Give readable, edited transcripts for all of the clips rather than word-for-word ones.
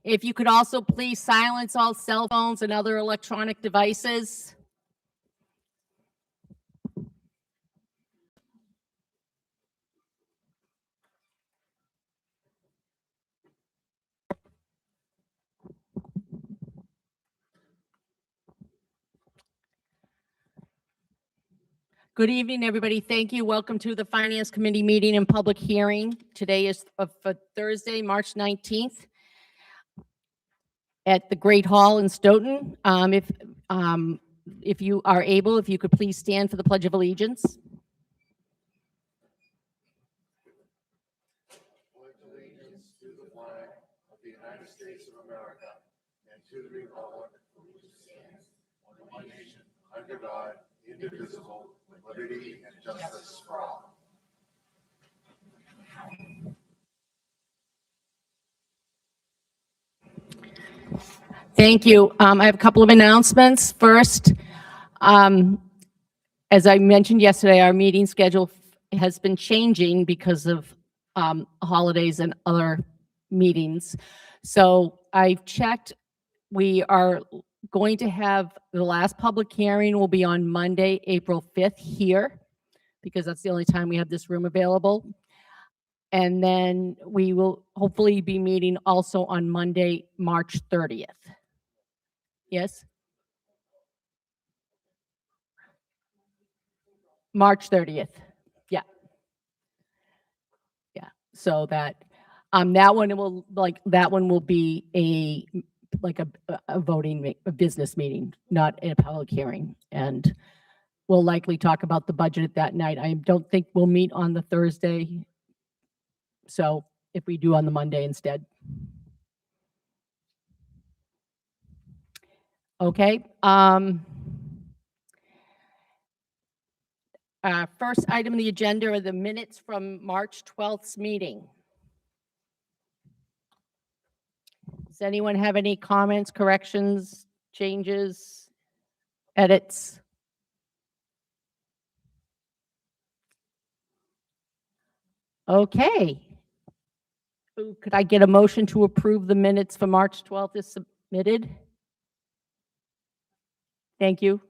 If you could also please silence all cell phones and other electronic devices. Good evening, everybody. Thank you. Welcome to the Finance Committee meeting and public hearing. Today is for Thursday, March 19th at the Great Hall in Stoughton. If you are able, if you could please stand for the Pledge of Allegiance. Pledge allegiance to the flag of the United States of America and to the republic for which it stands, one nation, under God, indivisible, with liberty and justice for all. Thank you. I have a couple of announcements. First, as I mentioned yesterday, our meeting schedule has been changing because of holidays and other meetings. So I've checked. We are going to have the last public hearing will be on Monday, April 5th here, because that's the only time we have this room available. And then we will hopefully be meeting also on Monday, March 30th. Yes? March 30th. Yeah. Yeah. So that that one will be a voting a business meeting, not a public hearing. And we'll likely talk about the budget that night. I don't think we'll meet on the Thursday. So if we do on the Monday instead. Okay. First item on the agenda are the minutes from March 12th's meeting. Does anyone have any comments, corrections, changes, edits? Okay. Could I get a motion to approve the minutes for March 12th as submitted? Thank you.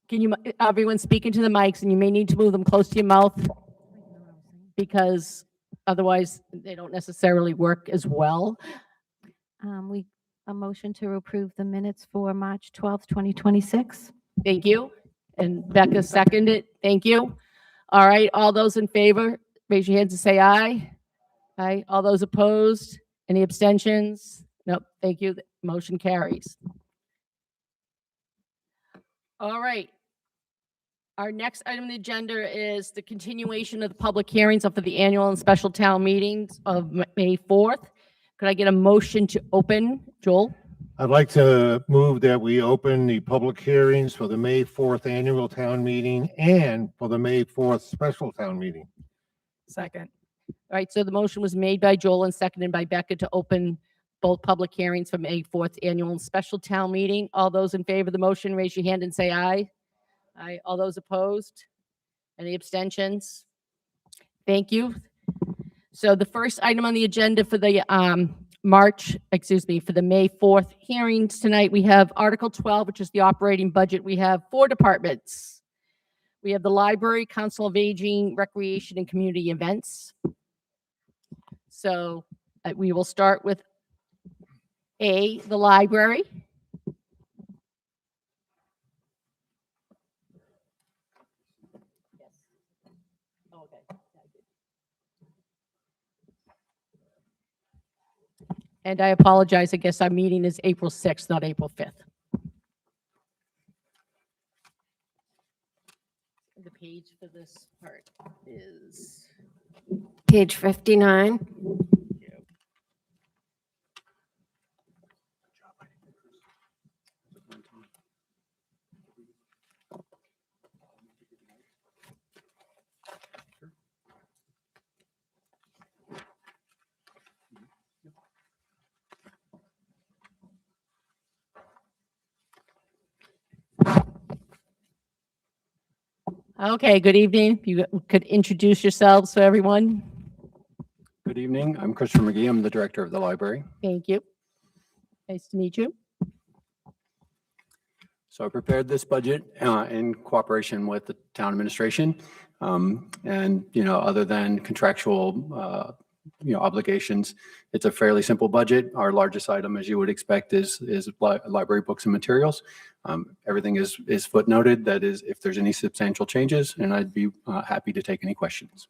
Can you, everyone speak into the mics, and you may need to move them close to your mouth because otherwise they don't necessarily work as well. A motion to approve the minutes for March 12th, 2026. Thank you. And Becca seconded. Thank you. All right. All those in favor, raise your hands and say aye. Aye. All those opposed? Any abstentions? Nope. Thank you. The motion carries. All right. Our next item on the agenda is the continuation of the public hearings for the annual and special town meetings of May 4th. Could I get a motion to open? Joel? I'd like to move that we open the public hearings for the May 4th annual town meeting and for the May 4th special town meeting. Second. All right, so the motion was made by Joel and seconded by Becca to open both public hearings for May 4th annual and special town meeting. All those in favor of the motion, raise your hand and say aye. Aye. All those opposed? Any abstentions? Thank you. So the first item on the agenda for the for the May 4th hearings tonight, we have Article 12, which is the operating budget. We have 4 departments. We have the Library, Council of Aging, Recreation, and Community Events. So we will start with A, the library. And I apologize, I guess our meeting is April 6th, not April 5th. The page for this part is Page 59. Okay, good evening. You could introduce yourselves to everyone. Good evening. evening. I'm Christopher McGee. I'm the director of the library. Thank you. Nice to meet you. So I prepared this budget in cooperation with the town administration. And, other than contractual, obligations, it's a fairly simple budget. Our largest item, as you would expect, is library books and materials. Everything is footnoted. That is, if there's any substantial changes, and I'd be happy to take any questions.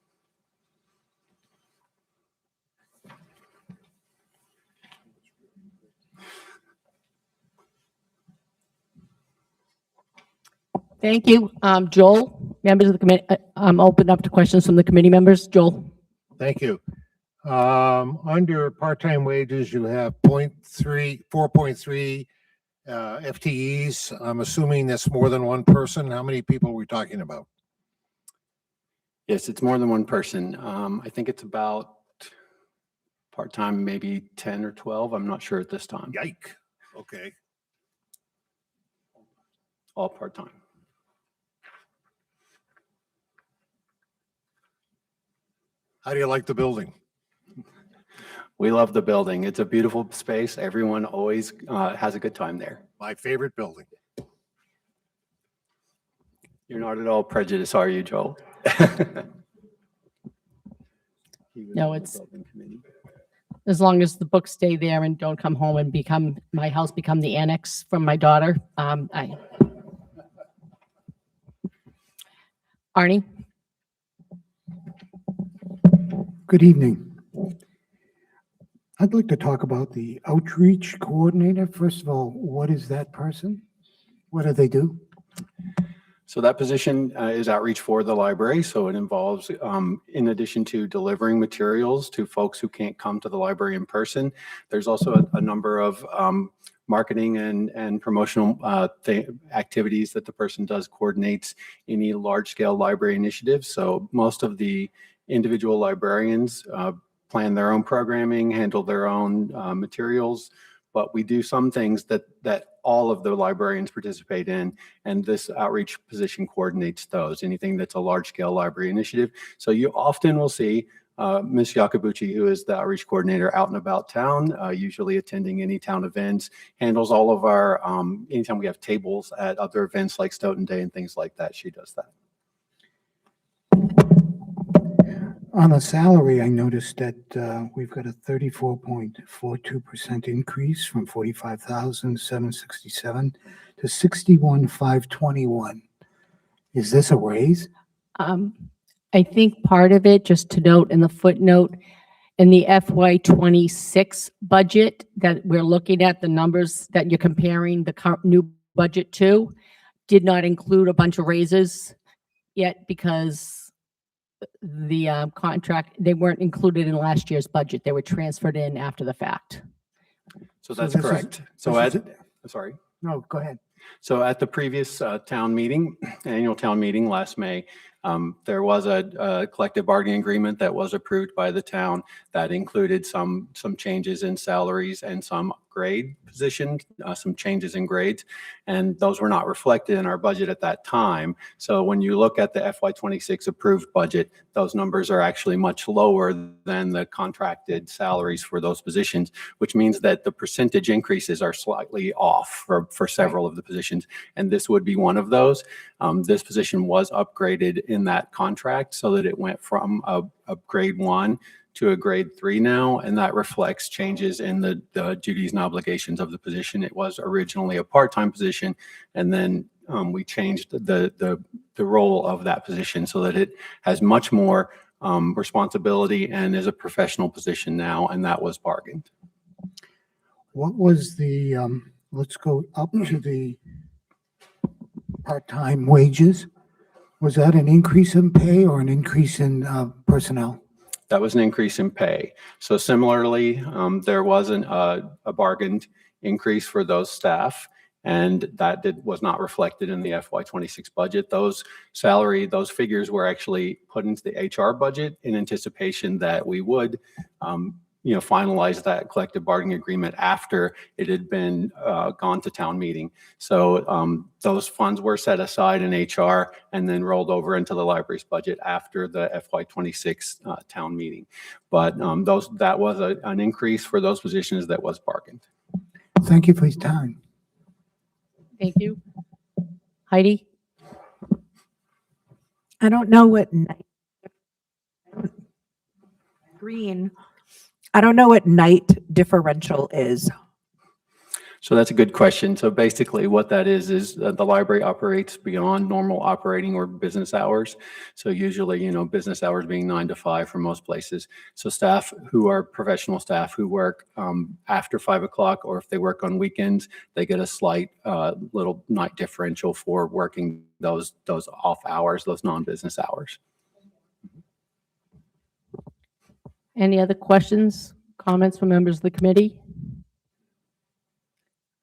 Thank you. Joel, members of the committee, I'm open up to questions from the committee members. Joel? Thank you. Under part-time wages, you have 4.3 FTEs. I'm assuming that's more than one person. How many people are we talking about? Yes, it's more than one person. I think it's about part-time, maybe 10 or 12. I'm not sure at this time. Yike. Okay. All part-time. How do you like the building? We love the building. It's a beautiful space. Everyone always has a good time there. My favorite building. You're not at all prejudiced, are you, Joel? No, it's as long as the books stay there and don't come home and become the annex from my daughter. Arnie? Good evening. I'd like to talk about the outreach coordinator. First of all, what is that person? What do they do? So that position is outreach for the library. So it involves, in addition to delivering materials to folks who can't come to the library in person, there's also a number of marketing and promotional activities that the person does, coordinates any large-scale library initiatives. So most of the individual librarians plan their own programming, handle their own materials, but we do some things that all of the librarians participate in, and this outreach position coordinates those, anything that's a large-scale library initiative. So you often will see Ms. Yakabuchi, who is the outreach coordinator, out and about town, usually attending any town events, handles all of our, anytime we have tables at other events like Stoughton Day and things like that, she does that. On the salary, I noticed that we've got a 34.42% increase from 45,767 to 61,521. Is this a raise? I think part of it, just to note in the footnote, in the FY26 budget that we're looking at, the numbers that you're comparing the new budget to did not include a bunch of raises yet because the contract, they weren't included in last year's budget. They were transferred in after the fact. So that's this is- correct. Sorry. No, go ahead. So at the previous town meeting, annual town meeting last May, there was a collective bargaining agreement that was approved by the town that included some changes in salaries and some grade positions, some changes in grades, and those were not reflected in our budget at that time. So when you look at the FY26 approved budget, those numbers are actually much lower than the contracted salaries for those positions, which means that the percentage increases are slightly off for several of the positions, and this would be one of those. This position was upgraded in that contract so that it went from a grade 1 to a grade 3 now, and that reflects changes in the duties and obligations of the position. It was originally a part-time position, and then we changed the role of that position so that it has much more responsibility and is a professional position now, and that was bargained. What was the, let's go up to the part-time wages. Was that an increase in pay or an increase in personnel? That was an increase in pay. So similarly, there was a bargained increase for those staff, and that was not reflected in the FY26 budget. Those figures were actually put into the HR budget in anticipation that we would finalized that collective bargaining agreement after it had been gone to town meeting. So those funds were set aside in HR and then rolled over into the library's budget after the FY26 town meeting. But that was an increase for those positions that was bargained. Thank you for your time. Thank you. Heidi? I don't know what green. I don't know what night differential is. So that's a good question. So basically what that is the library operates beyond normal operating or business hours. So usually, business hours being 9 to 5 for most places. So staff who are professional staff who work after 5 o'clock, or if they work on weekends, they get a slight little night differential for working those off hours, those non-business hours. Any other questions, comments from members of the committee?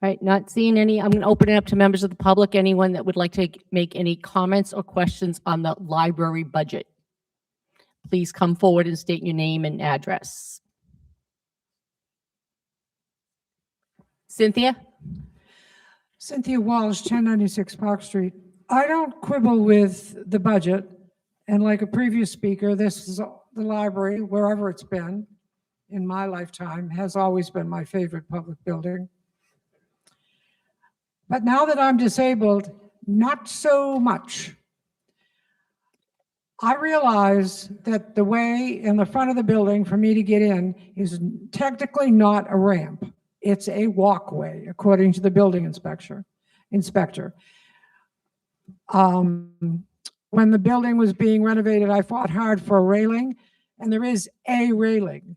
All right, not seeing any. I'm going to open it up to members of the public. Anyone that would like to make any comments or questions on the library budget, please come forward and state your name and address. Cynthia? Cynthia Walsh, 1096 Park Street. I don't quibble with the budget. And like a previous speaker, this is the library, wherever it's been in my lifetime, has always been my favorite public building. But now that I'm disabled, not so much. I realize that the way in the front of the building for me to get in is technically not a ramp. It's a walkway, according to the building inspector. When the building was being renovated, I fought hard for a railing, and there is a railing.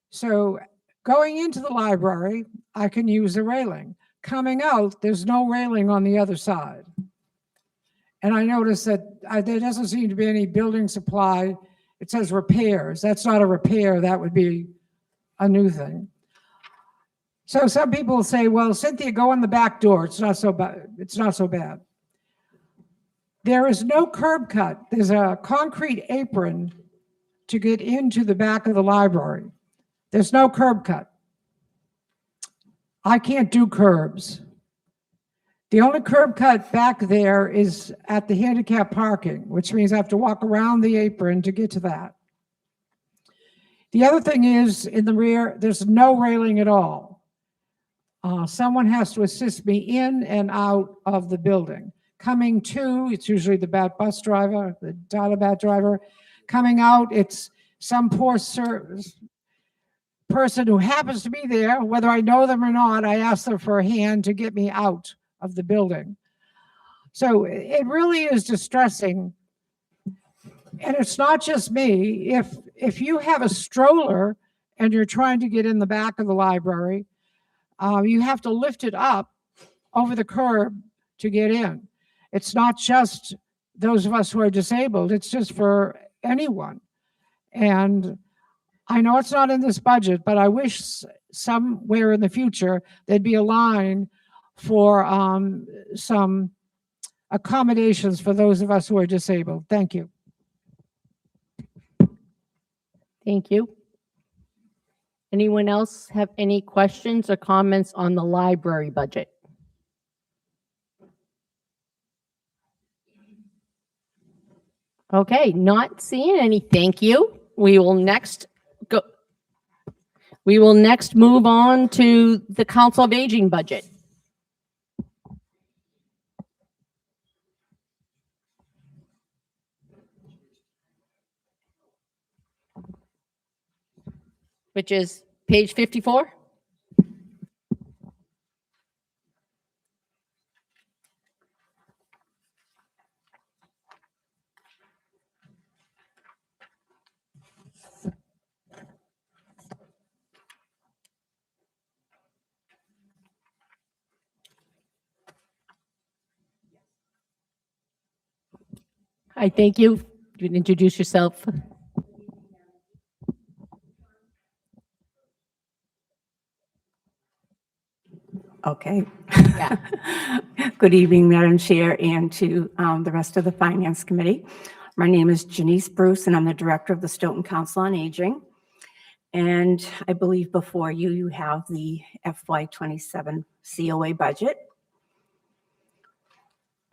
So going into the library, I can use the railing. Coming out, there's no railing on the other side. And I noticed that there doesn't seem to be any building supply. It says repairs. That's not a repair. That would be a new thing. So some people say, well, Cynthia, go in the back door. It's not so bad. It's not so bad. There is no curb cut. There's a concrete apron to get into the back of the library. There's no curb cut. I can't do curbs. The only curb cut back there is at the handicap parking, which means I have to walk around the apron to get to that. The other thing is, in the rear, there's no railing at all. Someone has to assist me in and out of the building. Coming to, it's usually the BAT bus driver, the Data BAT driver. Coming out, it's some poor person who happens to be there, whether I know them or not. I ask them for a hand to get me out of the building. So it really is distressing. And it's not just me. If you have a stroller and you're trying to get in the back of the library, you have to lift it up over the curb to get in. It's not just those of us who are disabled. It's just for anyone. And I know it's not in this budget, but I wish somewhere in the future there'd be a line for some accommodations for those of us who are disabled. Thank you. Thank you. Anyone else have any questions or comments on the library budget? Okay, not seeing any. Thank you. We will next move on to the Council of Aging budget. Which is page 54. Hi, thank you. You can introduce yourself. Okay. Yeah. Good evening, Madam Chair, and to the rest of the Finance Committee. My name is Janice Bruce, and I'm the Director of the Stoughton Council on Aging. And I believe before you, you have the FY27 COA budget.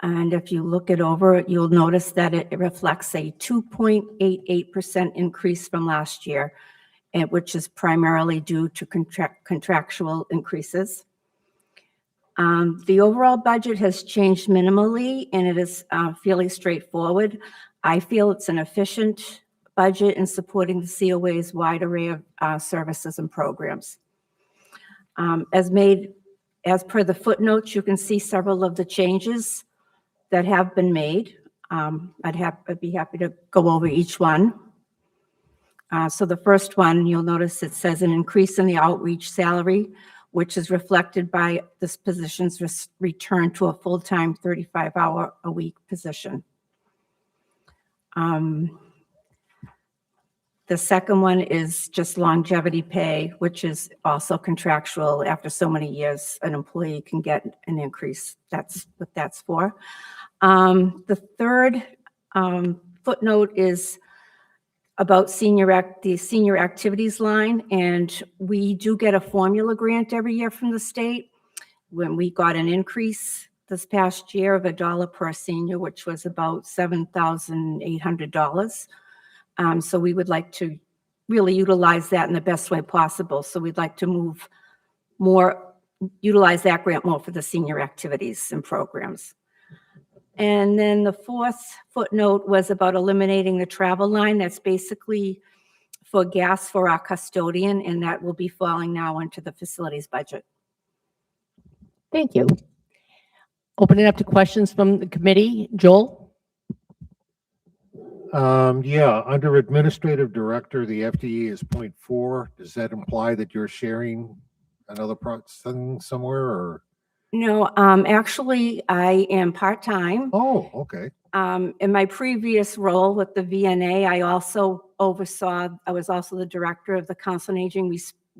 And if you look it over, you'll notice that it reflects a 2.88% increase from last year, which is primarily due to contractual increases. The overall budget has changed minimally, and it is fairly straightforward. I feel it's an efficient budget in supporting the COA's wide array of services and programs. As per the footnotes, you can see several of the changes that have been made. I'd be happy to go over each one. So the first one, you'll notice it says an increase in the outreach salary, which is reflected by this position's return to a full-time 35-hour-a-week position. The second one is just longevity pay, which is also contractual. After so many years, an employee can get an increase. That's what that's for. The third footnote is about the senior activities line, and we do get a formula grant every year from the state. When we got an increase this past year of $1 per senior, which was about $7,800. So we would like to really utilize that in the best way possible. So we'd like to utilize that grant more for the senior activities and programs. And then the fourth footnote was about eliminating the travel line. That's basically for gas for our custodian, and that will be falling now into the facilities budget. Thank you. Open it up to questions from the committee. Joel? Yeah, under administrative director, the FTE is 0.4. Does that imply that you're sharing another thing somewhere, or? No, actually, I am part-time. Oh, okay. In my previous role with the VNA, I was also the director of the Council on Aging. We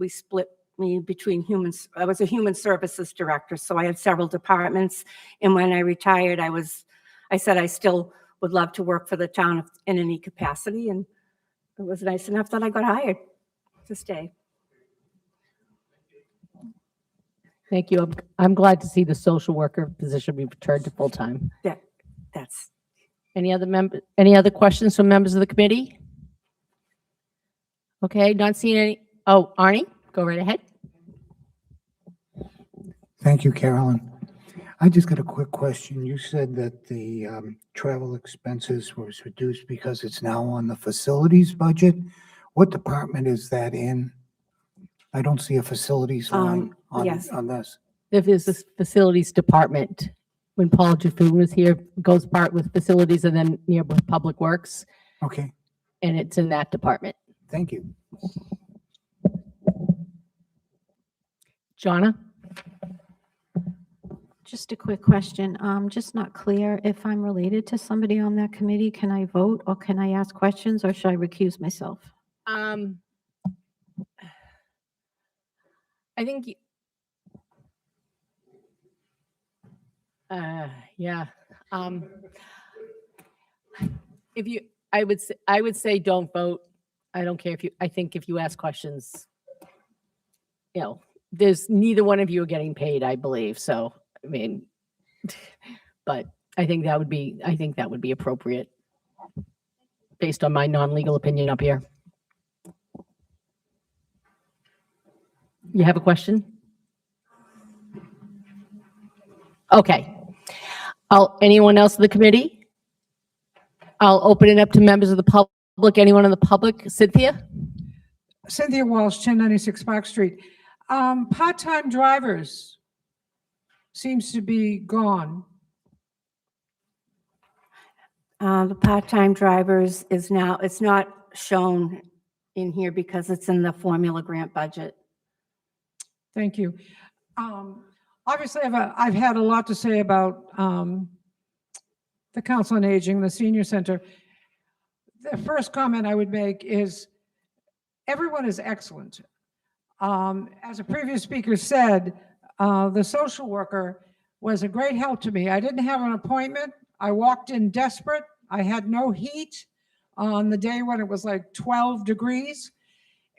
split me between I was a human services director, so I had several departments. And when I retired, I said I still would love to work for the town in any capacity. And it was nice enough that I got hired to stay. Thank you. I'm glad to see the social worker position be returned to full-time. That's Any other questions from members of the committee? Okay, not seeing any. Oh, Arnie, go right ahead. Thank you, Carolyn. I just got a quick question. You said that the travel expenses was reduced because it's now on the facilities budget. What department is that in? I don't see a facilities line yes. on this. If there's this facilities department, when Paul Jaffoon was here, goes part with facilities and then near with public works, Okay, and it's in that department. thank you. Jonna? Just a quick question. Just not clear if I'm related to somebody on that committee. Can I vote or can I ask questions or should I recuse myself? I think, yeah. I would say don't vote. I don't care I think if you ask questions, there's neither one of you are getting paid, I believe. So, I mean, but I think that would be appropriate based on my non-legal opinion up here. You have a question? Okay. Anyone else in the committee? I'll open it up to members of the public. Anyone in the public? Cynthia? Cynthia Walsh, 1096 Park Street. Part-time drivers seems to be gone. the part-time drivers is now, it's not shown in here because it's in the formula grant budget. Thank you. Obviously, I've had a lot to say about the Council on Aging, the Senior Center. The first comment I would make is everyone is excellent. As a previous speaker said, the social worker was a great help to me. I didn't have an appointment. I walked in desperate. I had no heat on the day when it was like 12 degrees.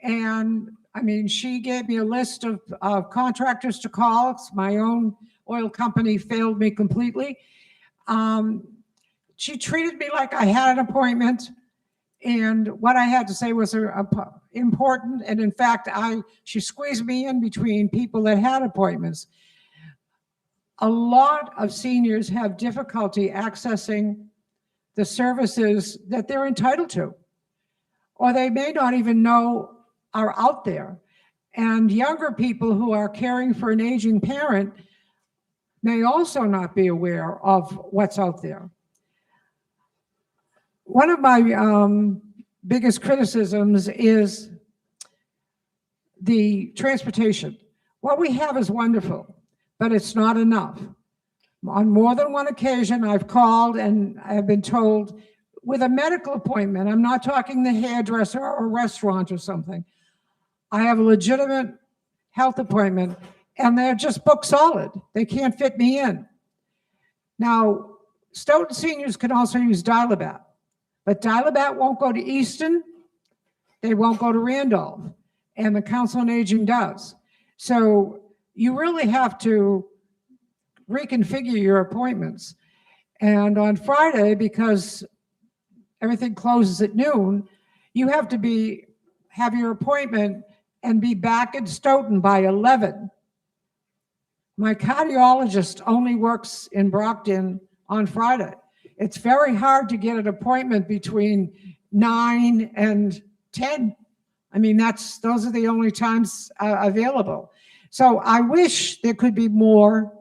And I mean, she gave me a list of contractors to call. My own oil company failed me completely. She treated me like I had an appointment, and what I had to say was important. And in fact, she squeezed me in between people that had appointments. A lot of seniors have difficulty accessing the services that they're entitled to, or they may not even know are out there. And younger people who are caring for an aging parent may also not be aware of what's out there. One of my biggest criticisms is the transportation. What we have is wonderful, but it's not enough. On more than one occasion, I've called and I've been told, with a medical appointment, I'm not talking the hairdresser or a restaurant or something, I have a legitimate health appointment and they're just booked solid. They can't fit me in. Now, Stoughton seniors can also use Dial-A-Bat, but Dial-A-Bat won't go to Easton, they won't go to Randolph, and the Council on Aging does. So you really have to reconfigure your appointments. And on Friday, because everything closes at noon, you have to have your appointment and be back in Stoughton by 11. My cardiologist only works in Brockton on Friday. It's very hard to get an appointment between 9 and 10. I mean, those are the only times available. So I wish there could be more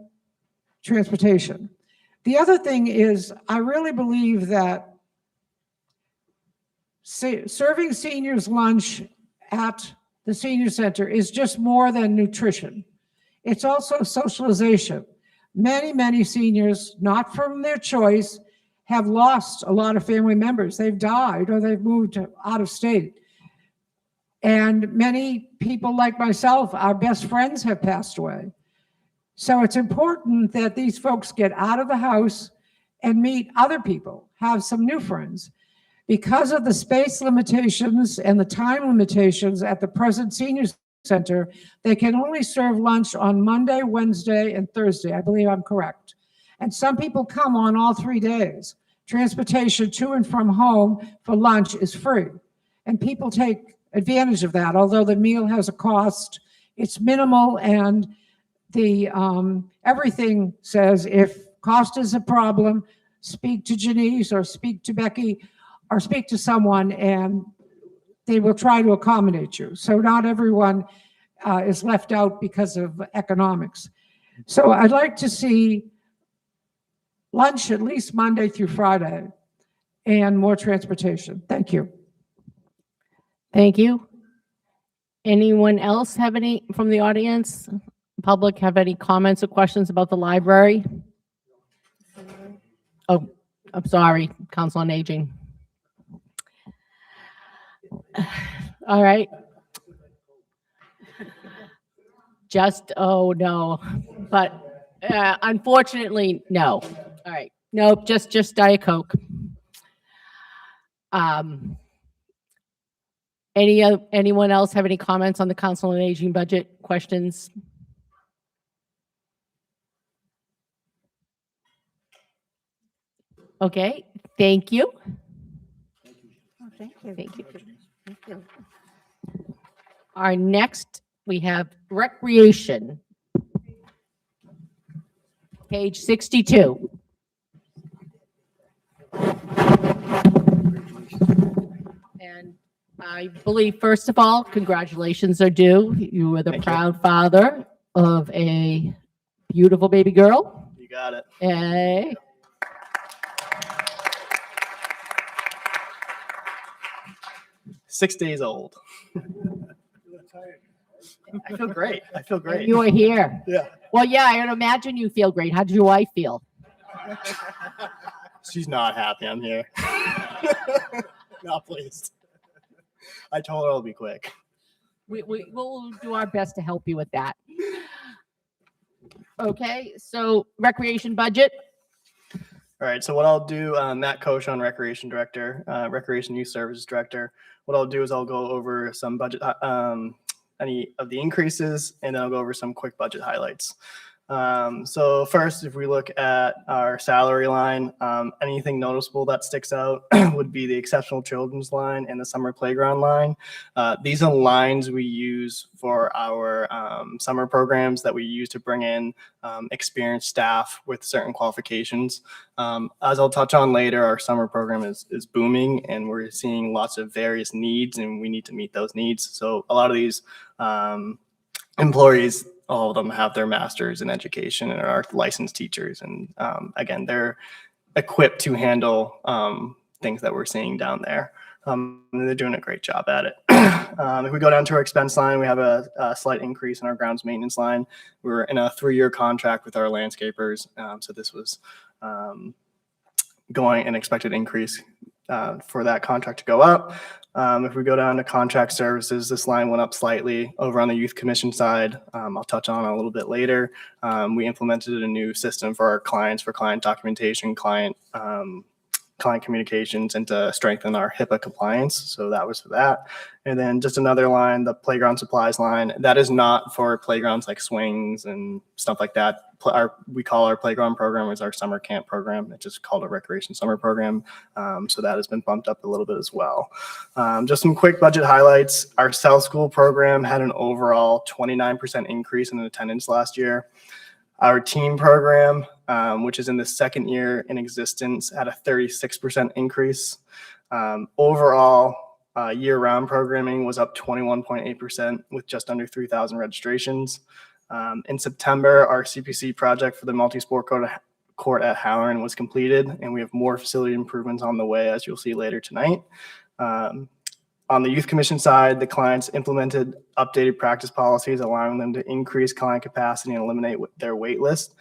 transportation. The other thing is, I really believe that serving seniors lunch at the senior center is just more than nutrition. It's also socialization. Many, many seniors, not from their choice, have lost a lot of family members. They've died or they've moved out of state. And many people like myself, our best friends have passed away. So it's important that these folks get out of the house and meet other people, have some new friends. Because of the space limitations and the time limitations at the present senior center, they can only serve lunch on Monday, Wednesday, and Thursday. I believe I'm correct. And some people come on all 3 days. Transportation to and from home for lunch is free. And people take advantage of that. Although the meal has a cost, it's minimal, and the everything says if cost is a problem, speak to Janice or speak to Becky or speak to someone and they will try to accommodate you. So not everyone is left out because of economics. So I'd like to see lunch at least Monday through Friday and more transportation. Thank you. Thank you. Anyone else have any from the audience? Public have any comments or questions about the library? Oh, I'm sorry, Council on Aging. All right. Oh no, but unfortunately, no. All right, nope, just Diet Coke. Anyone else have any comments on the Council on Aging budget? Questions? Okay, thank you. Oh, thank you. Thank you. Thank you. Our next, we have recreation. Page 62. And I believe, first of all, congratulations are due. You were the Thank you. proud father of a beautiful baby girl. You got it. Hey. 6 days old. I feel great. I feel great. You are here. Yeah. Well, yeah, I would imagine you feel great. How did your wife feel? She's not happy I'm here. Not pleased. I told her it'll be quick. We'll do our best to help you with that. Okay, so recreation budget. All right, so what I'll do, Matt Koshan, Recreation Director, Recreation Youth Services Director. What I'll do is I'll go over some budget, any of the increases, and then I'll go over some quick budget highlights. So first, if we look at our salary line, anything noticeable that sticks out would be the exceptional children's line and the summer playground line. These are lines we use for our summer programs that we use to bring in experienced staff with certain qualifications. As I'll touch on later, our summer program is booming, and we're seeing lots of various needs, and we need to meet those needs. So a lot of these employees, all of them have their masters in education and are licensed teachers. And again, they're equipped to handle things that we're seeing down there. And they're doing a great job at it. If we go down to our expense line, we have a slight increase in our grounds maintenance line. We're in a 3-year contract with our landscapers. So this was going an expected increase for that contract to go up. If we go down to contract services, this line went up slightly. Over on the youth commission side, I'll touch on a little bit later. We implemented a new system for our clients for client documentation, client communications, and to strengthen our HIPAA compliance. So that was for that. And then just another line, the playground supplies line, that is not for playgrounds like swings and stuff like that. We call our playground program as our summer camp program. It's just called a recreation summer program. So that has been bumped up a little bit as well. Just some quick budget highlights. Our South School program had an overall 29% increase in attendance last year. Our team program, which is in the 2nd year in existence, had a 36% increase. Overall, year-round programming was up 21.8% with just under 3,000 registrations. In September, our CPC project for the multi-sport court at Halloran was completed, and we have more facility improvements on the way, as you'll see later tonight. On the youth commission side, the clients implemented updated practice policies, allowing them to increase client capacity and eliminate their wait list.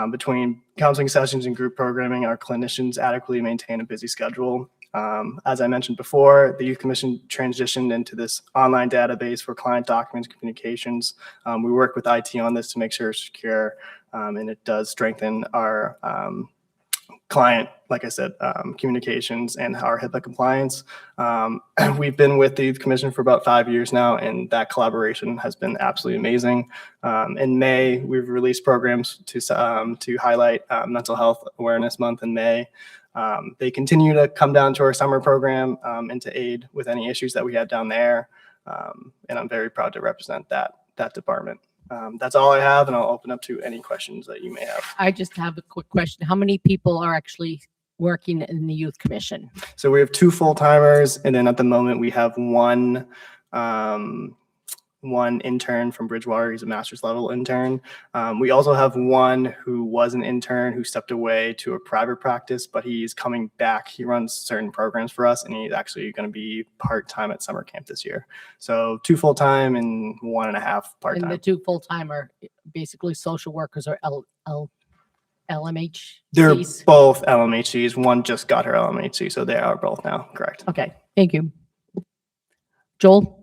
Between counseling sessions and group programming, our clinicians adequately maintain a busy schedule. As I mentioned before, the youth commission transitioned into this online database for client documents and communications. We work with IT on this to make sure it's secure, and it does strengthen our client, like I said, communications and our HIPAA compliance. We've been with the Youth Commission for about 5 years now, and that collaboration has been absolutely amazing. In May, we've released programs to highlight Mental Health Awareness Month in May. They continue to come down to our summer program and to aid with any issues that we have down there. And I'm very proud to represent that department. That's all I have, and I'll open up to any questions that you may have. I just have a quick question. How many people are actually working in the youth commission? So we have 2 full-timers, and then at the moment we have one intern from Bridgewater. He's a master's level intern. We also have one who was an intern who stepped away to a private practice, but he's coming back. He runs certain programs for us, and he's actually going to be part-time at summer camp this year. So 2 full-time and 1.5 part-time. And the 2 full-time are basically social workers or LMHCs? They're both LMHCs. One just got her LMHC, so they are both now, correct. Okay, thank you. Joel?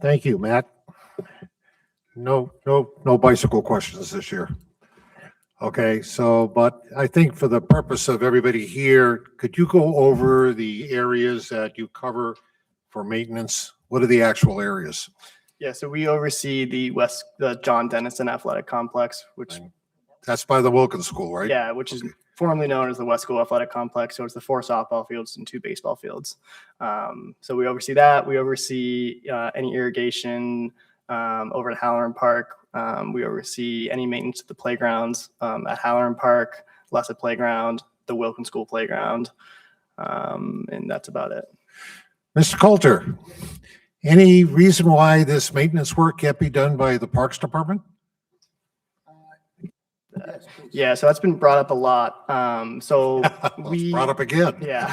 Thank you, Matt. No bicycle questions this year. Okay, so, but I think for the purpose of everybody here, could you go over the areas that you cover for maintenance? What are the actual areas? Yeah, so we oversee the John Dennison Athletic Complex, which That's by the Wilkins School, right? yeah, which is formerly known as the West School Athletic Complex. So it's the 4 softball fields and 2 baseball fields. So we oversee that. We oversee any irrigation over at Halloran Park. We oversee any maintenance of the playgrounds at Halloran Park, Lessa Playground, the Wilkins School Playground, and that's about it. Mr. Coulter, any reason why this maintenance work can't be done by the Parks Department? Yeah, so that's been brought up a lot. So It's brought up again. Yeah.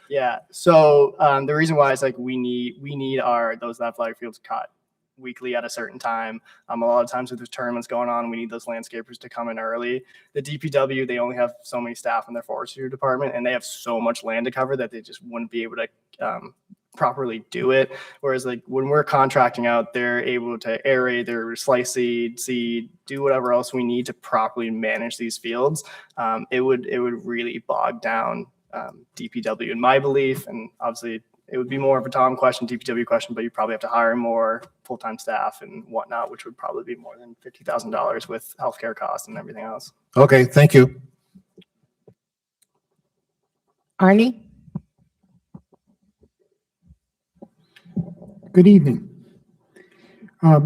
Yeah. So the reason why is like we need those athletic fields cut weekly at a certain time. A lot of times with the tournaments going on, we need those landscapers to come in early. The DPW, they only have so many staff in their forestry department, and they have so much land to cover that they just wouldn't be able to properly do it. Whereas like when we're contracting out, they're able to aerate, they're slice seed, do whatever else we need to properly manage these fields. It would really bog down DPW in my belief, and obviously it would be more of a Tom question, DPW question, but you probably have to hire more full-time staff and whatnot, which would probably be more than $50,000 with healthcare costs and everything else. Okay, thank you. Arnie? Good evening.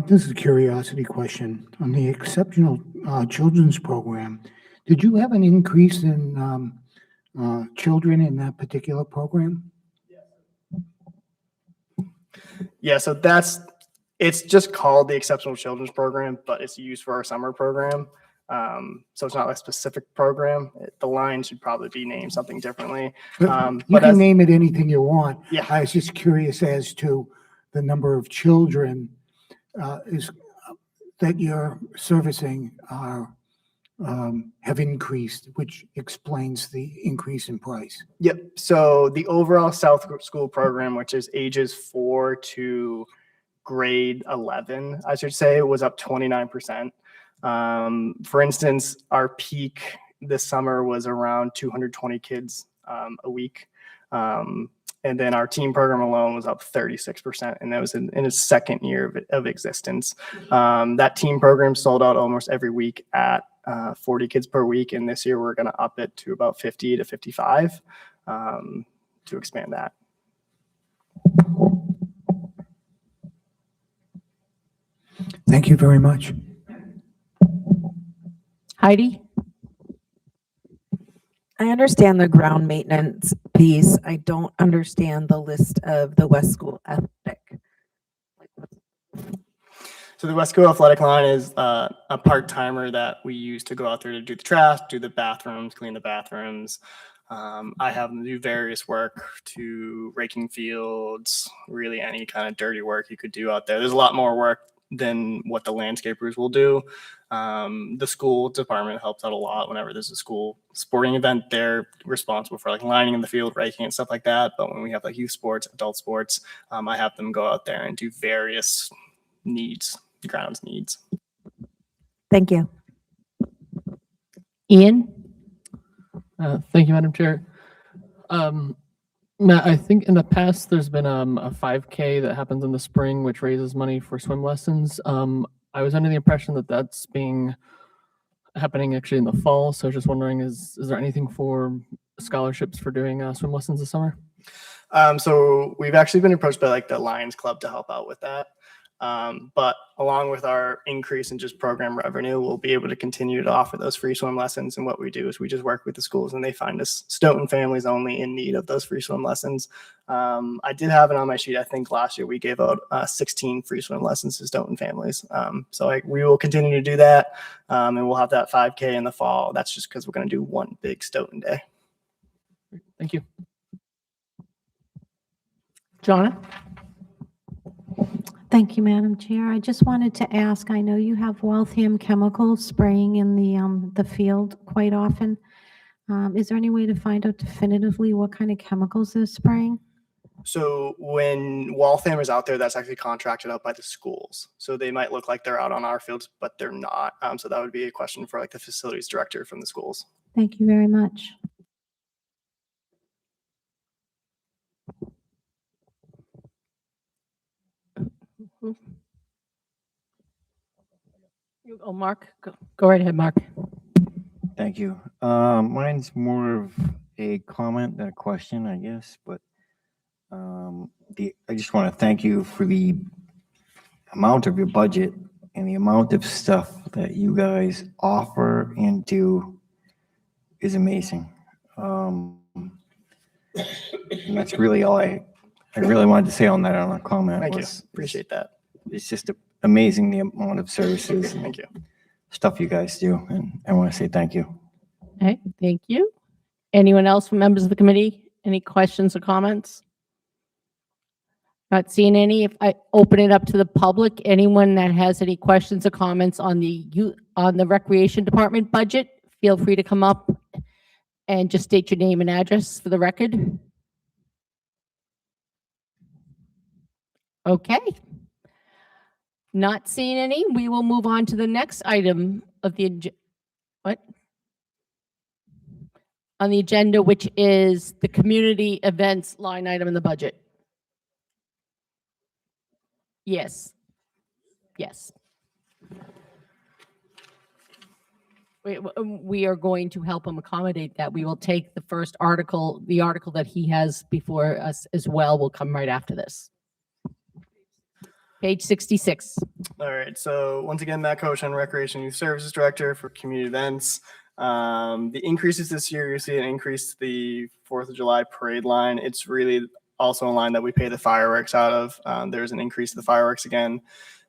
This is a curiosity question. On the Exceptional Children's Program, did you have an increase in children in that particular program? Yeah, so it's just called the Exceptional Children's Program, but it's used for our summer program. So it's not a specific program. The line should probably be named something differently. You But can as- name it anything you want. Yeah. I was just curious as to the number of children that you're servicing have increased, which explains the increase in price. Yep. So the overall South School program, which is ages 4 to grade 11, I should say, was up 29%. For instance, our peak this summer was around 220 kids a week. And then our team program alone was up 36%, and that was in its second year of existence. That team program sold out almost every week at 40 kids per week, and this year we're going to up it to about 50 to 55 to expand that. Thank you very much. Heidi? I understand the ground maintenance piece. I don't understand the list of the West School athletic. So the West School athletic line is a part-timer that we use to go out there to do the trash, do the bathrooms, clean the bathrooms. I have them do various work to raking fields, really any kind of dirty work you could do out there. There's a lot more work than what the landscapers will do. The school department helps out a lot whenever there's a school sporting event. They're responsible for like lining in the field, raking and stuff like that. But when we have like youth sports, adult sports, I have them go out there and do various grounds needs. Thank you. Ian? Thank you, Madam Chair. Matt, I think in the past there's been a 5K that happens in the spring, which raises money for swim lessons. I was under the impression that that's happening actually in the fall. So I was just wondering, is there anything for scholarships for doing swim lessons this summer? So we've actually been approached by like the Lions Club to help out with that. But along with our increase in just program revenue, we'll be able to continue to offer those free swim lessons. And what we do is we just work with the schools and they find us Stoughton families only in need of those free swim lessons. I did have it on my sheet. I think last year we gave out 16 free swim lessons to Stoughton families. So we will continue to do that. And we'll have that 5K in the fall. That's just because we're going to do one big Stoughton day. Thank you. Jonna? Thank you, Madam Chair. I just wanted to ask, I know you have Waltham Chemicals spraying in the field quite often. Is there any way to find out definitively what kind of chemicals they're spraying? So when Waltham is out there, that's actually contracted out by the schools. So they might look like they're out on our fields, but they're not. So that would be a question for like the facilities director from the schools. Thank you very much. Oh, Mark? Go right ahead, Mark. Thank you. Mine's more of a comment than a question, I guess, but I just want to thank you for the amount of your budget and the amount of stuff that you guys offer and do is amazing. And that's really all I really wanted to say on that on a comment. Thank you. Appreciate that. It's just amazing the amount of services and Thank you. stuff you guys do. And I want to say thank you. Okay, thank you. Anyone else from members of the committee? Any questions or comments? Not seeing any. If I open it up to the public, anyone that has any questions or comments on the recreation department budget, feel free to come up and just state your name and address for the record. Okay. Not seeing any, we will move on to the next item of the, what? On the agenda, which is the community events line item in the budget. Yes. Yes. We are going to help him accommodate that. We will take the first article, the article that he has before us as well will come right after this. Page 66. All right, so once again, Matt Koshan, Recreation Youth Services Director for Community Events. The increases this year, you see an increase to the 4th of July parade line. It's really also a line that we pay the fireworks out of. There's an increase to the fireworks again.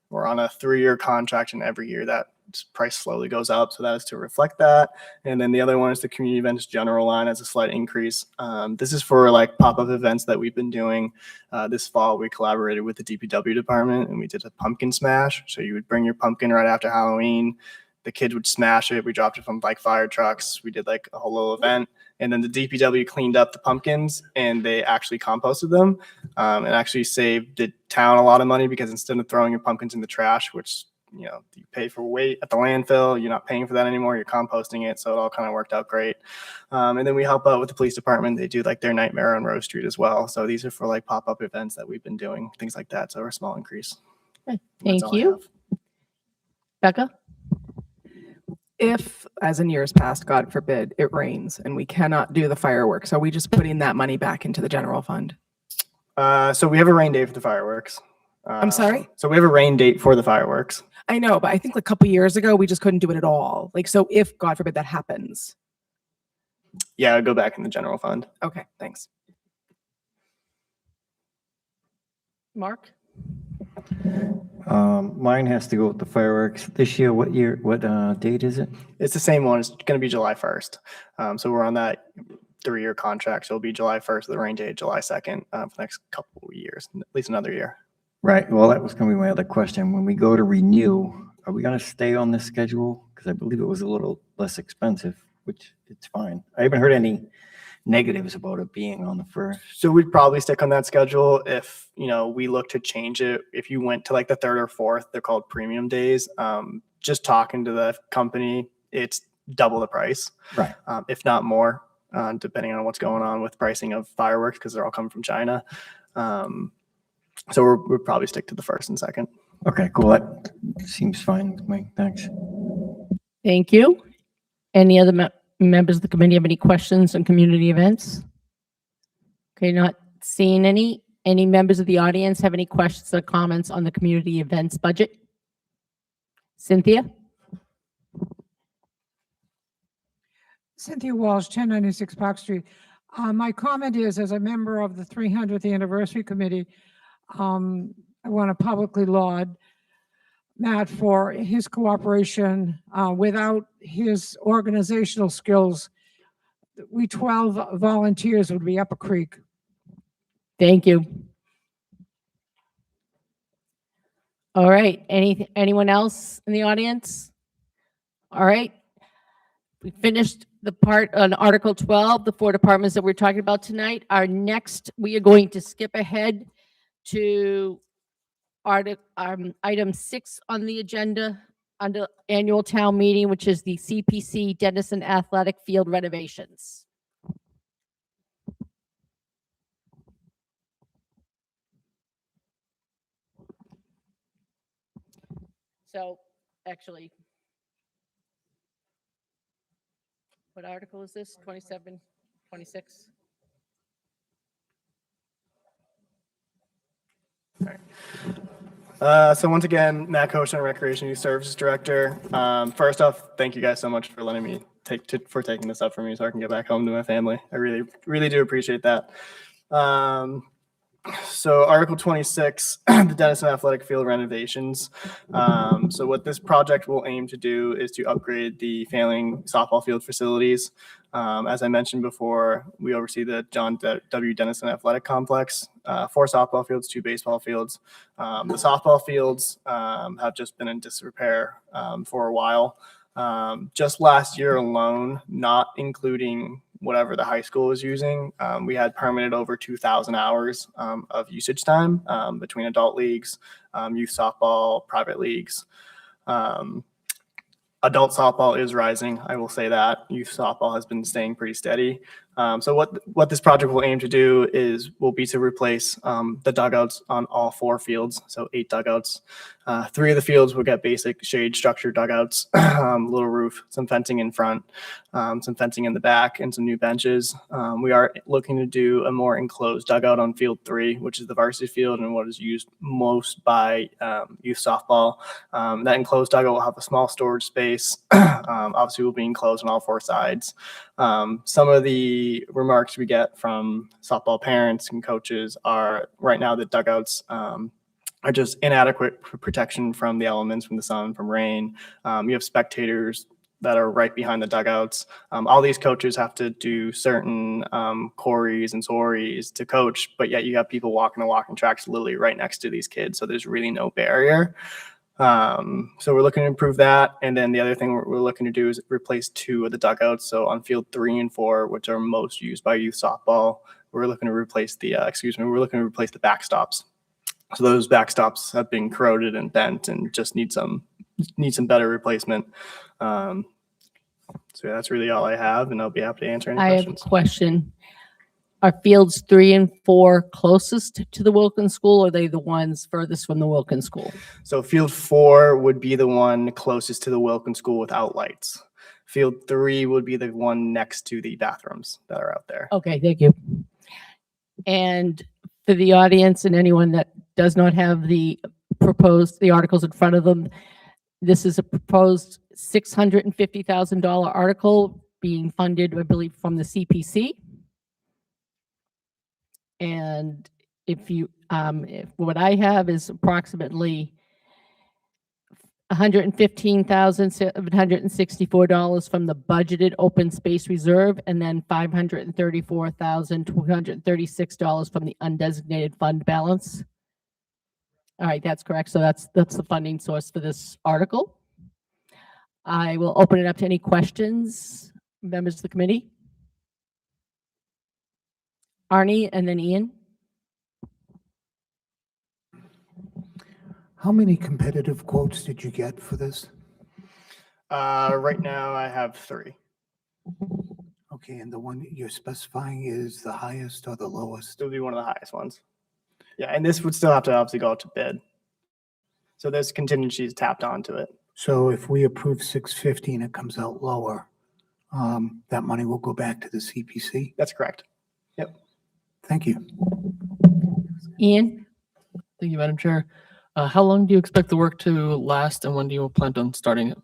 We're on a 3-year contract, and every year that price slowly goes up. So that is to reflect that. And then the other one is the community events general line as a slight increase. This is for like pop-up events that we've been doing. This fall, we collaborated with the DPW department and we did a pumpkin smash. So you would bring your pumpkin right after Halloween. The kids would smash it. We dropped it from like fire trucks. We did like a whole little event. And then the DPW cleaned up the pumpkins and they actually composted them and actually saved the town a lot of money because instead of throwing your pumpkins in the trash, which you pay for weight at the landfill, you're not paying for that anymore. You're composting it. So it all kind of worked out great. And then we help out with the police department. They do like their Nightmare on Rose Street as well. So these are for like pop-up events that we've been doing, things like that. So a small increase. Thank you. Becca? If, as in years past, God forbid, it rains and we cannot do the fireworks, are we just putting that money back into the general fund? So we have a rain date for the fireworks. I'm sorry? So we have a rain date for the fireworks. I know, but I think like a couple years ago, we just couldn't do it at all. Like, so if, God forbid, that happens. Yeah, I'll go back in the general fund. Okay, thanks. Mark? Mine has to go with the fireworks. This year, what date is it? It's the same one. It's going to be July 1st. So we're on that 3-year contract. So it'll be July 1st, the rain date, July 2nd for the next couple of years, at least another year. Right. Well, that was going to be my other question. When we go to renew, are we going to stay on this schedule? Because I believe it was a little less expensive, which it's fine. I haven't heard any negatives about it being on the first. So we'd probably stick on that schedule if, we look to change it. If you went to like the 3rd or 4th, they're called premium days. Just talking to the company, it's double the price. Right. If not more, depending on what's going on with pricing of fireworks, because they're all coming from China. So we'll probably stick to the 1st and 2nd. Okay, cool. That seems fine with me. Thanks. Thank you. Any other members of the committee have any questions on community events? Okay, not seeing any. Any members of the audience have any questions or comments on the community events budget? Cynthia? Cynthia Walsh, 1096 Park Street. My comment is, as a member of the 300th Anniversary Committee, I want to publicly laud Matt for his cooperation. Without his organizational skills, we 12 volunteers would be up a creek. Thank you. All right. Anyone else in the audience? All right. We finished the part on Article 12, the 4 departments that we're talking about tonight. We are going to skip ahead to item 6 on the agenda under annual town meeting, which is the CPC Dennison Athletic Field renovations. So actually, what article is this? 27, 26? So once again, Matt Koshan, Recreation Youth Services Director. First off, thank you guys so much for letting me taking this up for me so I can get back home to my family. I really, really do appreciate that. So Article 26, the Dennison Athletic Field renovations. So what this project will aim to do is to upgrade the failing softball field facilities. As I mentioned before, we oversee the John W. Dennison Athletic Complex, 4 softball fields, 2 baseball fields. The softball fields have just been in disrepair for a while. Just last year alone, not including whatever the high school was using. We had permitted over 2,000 hours of usage time between adult leagues, youth softball, private leagues. Adult softball is rising. I will say that youth softball has been staying pretty steady. So what this project will aim to do will be to replace the dugouts on all 4 fields. So 8 dugouts. 3 of the fields will get basic shade structure dugouts, little roof, some fencing in front, some fencing in the back, and some new benches. We are looking to do a more enclosed dugout on field 3, which is the varsity field and what is used most by youth softball. That enclosed dugout will have a small storage space. Obviously, will be enclosed on all 4 sides. Some of the remarks we get from softball parents and coaches are right now the dugouts are just inadequate protection from the elements, from the sun, from rain. You have spectators that are right behind the dugouts. All these coaches have to do certain chorees and sorries to coach, but yet you have people walking the walking tracks literally right next to these kids. So there's really no barrier. So we're looking to improve that. And then the other thing we're looking to do is replace 2 of the dugouts. So on field 3 and 4, which are most used by youth softball, we're looking to replace the, we're looking to replace the backstops. So those backstops have been corroded and bent and just need some better replacement. So yeah, that's really all I have, and I'll be happy to answer any I have a questions. question. Are fields 3 and 4 closest to the Wilkins School, or are they the ones furthest from the Wilkins School? So field 4 would be the one closest to the Wilkins School without lights. Field 3 would be the one next to the bathrooms that are out there. Okay, thank you. And for the audience and anyone that does not have the articles in front of them, this is a proposed $650,000 article being funded, I believe, from the CPC. And what I have is approximately $115,764 from the budgeted open space reserve, and then $534,236 from the undesignated fund balance. All right, that's correct. So that's the funding source for this article. I will open it up to any questions, members of the committee. Arnie and then Ian. How many competitive quotes did you get for this? Right now I have 3. Okay, and the one that you're specifying is the highest or the lowest? It would be one of the highest ones. Yeah, and this would still have to obviously go out to bid. So there's contingencies tapped onto it. So if we approve 650 and it comes out lower, that money will go back to the CPC? That's correct. Yep. Thank you. Ian? Thank you, Madam Chair. How long do you expect the work to last, and when do you plan on starting it?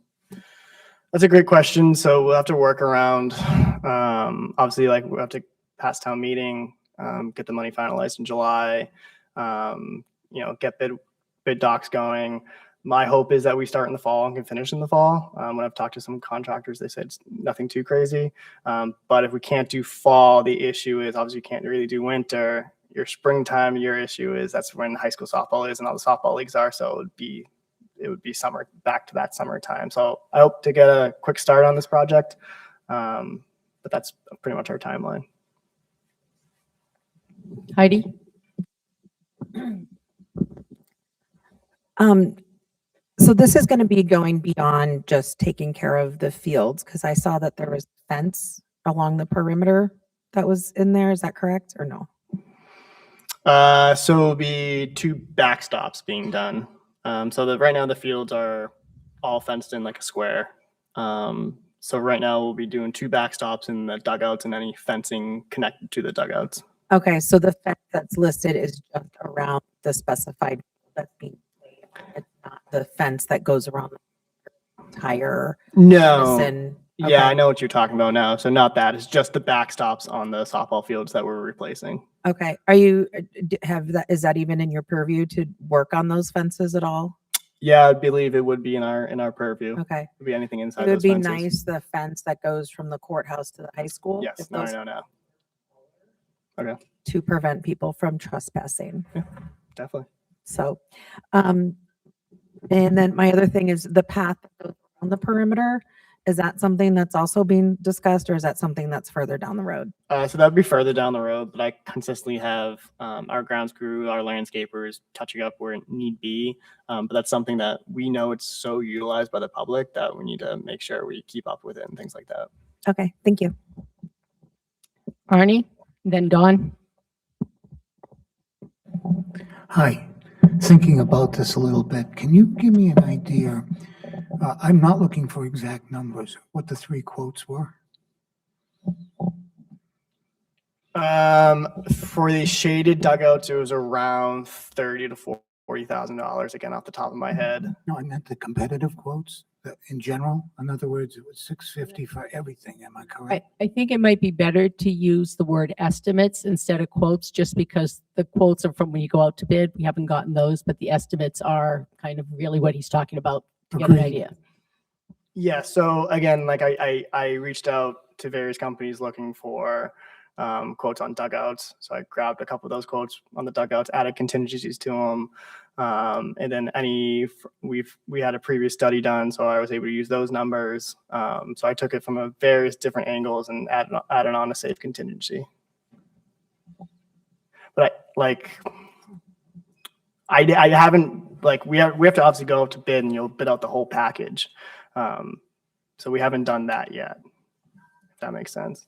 That's a great question. So we'll have to work around, obviously, like we'll have to pass town meeting, get the money finalized in July, get bid docs going. My hope is that we start in the fall and can finish in the fall. When I've talked to some contractors, they said it's nothing too crazy. But if we can't do fall, the issue is obviously you can't really do winter. Your springtime, your issue is that's when high school softball is and all the softball leagues are. So it would be summer, back to that summertime. So I hope to get a quick start on this project. But that's pretty much our timeline. Heidi? So this is going to be going beyond just taking care of the fields, because I saw that there was a fence along the perimeter that was in there. Is that correct or no? So it'll be 2 backstops being done. So right now the fields are all fenced in like a square. So right now we'll be doing 2 backstops in the dugouts and any fencing connected to the dugouts. Okay, so the fence that's listed is just around the specified that's being played. It's not the fence that goes around the entire. No. Okay. I know what you're talking about now. So not that. It's just the backstops on the softball fields that we're replacing. Okay. Are you is that even in your purview to work on those fences at all? Yeah, I believe it would be in our purview. Okay. It would be anything inside It would those be fences. nice, the fence that goes from the courthouse to the high school. Yes, if no, I those- know now. Okay, to prevent people from trespassing. definitely. So, and then my other thing is the path that goes around the perimeter. Is that something that's also being discussed, or is that something that's further down the road? So that'd be further down the road, but I consistently have our grounds crew, our landscapers touching up where it need be. But that's something that we know it's so utilized by the public that we need to make sure we keep up with it and things like that. Okay, thank you. Arnie, then Dawn. Hi, thinking about this a little bit, can you give me an idea? I'm not looking for exact numbers, what the 3 quotes were? For the shaded dugouts, it was around $30,000 to $40,000 again off the top of my head. No, I meant the competitive quotes in general. In other words, it was $650 for everything. Am I correct? I think it might be better to use the word estimates instead of quotes, just because the quotes are from when you go out to bid. We haven't gotten those, but the estimates are kind of really what he's talking about. To get an Agreed. idea. Yeah. So again, like I reached out to various companies looking for quotes on dugouts. So I grabbed a couple of those quotes on the dugouts, added contingencies to them. And then we had a previous study done, so I was able to use those numbers. So I took it from a various different angles and added on a safe contingency. But I haven't, like, we have to obviously go out to bid and you'll bid out the whole package. So we haven't done that yet, if that makes sense.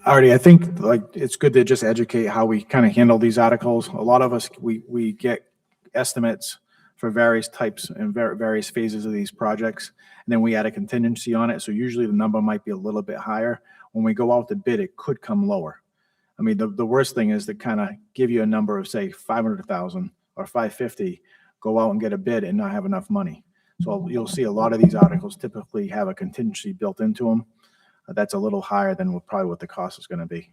Artie, I think like it's good to just educate how we kind of handle these articles. A lot of us, we get estimates for various types and various phases of these projects, and then we add a contingency on it. So usually the number might be a little bit higher. When we go out to bid, it could come lower. I mean, the worst thing is to kind of give you a number of, say, 500,000 or 550, go out and get a bid and not have enough money. So you'll see a lot of these articles typically have a contingency built into them. That's a little higher than probably what the cost is going to be.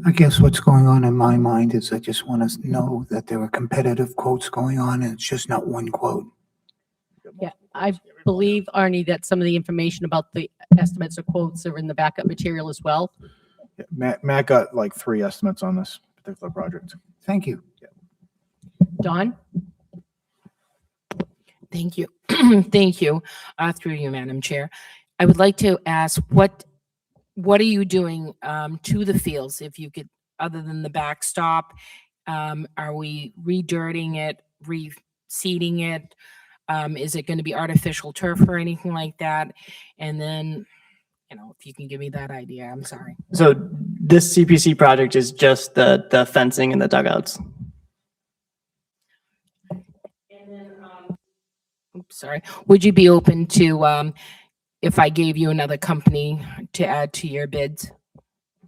I guess what's going on in my mind is I just want to know that there are competitive quotes going on and it's just not one quote. Yeah, I believe, Arnie, that some of the information about the estimates or quotes are in the backup material as well. Yeah, Matt got like 3 estimates on this particular project. Thank you. Dawn? Thank you. Thank you. Through you, Madam Chair. I would like to ask, what are you doing to the fields, if you could, other than the backstop? Are we redirting it, reseeding it? Is it going to be artificial turf or anything like that? And then, if you can give me that idea, I'm sorry. So this CPC project is just the fencing and the dugouts. And then, oops, sorry. Would you be open to, if I gave you another company to add to your bids?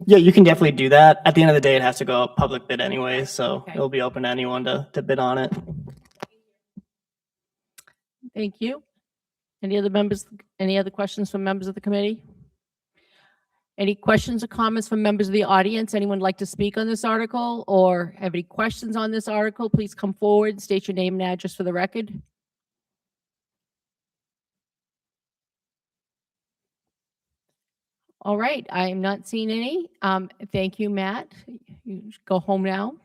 Yeah, you can definitely do that. At the end of the day, it has to go up public bid anyway, so Okay. it'll be open to anyone to bid on it. Thank you. Any other questions from members of the committee? Any questions or comments from members of the audience? Anyone like to speak on this article or have any questions on this article? Please come forward, state your name and address for the record. All right, I am not seeing any. Thank you, Matt. You go home now.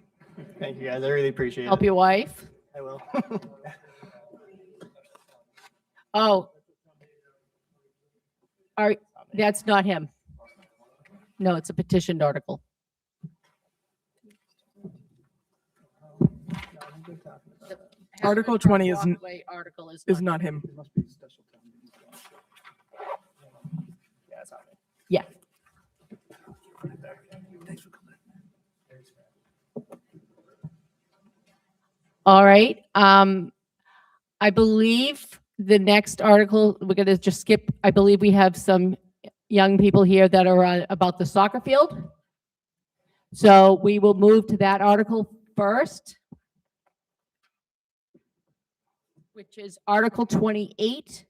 Thank you, guys. I really appreciate Help it. your wife. I will. Oh. That's not him. No, it's a petitioned article. Article 20 isn't, Walkway article is is not him. Yeah. All right. I believe the next article, we're going to just skip. I believe we have some young people here that are about the soccer field. So we will move to that article first, which is Article 28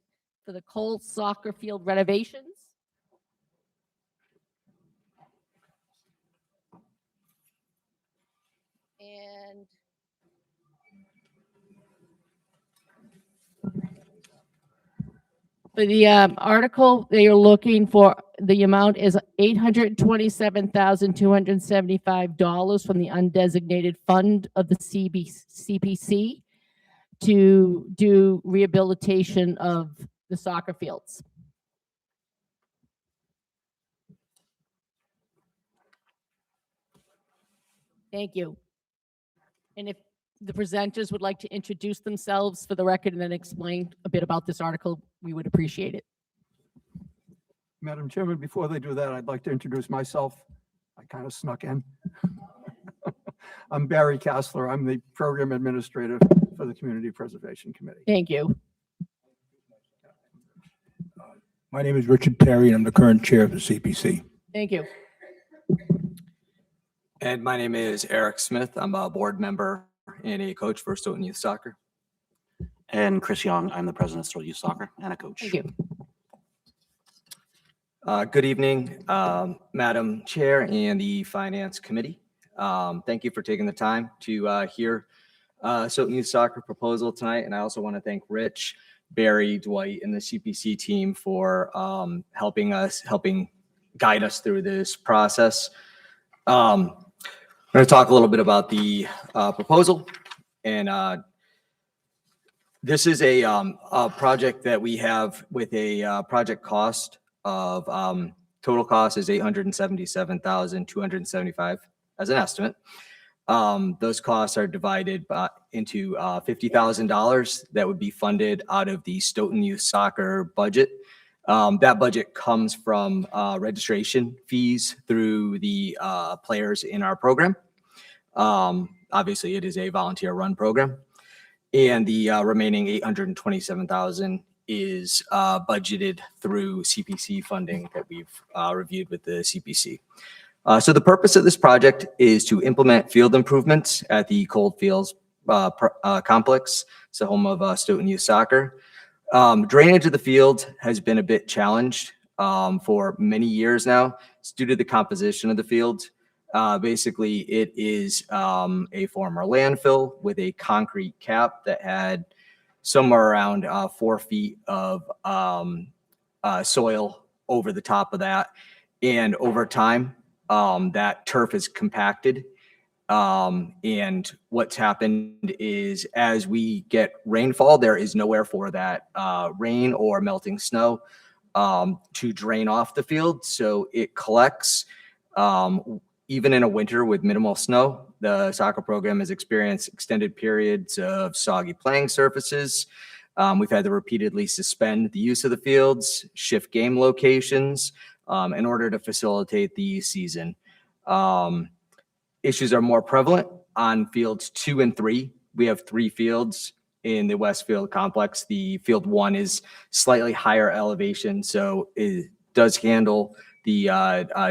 for the Cole soccer field renovations. And for the article, they are looking for, the amount is $827,275 from the undesignated fund of the CPC to do rehabilitation of the soccer fields. Thank you. And if the presenters would like to introduce themselves for the record and then explain a bit about this article, we would appreciate it. Madam Chairman, before they do that, I'd like to introduce myself. I kind of snuck in. I'm Barry Kassler. I'm the Program Administrator for the Community Preservation Committee. Thank you. My name is Richard Terry, and I'm the current chair of the CPC. Thank you. And my name is Eric Smith. I'm a board member and a coach for Stoughton Youth Soccer. And Chris Young, I'm the president of Stoughton Youth Soccer and a coach. Thank you. Good evening, Madam Chair and the Finance Committee. Thank you for taking the time to hear Stoughton Youth Soccer proposal tonight. And I also want to thank Rich, Barry, Dwight, and the CPC team for helping guide us through this process. I'm going to talk a little bit about the proposal, and this is a project that we have with a project cost of total cost is $877,275 as an estimate. Those costs are divided into $50,000 that would be funded out of the Stoughton Youth Soccer budget. That budget comes from registration fees through the players in our program. Obviously, it is a volunteer-run program. And the remaining $827,000 is budgeted through CPC funding that we've reviewed with the CPC. So the purpose of this project is to implement field improvements at the Cold Fields complex. It's the home of Stoughton Youth Soccer. Drainage of the field has been a bit challenged for many years now. It's due to the composition of the field. Basically, it is a former landfill with a concrete cap that had somewhere around 4 feet of soil over the top of that. And over time, that turf is compacted. And what's happened is as we get rainfall, there is nowhere for that rain or melting snow to drain off the field. So it collects. Even in a winter with minimal snow, the soccer program has experienced extended periods of soggy playing surfaces. We've had to repeatedly suspend the use of the fields, shift game locations in order to facilitate the season. Issues are more prevalent on fields 2 and 3. We have 3 fields in the Westfield complex. The field 1 is slightly higher elevation, so it does handle the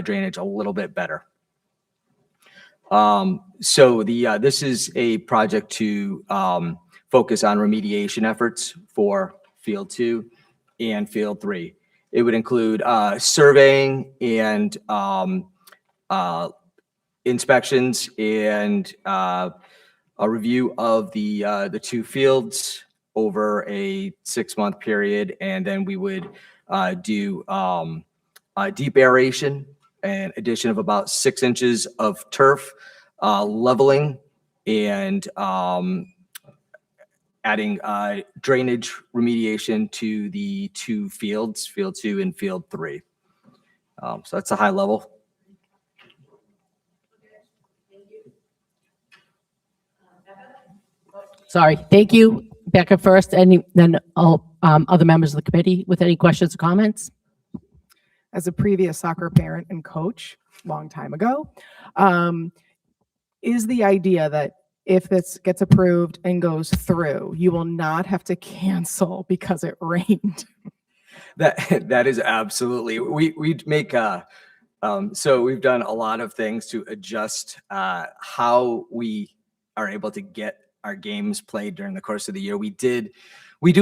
drainage a little bit better. So this is a project to focus on remediation efforts for field 2 and field 3. It would include surveying and inspections and a review of the 2 fields over a 6-month period, and then we would do deep aeration, an addition of about 6 inches of turf, leveling, and adding drainage remediation to the 2 fields, field 2 and field 3. So that's a high level. Sorry. Thank you, Becca first, and then all other members of the committee with any questions or comments. As a previous soccer parent and coach, long time ago, is the idea that if this gets approved and goes through, you will not have to cancel because it rained? That is absolutely. We make so we've done a lot of things to adjust how we are able to get our games played during the course of the year. We do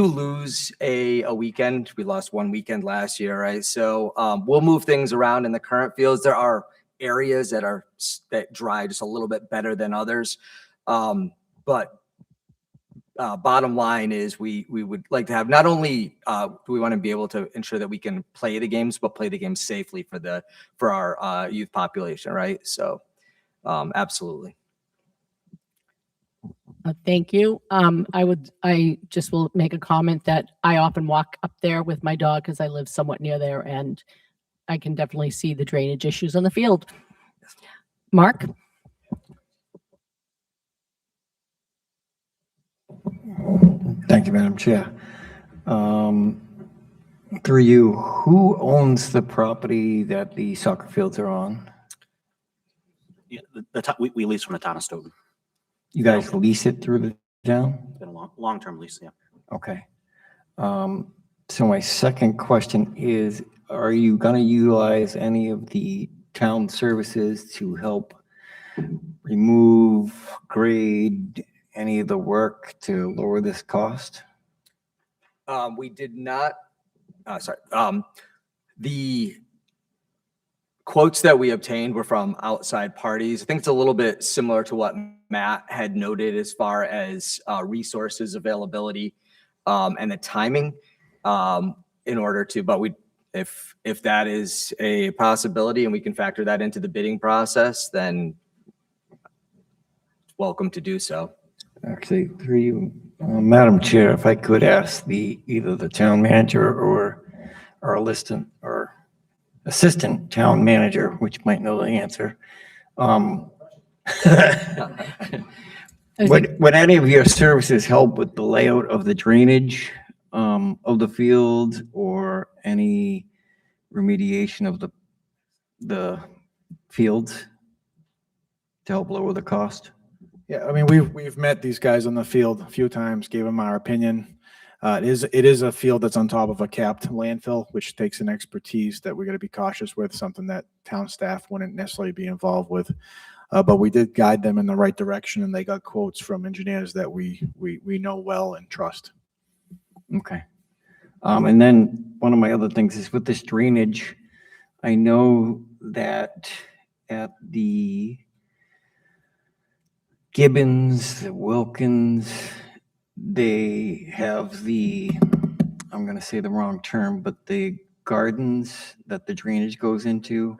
lose a weekend. We lost 1 weekend last year, right? So we'll move things around in the current fields. There are areas that dry just a little bit better than others. But bottom line is we would like to have, not only do we want to be able to ensure that we can play the games, but play the games safely for our youth population, right? So absolutely. Thank you. I just will make a comment that I often walk up there with my dog because I live somewhat near there, and I can definitely see the drainage issues on the field. Mark? Thank you, Madam Chair. Through you, who owns the property that the soccer fields are on? Yeah, we lease from the town of Stoughton. You guys lease it through the town? It's been a long-term lease, yeah. Okay. So my second question is, are you going to utilize any of the town services to help remove, grade any of the work to lower this cost? We did not, sorry. The quotes that we obtained were from outside parties. I think it's a little bit similar to what Matt had noted as far as resources availability and the timing in order to, but if that is a possibility and we can factor that into the bidding process, then welcome to do so. Actually, through you, Madam Chair, if I could ask either the town manager or our assistant town manager, which might know the answer. Would any of your services help with the layout of the drainage of the field or any remediation of the fields to help lower the cost? Yeah, I mean, we've met these guys on the field a few times, gave them our opinion. It is a field that's on top of a capped landfill, which takes an expertise that we're going to be cautious with, something that town staff wouldn't necessarily be involved with. But we did guide them in the right direction, and they got quotes from engineers that we know well and trust. Okay. And then one of my other things is with this drainage, I know that at the Gibbons, the Wilkins, they have I'm going to say the wrong term, but the gardens that the drainage goes into.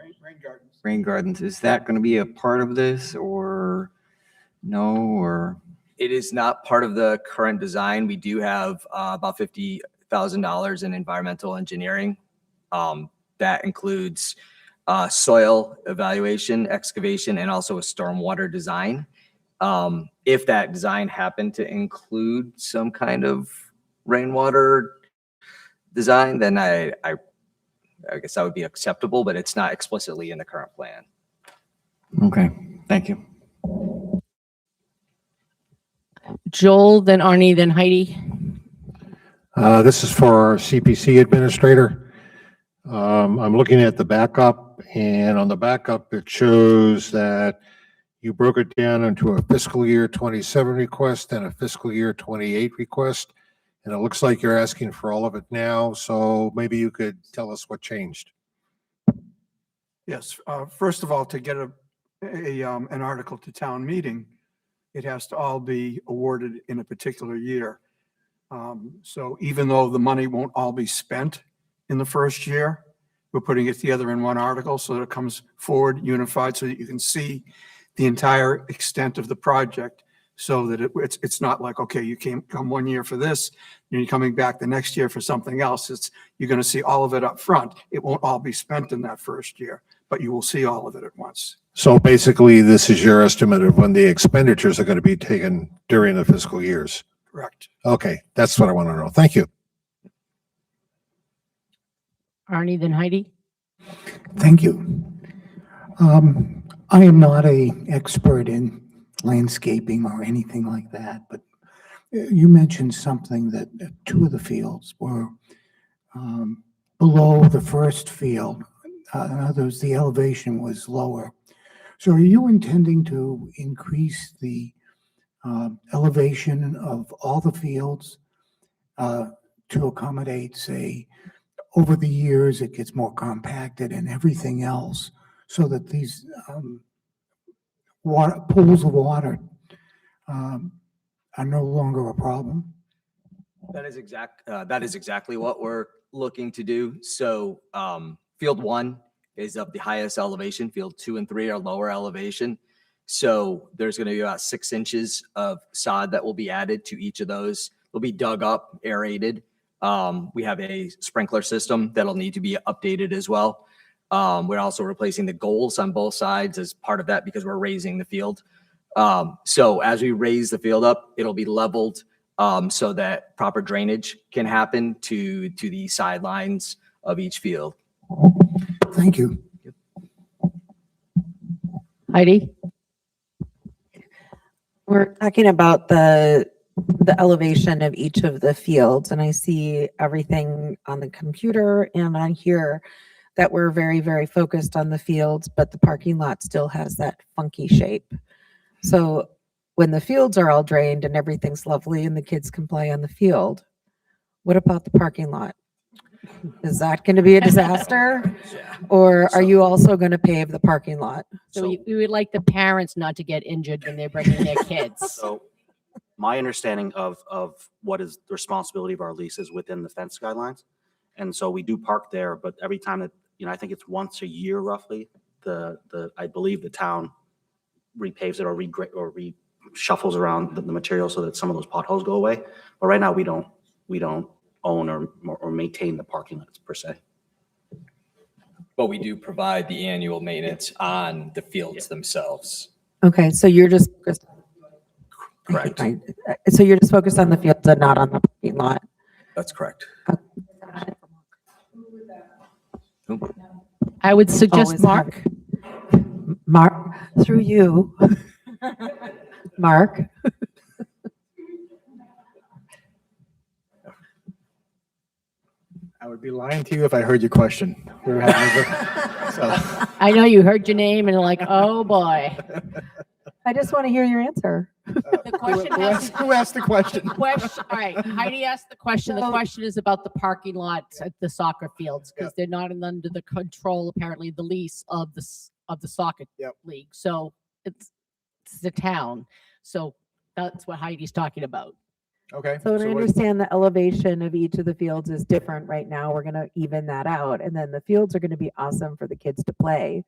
Rain gardens. Is that going to be a part of this or no, or? It is not part of the current design. We do have about $50,000 in environmental engineering. That includes soil evaluation, excavation, and also a stormwater design. If that design happened to include some kind of rainwater design, then I guess that would be acceptable, but it's not explicitly in the current plan. Okay, thank you. Joel, then Arnie, then Heidi. This is for our CPC administrator. I'm looking at the backup, and on the backup, it shows that you broke it down into a fiscal year 27 request and a fiscal year 28 request. And it looks like you're asking for all of it now. So maybe you could tell us what changed. Yes, first of all, to get an article to town meeting, it has to all be awarded in a particular year. So even though the money won't all be spent in the first year, we're putting it together in one article so that it comes forward unified so that you can see the entire extent of the project, so that it's not like, okay, you come 1 year for this, and you're coming back the next year for something else. You're going to see all of it up front. It won't all be spent in that first year, but you will see all of it at once. So basically, this is your estimate of when the expenditures are going to be taken during the fiscal years. Correct. Okay, that's what I want to know. Thank you. Arnie, then Heidi. Thank you. I am not an expert in landscaping or anything like that, but you mentioned something that two of the fields were below the first field. In other words, the elevation was lower. So are you intending to increase the elevation of all the fields to accommodate, say, over the years, it gets more compacted and everything else, so that these pools of water are no longer a problem? That is exactly what we're looking to do. So field 1 is of the highest elevation. Field 2 and 3 are lower elevation. So there's going to be about 6 inches of sod that will be added to each of those. They'll be dug up, aerated. We have a sprinkler system that'll need to be updated as well. We're also replacing the goals on both sides as part of that because we're raising the field. So as we raise the field up, it'll be leveled so that proper drainage can happen to the sidelines of each field. Thank you. Heidi? We're talking about the elevation of each of the fields, and I see everything on the computer and on here that we're very, very focused on the fields, but the parking lot still has that funky shape. So when the fields are all drained and everything's lovely and the kids can play on the field, what about the parking lot? Is that going to be a disaster? Or are you also going to pave the parking lot? So we would like the parents not to get injured when they're bringing their kids. So my understanding of what is the responsibility of our lease is within the fence guidelines. And so we do park there, but every time that, I think it's once a year roughly, I believe the town repaves it or reshuffles around the material so that some of those potholes go away. But right now we don't own or maintain the parking lots per se. But we do provide the annual maintenance on the fields themselves. Okay, so you're just Correct. so you're just focused on the fields and not on the parking lot. That's correct. I would suggest Always Mark. Mark, through you. Mark. I would be lying to you if I heard your question. We were having so. I know you heard your name and you're like, oh boy. I just want to hear your answer. The question Who asked the question? All right, Heidi asked the question. The question is about the parking lots at the soccer fields because they're not under the control, apparently, the lease of the soccer league. So it's the town. So that's what Heidi's talking about. Okay. So I what- understand the elevation of each of the fields is different right now. We're going to even that out. And then the fields are going to be awesome for the kids to play.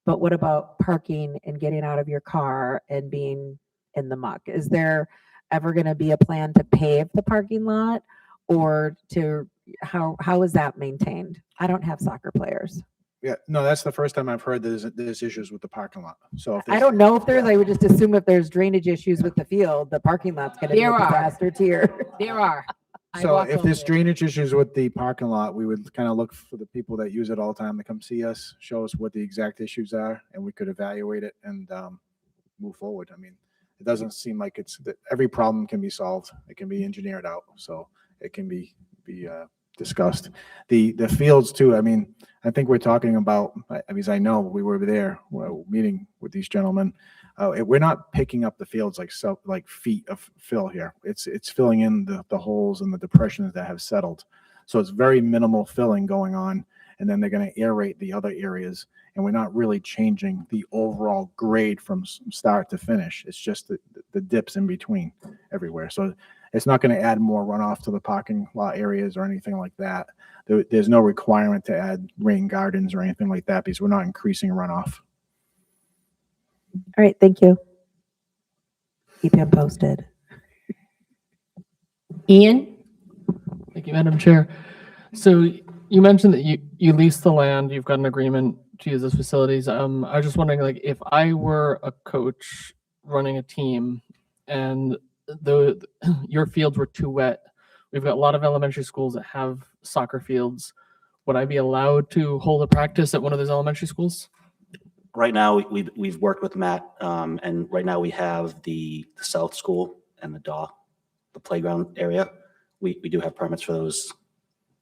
But what about parking and getting out of your car and being in the muck? Is there ever going to be a plan to pave the parking lot or to how is that maintained? I don't have soccer players. Yeah, no, that's the first time I've heard there's issues with the parking lot. So if I don't know if there's, I would just assume if there's drainage issues with the field, the parking lot's going to be a There are. disaster tier. There are. I So walk if over there's there. drainage issues with the parking lot, we would kind of look for the people that use it all the time to come see us, show us what the exact issues are, and we could evaluate it and move forward. I mean, it doesn't seem like it's that every problem can be solved. It can be engineered out, so it can be discussed. The fields too. I mean, I think we're talking about. Because I know we were there meeting with these gentlemen. We're not picking up the fields like feet of fill here. It's filling in the holes and the depressions that have settled. So it's very minimal filling going on, and then they're going to aerate the other areas. And we're not really changing the overall grade from start to finish. It's just the dips in between everywhere. So it's not going to add more runoff to the parking lot areas or anything like that. There's no requirement to add rain gardens or anything like that because we're not increasing runoff. All right, thank you. Keep him posted. Ian? Thank you, Madam Chair. So you mentioned that you lease the land, you've got an agreement to use those facilities. I was just wondering, like, if I were a coach running a team and your fields were too wet, we've got a lot of elementary schools that have soccer fields. Would I be allowed to hold a practice at one of those elementary schools? Right now, we've worked with Matt, and right now we have the South School and the playground area. We do have permits for those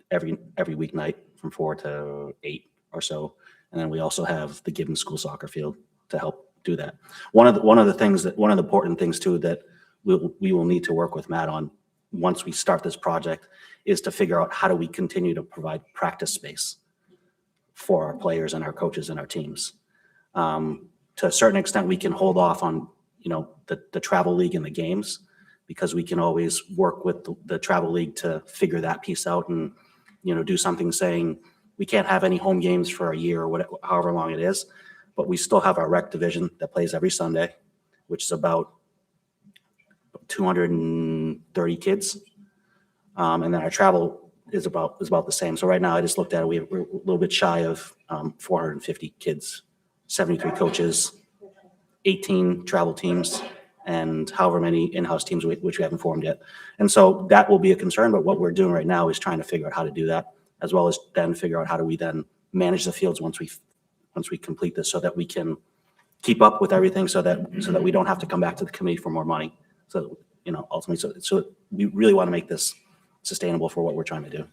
every weeknight from 4 to 8 or so, and then we also have the Gibbons School soccer field to help do that. One of the important things too that we will need to work with Matt on once we start this project is to figure out how do we continue to provide practice space for our players and our coaches and our teams. To a certain extent, we can hold off on, the travel league and the games because we can always work with the travel league to figure that piece out and, do something saying we can't have any home games for a year or whatever, however long it is. but we still have our rec division that plays every Sunday, which is about 230 kids. And then our travel is about the same. So right now, I just looked at it, we're a little bit shy of 450 kids, 73 coaches, 18 travel teams, and however many in-house teams which we haven't formed yet. And so that will be a concern, but what we're doing right now is trying to figure out how to do that, as well as then figure out how do we then manage the fields once we complete this, so that we can keep up with everything, so that we don't have to come back to the committee for more money. So, ultimately, so we really want to make this sustainable for what we're trying to do.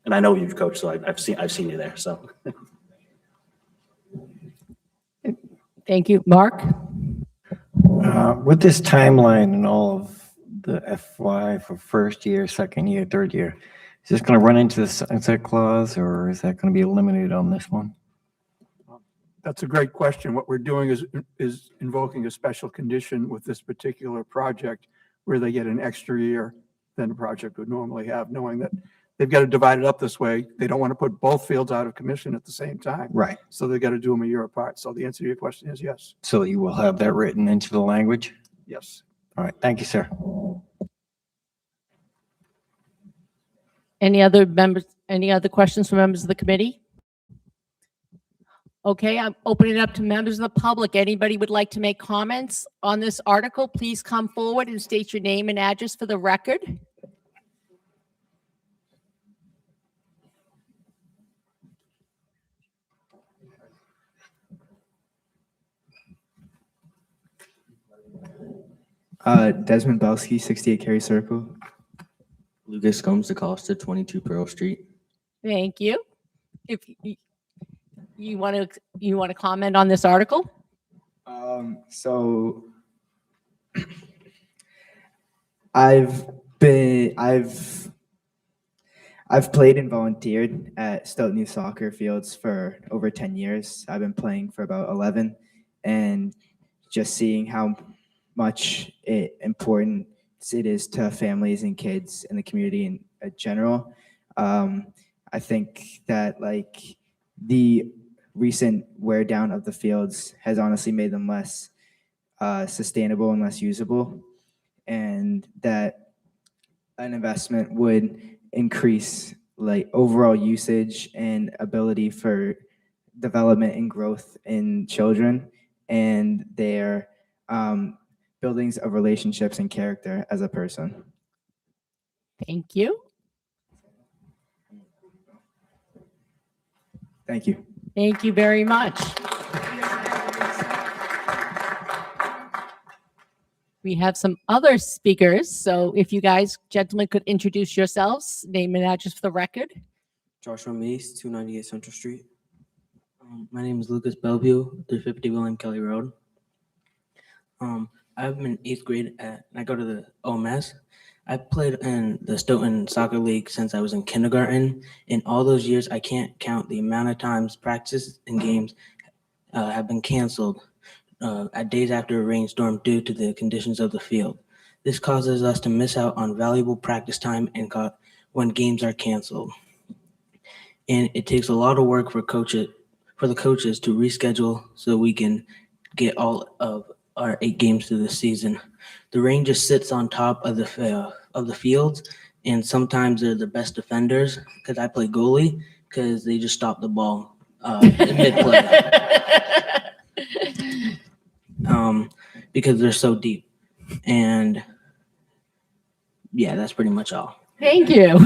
And I know you've coached, so I've seen you there, so. Thank you. Mark? With this timeline and all of the FY for first year, second year, third year, is this going to run into the sunset clause, or is that going to be eliminated on this one? That's a great question. What we're doing is invoking a special condition with this particular project where they get an extra year than the project would normally have, knowing that they've got to divide it up this way. They don't want to put both fields out of commission at the same time. Right. So they've got to do them a year apart. So the answer to your question is yes. So you will have that written into the language? Yes. All right. Thank you, sir. Any other questions from members of the committee? Okay, I'm opening it up to members of the public. Anybody would like to make comments on this article, please come forward and state your name and address for the record. Desmond Belsky, 68 Cary Circle. Lucas Gomes DaCosta, 22 Pearl Street. Thank you. If you want to comment on this article? So I've played and volunteered at Stoughton Youth Soccer Fields for over 10 years. I've been playing for about 11, and just seeing how much important it is to families and kids in the community in general. I think that the recent wear down of the fields has honestly made them less sustainable and less usable, and that an investment would increase overall usage and ability for development and growth in children and their buildings of relationships and character as a person. Thank you. Thank you. Thank you very much. We have some other speakers, so if you guys, gentlemen, could introduce yourselves, name and address for the record. Joshua Mace, 298 Central Street. My name is Lucas Bellevue, 350 William Kelly Road. I'm in 8th grade and I go to the OMS. I played in the Stoughton Soccer League since I was in kindergarten. In all those years, I can't count the amount of times practice and games have been canceled at days after a rainstorm due to the conditions of the field. This causes us to miss out on valuable practice time and when games are canceled. And it takes a lot of work for the coaches to reschedule so we can get all of our 8 games through the season. The rain just sits on top of the fields, and sometimes they're the best defenders because I play goalie because they just stop the ball in mid-play because they're so deep. And yeah, that's pretty much all. Thank you.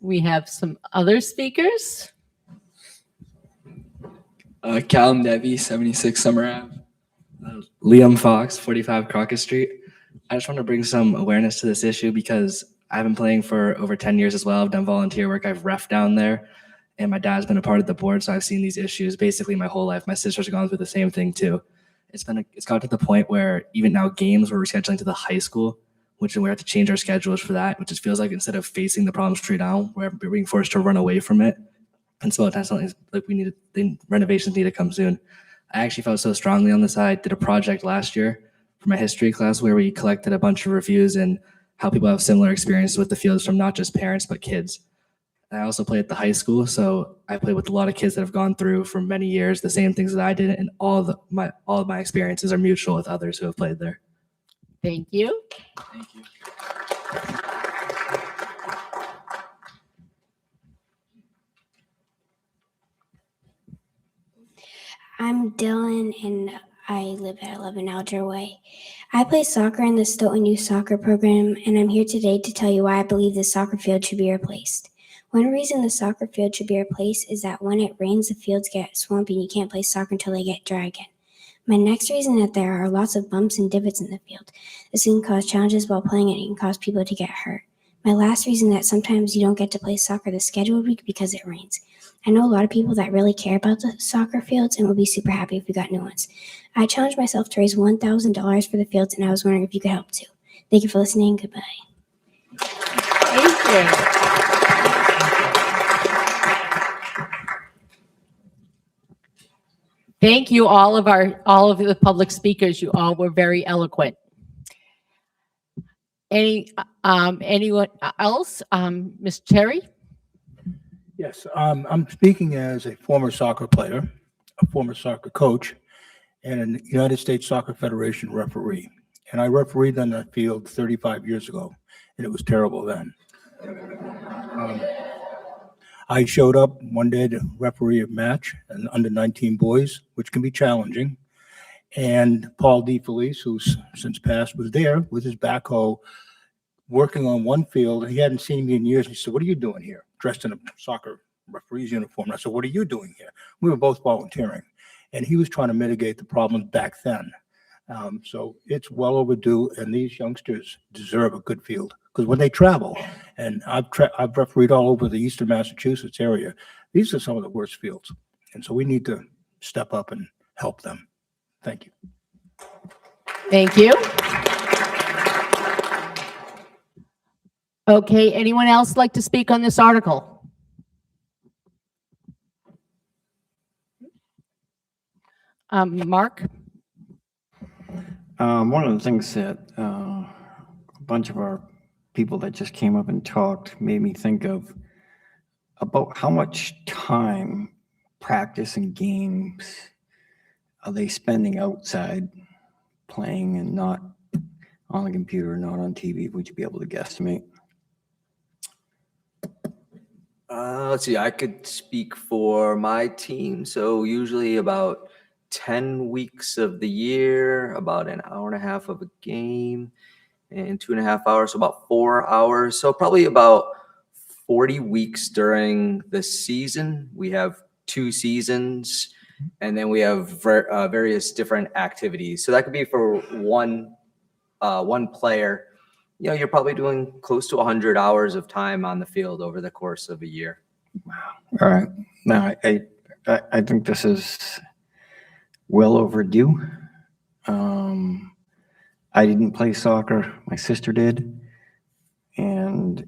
We have some other speakers. Callum Nevy, 76 Summer Ave. Liam Fox, 45 Crockett Street. I just want to bring some awareness to this issue because I've been playing for over 10 years as well. I've done volunteer work. I've ref down there, and my dad's been a part of the board, so I've seen these issues basically my whole life. My sister's gone through the same thing too. It's got to the point where even now games we're rescheduling to the high school, which we have to change our schedules for that, which just feels like instead of facing the problem straight on, we're being forced to run away from it. And so that's something like the renovations need to come soon. I actually felt so strongly on this. I did a project last year for my history class where we collected a bunch of reviews, and how people have similar experiences with the fields from not just parents, but kids. And I also play at the high school, so I play with a lot of kids that have gone through for many years the same things that I did, and all of my experiences are mutual with others who have played there. Thank you. Thank you. I'm Dylan and I live at 11 Alger Way. I play soccer in the Stoughton Youth Soccer Program, and I'm here today to tell you why I believe the soccer field should be replaced. One reason the soccer field should be replaced is that when it rains, the fields get swampy and you can't play soccer until they get dry again. My next reason is that there are lots of bumps and divots in the field. This can cause challenges while playing and it can cause people to get hurt. My last reason is that sometimes you don't get to play soccer the scheduled week because it rains. I know a lot of people that really care about the soccer fields and will be super happy if we got new ones. I challenged myself to raise $1,000 for the fields, and I was wondering if you could help too. Thank you for listening. Goodbye. Thank you. Thank you, all of the public speakers. You all were very eloquent. Anyone else? Ms. Terry? Yes, I'm speaking as a former soccer player, a former soccer coach, and a United States Soccer Federation referee. And I refereed on that field 35 years ago, and it was terrible then. I showed up one day to referee a match, an under-19 boys, which can be challenging. And Paul DeFelice, who's since passed, was there with his backhoe working on one field. He hadn't seen me in years. He said, "What are you doing here?" Dressed in a soccer referee's uniform. And I said, "What are you doing here?" We were both volunteering. And he was trying to mitigate the problems back then. So it's well overdue, and these youngsters deserve a good field. Because when they travel, and I've refereed all over the eastern Massachusetts area, these are some of the worst fields. And so we need to step up and help them. Thank you. Thank you. Okay, anyone else like to speak on this article? Mark? One of the things that a bunch of our people that just came up and talked made me think of about how much time, practice, and games are they spending outside playing and not on the computer, not on TV? Would you be able to guesstimate? Let's see, I could speak for my team. So usually about 10 weeks of the year, about an hour and a half of a game, and 2.5 hours, so about 4 hours. So probably about 40 weeks during the season. We have 2 seasons, and then we have various different activities. So that could be for one player. You know, you're probably doing close to 100 hours of time on the field over the course of a year. All right. Now, I think this is well overdue. I didn't play soccer. My sister did. And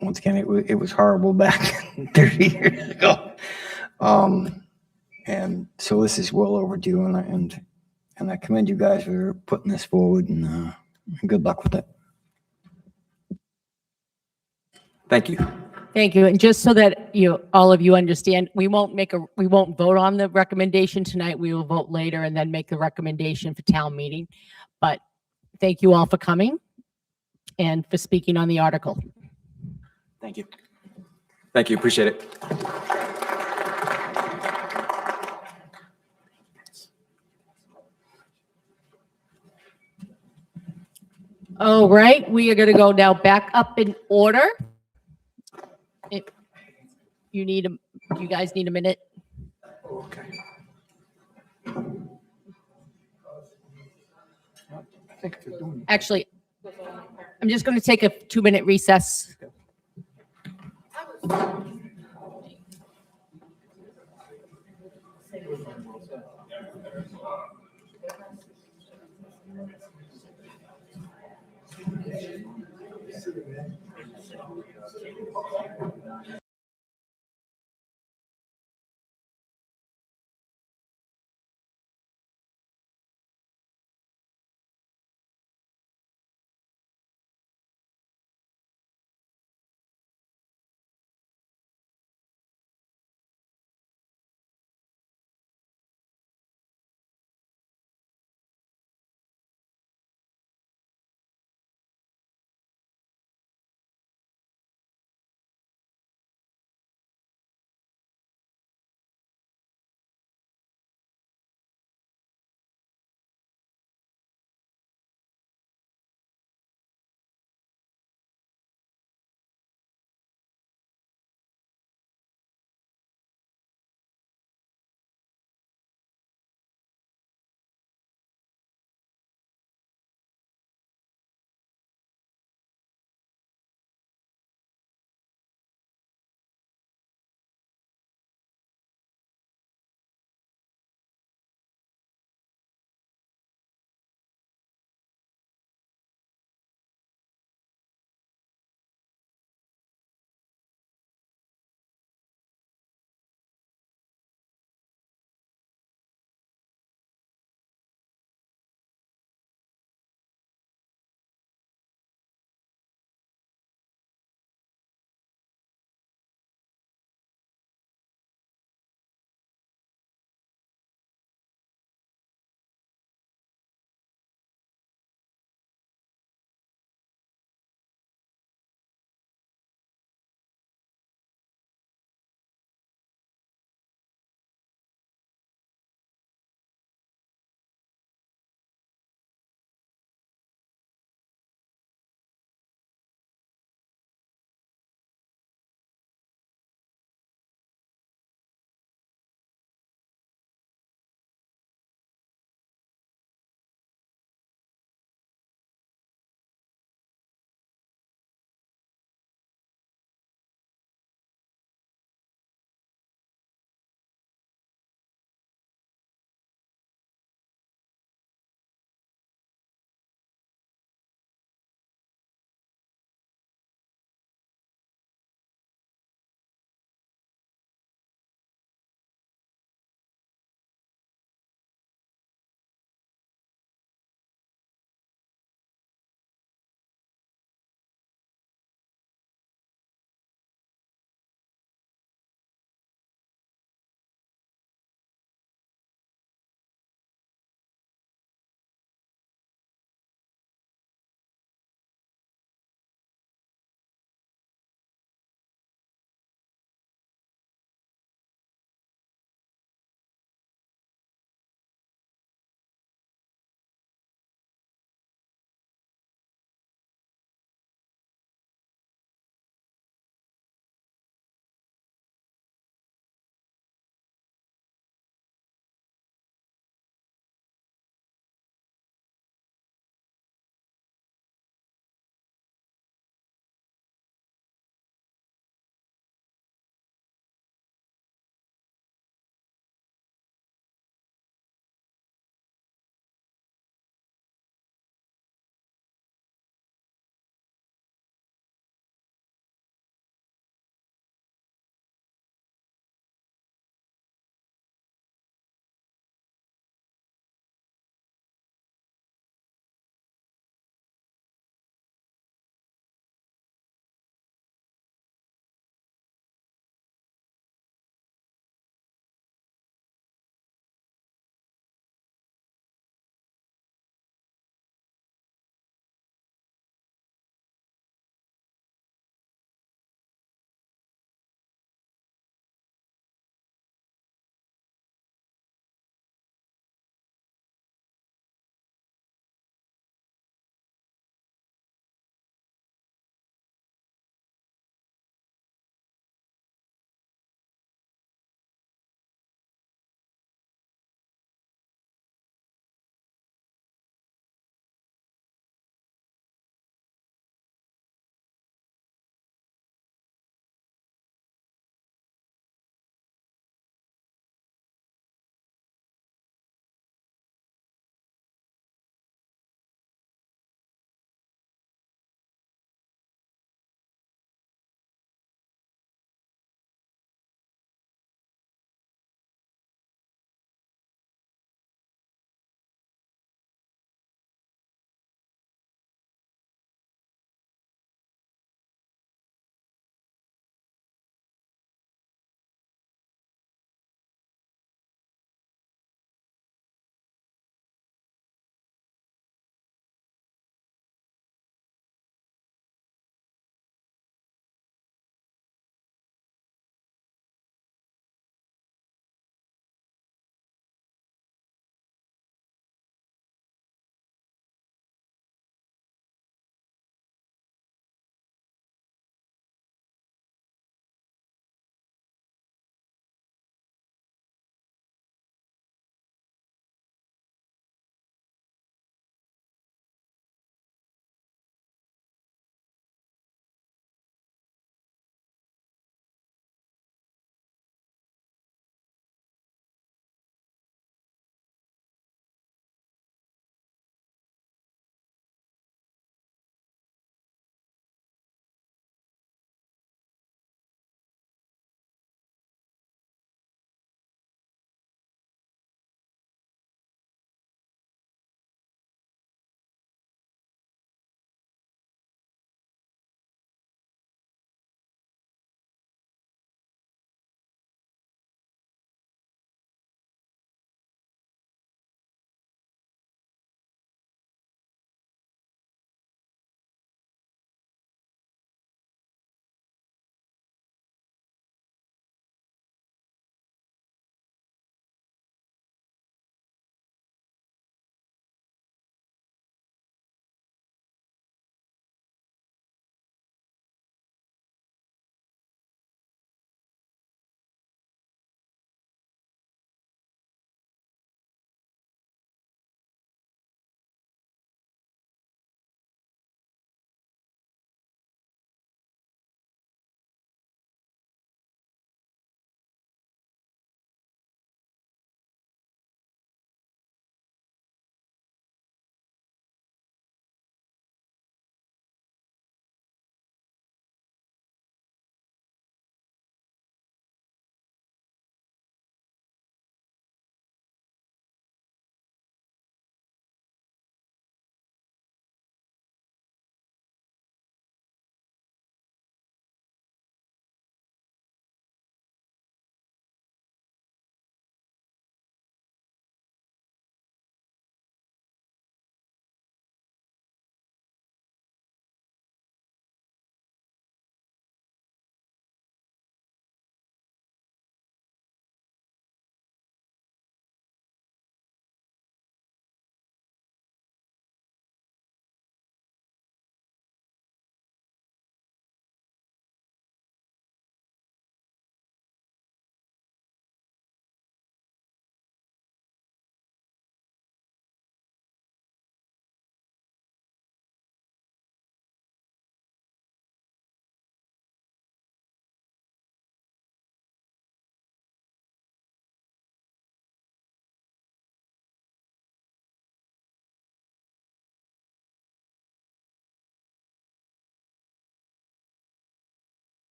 once again, it was horrible back 30 years ago. And so this is well overdue. And I commend you guys for putting this forward, and good luck with it. Thank you. Thank you. And just so that all of you understand, we won't vote on the recommendation tonight. We will vote later and then make the recommendation for town meeting. But thank you all for coming and for speaking on the article. Thank you. Thank you. Appreciate it. All right, we are going to go now back up in order. Do you guys need a minute? Okay. Actually, I'm just going to take a 2-minute recess.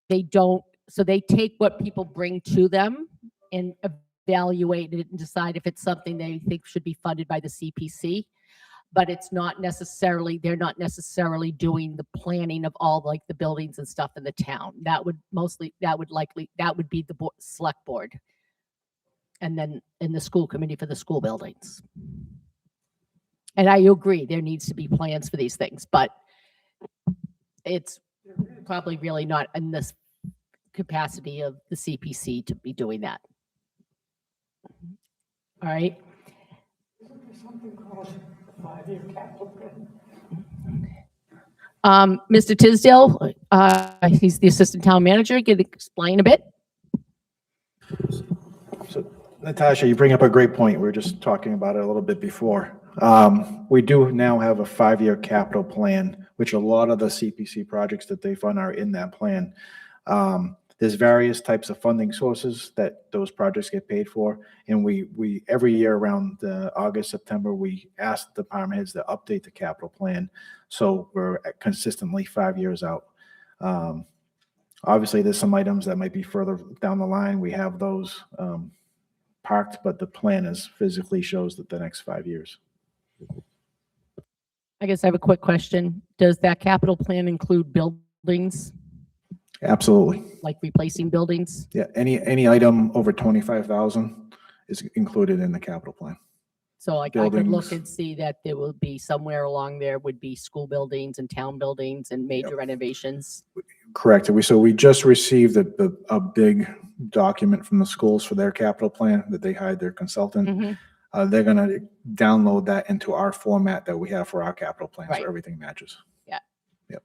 they don't, so they take what people bring to them and evaluate it and decide if it's something they think should be funded by the CPC. But it's not necessarily, they're not necessarily doing the planning of all like the buildings and stuff in the town. That would be the select board. And then in the school committee for the school buildings. And I agree, there needs to be plans for these things, but it's probably really not in this capacity of the CPC to be doing that. All right. Mr. Tisdale, he's the assistant town manager. Can you explain a bit? So Natasha, you bring up a great point. We were just talking about it a little bit before. We do now have a 5-year capital plan, which a lot of the CPC projects that they fund are in that plan. There's various types of funding sources that those projects get paid for. And we every year around August, September, we ask the department heads to update the capital plan. So we're consistently 5 years out. Obviously, there's some items that might be further down the line. We have those parked, but the plan is physically shows that the next 5 years. I guess I have a quick question. Does that capital plan include buildings? Absolutely. Like replacing buildings? Yeah, any item over 25,000 is included in the capital plan. So like I could look Buildings. and see that there will be somewhere along there would be school buildings and town buildings and major renovations. Correct. So we just received a big document from the schools for their capital plan that they hired their consultant. They're going to download that into our format that we have for our capital plan, so everything matches. Yeah. Yep.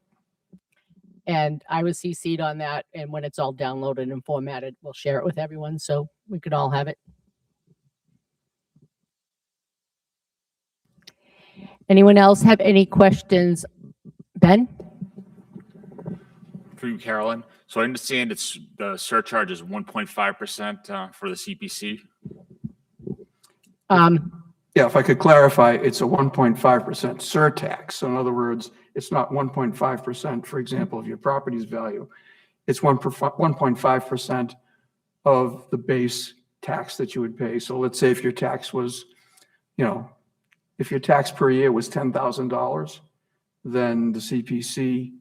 And I was CC'd on that, and when it's all downloaded and formatted, we'll share it with everyone so we could all have it. Anyone else have any questions? Ben? For you, Carolyn. So I understand it's the surcharge is 1.5% for the CPC. Yeah, if I could clarify, it's a 1.5% surtax. So in other words, it's not 1.5%, for example, of your property's value. It's 1.5% of the base tax that you would pay. So let's say if your tax was, if your tax per year was $10,000, then the CPC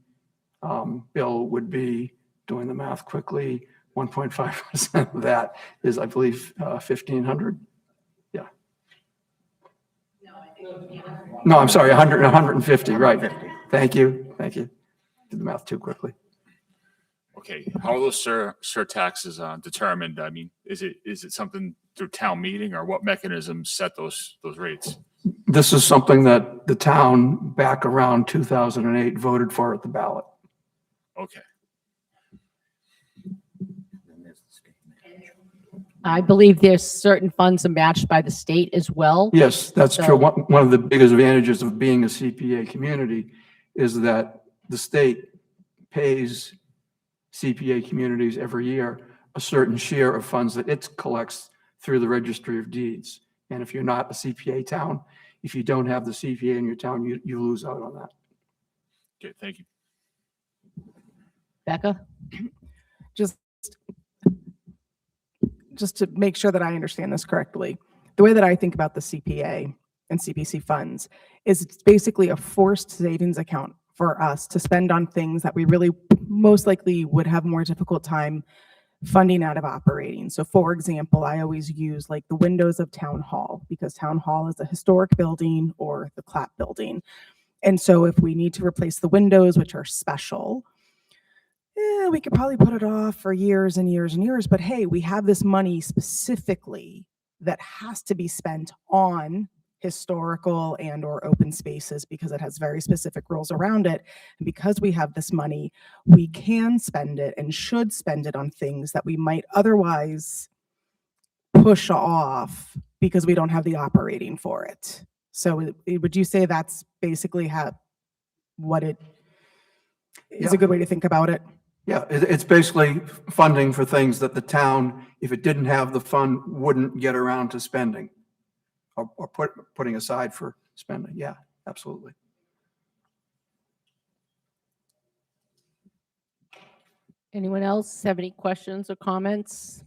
bill would be, doing the math quickly, 1.5% of that is, I believe, $1,500. Yeah. No, I'm sorry, 150, right. Thank you. Did the math too quickly. Okay, how are those surtaxes determined? I mean, is it something through town meeting, or what mechanisms set those rates? This is something that the town back around 2008 voted for at the ballot. Okay. I believe there's certain funds are matched by the state as well. Yes, that's So- true. One of the biggest advantages of being a CPA community is that the state pays CPA communities every year a certain share of funds that it collects through the Registry of Deeds. And if you're not a CPA town, if you don't have the CPA in your town, you lose out on that. Okay, thank you. Becca? Just to make sure that I understand this correctly, the way that I think about the CPA and CPC funds is it's basically a forced savings account for us to spend on things that we really most likely would have more difficult time funding out of operating. So for example, I always use like the windows of Town Hall because Town Hall is a historic building, or the Clap building. And so if we need to replace the windows, which are special, we could probably put it off for years and years and years, but hey, we have this money specifically that has to be spent on historical and or open spaces because it has very specific rules around it. And because we have this money, we can spend it and should spend it on things that we might otherwise push off because we don't have the operating for it. So would you say that's basically what it is a good way to think about it? Yeah, it's basically funding for things that the town, if it didn't have the fund, wouldn't get around to spending or putting aside for spending. Yeah, absolutely. Anyone else have any questions or comments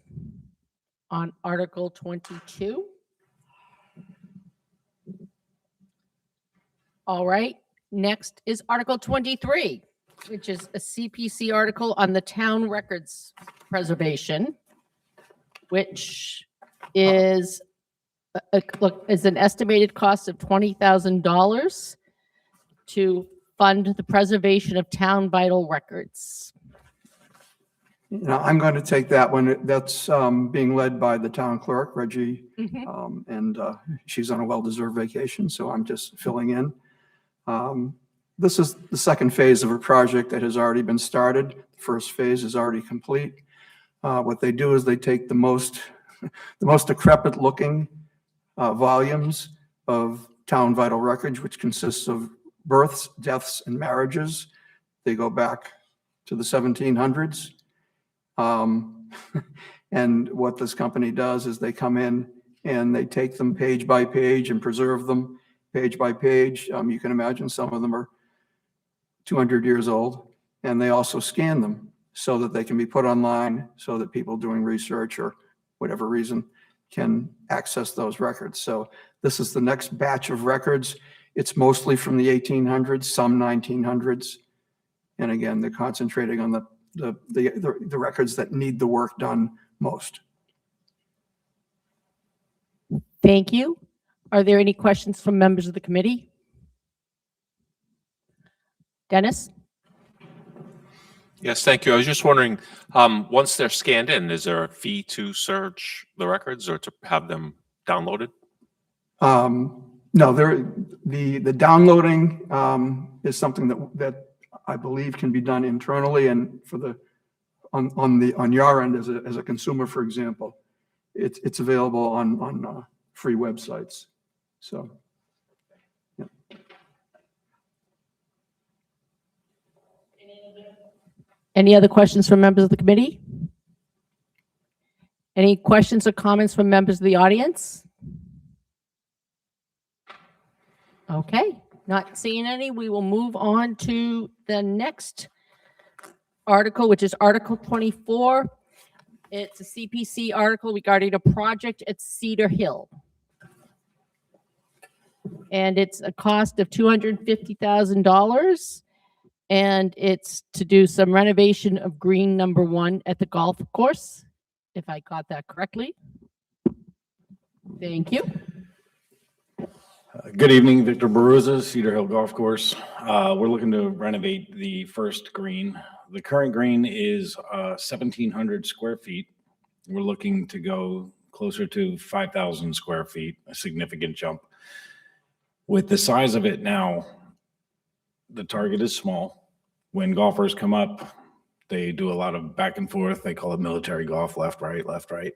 on Article 22? All right, next is Article 23, which is a CPC article on the town records preservation, which is is an estimated cost of $20,000 to fund the preservation of town vital records. I'm going to take that one. That's being led by the town clerk, Reggie, and she's on a well-deserved vacation, so I'm just filling in. This is the second phase of a project that has already been started. The first phase is already complete. What they do is they take the most decrepit-looking volumes of town vital records, which consists of births, deaths, and marriages. They go back to the 1700s. And what this company does is they come in and they take them page by page and preserve them page by page. You can imagine some of them are 200 years old, and they also scan them so that they can be put online so that people doing research or whatever reason can access those records. So this is the next batch of records. It's mostly from the 1800s, some 1900s. And again, they're concentrating on the records that need the work done most. Thank you. Are there any questions from members of the committee? Dennis? Yes, thank you. I was just wondering, once they're scanned in, is there a fee to search the records or to have them downloaded? No, the downloading is something that I believe can be done internally, and on your end as a consumer, for example, it's available on free websites. So. Yeah. Any other questions from members of the committee? Any questions or comments from members of the audience? Okay, not seeing any. We will move on to the next article, which is Article 24. It's a CPC article regarding a project at Cedar Hill. And it's a cost of $250,000. And it's to do some renovation of green number 1 at the golf course, if I got that correctly. Thank you. Good evening, Victor Baruzza, Cedar Hill Golf Course. We're looking to renovate the first green. The current green is 1,700 square feet. We're looking to go closer to 5,000 square feet, a significant jump. With the size of it now, the target is small. When golfers come up, they do a lot of back and forth. They call it military golf, left, right, left, right.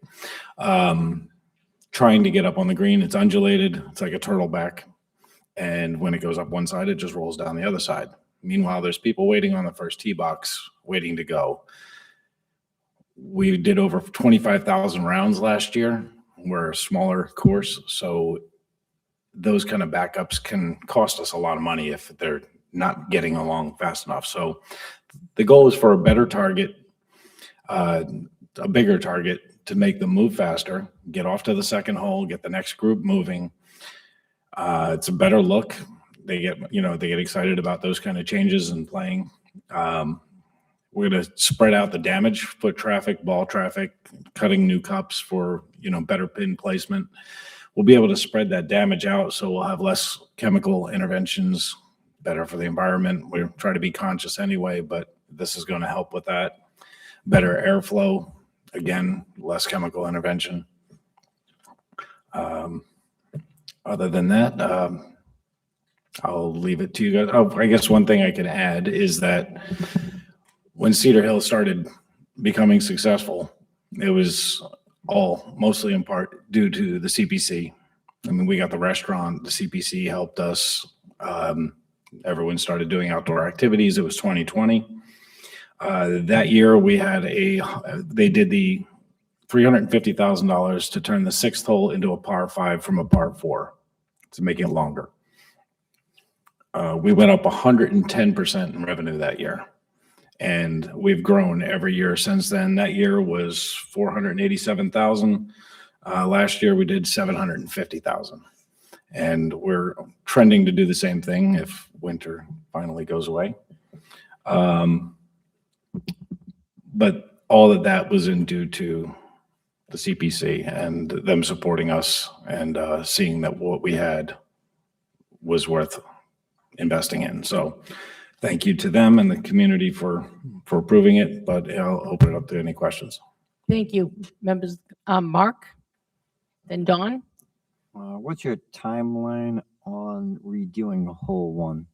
Trying to get up on the green, it's undulated. It's like a turtleback. And when it goes up one side, it just rolls down the other side. Meanwhile, there's people waiting on the first tee box, waiting to go. We did over 25,000 rounds last year. We're a smaller course, so those kind of backups can cost us a lot of money if they're not getting along fast enough. So the goal is for a better target, a bigger target, to make them move faster, get off to the second hole, get the next group moving. It's a better look. They get excited about those kind of changes in playing. We're going to spread out the damage, foot traffic, ball traffic, cutting new cups for, better pin placement. We'll be able to spread that damage out, so we'll have less chemical interventions, better for the environment. We try to be conscious anyway, but this is going to help with that. Better airflow, again, less chemical intervention. Other than that, I'll leave it to you guys. Oh, I guess one thing I could add is that when Cedar Hill started becoming successful, it was all mostly in part due to the CPC. I mean, we got the restaurant, the CPC helped us. Everyone started doing outdoor activities. It was 2020. That year we had they did the $350,000 to turn the 6th hole into a par 5 from a par 4 to make it longer. We went up 110% in revenue that year. And we've grown every year since then. That year was 487,000. Last year we did 750,000. And we're trending to do the same thing if winter finally goes away. But all of that was in due to the CPC and them supporting us and seeing that what we had was worth investing in. So thank you to them and the community for approving it, but I'll open it up to any questions. Thank you, members. Mark, then Dawn. What's your timeline on redoing the whole one?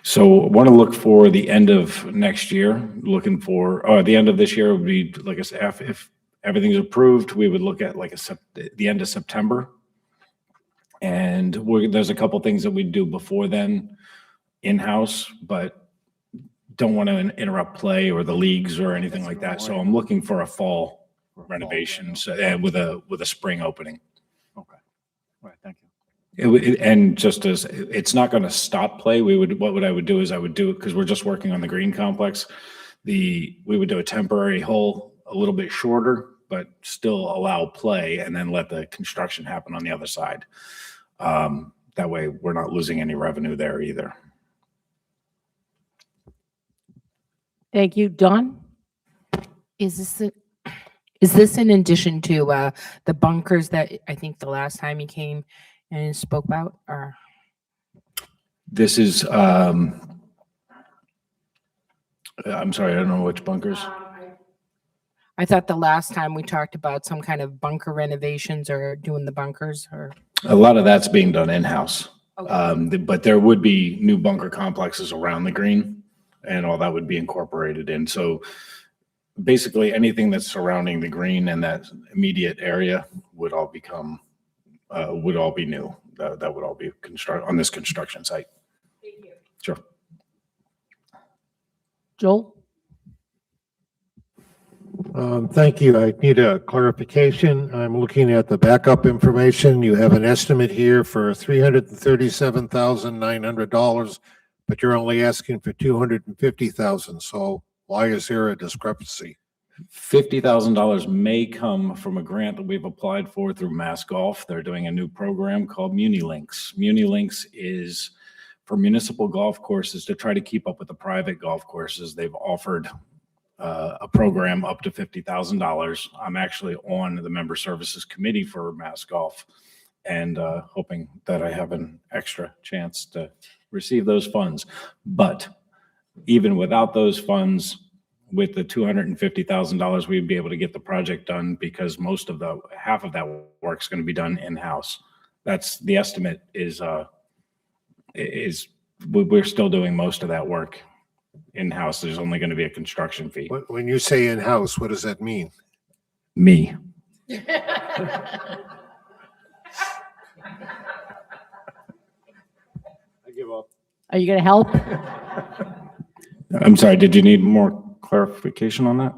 So want to look for the end of next year, looking for, or the end of this year would be, like I said, if everything's approved, we would look at like the end of September. And there's a couple things that we do before then in-house, but don't want to interrupt play or the leagues or anything like that. So I'm looking for a fall renovation with a spring opening. Okay. All right. Thank you. And just as it's not going to stop play, what I would do is I would do it because we're just working on the green complex. We would do a temporary hole a little bit shorter, but still allow play and then let the construction happen on the other side. That way we're not losing any revenue there either. Thank you. Dawn? Is this in addition to the bunkers that I think the last time you came and spoke about? Or This is, I'm sorry, I don't know which bunkers. I thought the last time we talked about some kind of bunker renovations or doing the bunkers or. A lot of that's being done in-house. But there would be new bunker complexes around the green and all that would be incorporated in. So basically anything that's surrounding the green and that immediate area would all become, would all be new. That would all be on this construction site. Thank you. Sure. Joel? Thank you. I need a clarification. I'm looking at the backup information. You have an estimate here for $337,900, but you're only asking for $250,000. So why is there a discrepancy? $50,000 may come from a grant that we've applied for through Mass Golf. They're doing a new program called MuniLinks. MuniLinks is for municipal golf courses to try to keep up with the private golf courses. They've offered a program up to $50,000. I'm actually on the member services committee for Mass Golf and hoping that I have an extra chance to receive those funds. But even without those funds, with the $250,000, we'd be able to get the project done because half of that work is going to be done in-house. That's the estimate is we're still doing most of that work in-house. There's only going to be a construction fee. When you say in-house, what does that mean? Me. I give up. Are you going to help? I'm sorry, did you need more clarification on that?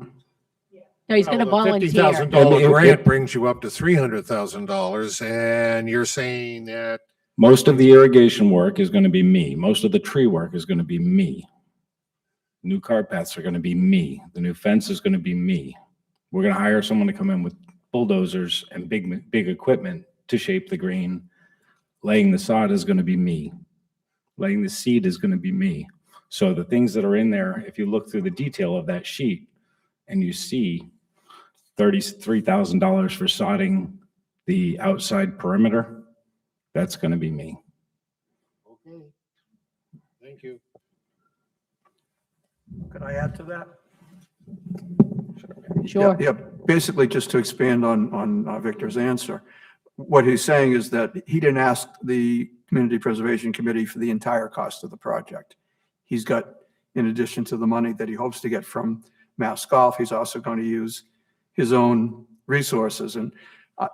No, he's going to volunteer. $50,000 grant brings you up to $300,000, and you're saying that Most of the irrigation work is going to be me. Most of the tree work is going to be me. New cart paths are going to be me. The new fence is going to be me. We're going to hire someone to come in with bulldozers and big equipment to shape the green. Laying the sod is going to be me. Laying the seed is going to be me. So the things that are in there, if you look through the detail of that sheet and you see $33,000 for sodding the outside perimeter, that's going to be me. Okay. Thank you. Could I add to that? Sure. Yeah, basically just to expand on Victor's answer. What he's saying is that he didn't ask the Community Preservation Committee for the entire cost of the project. He's got, in addition to the money that he hopes to get from Mass Golf, he's also going to use his own resources. And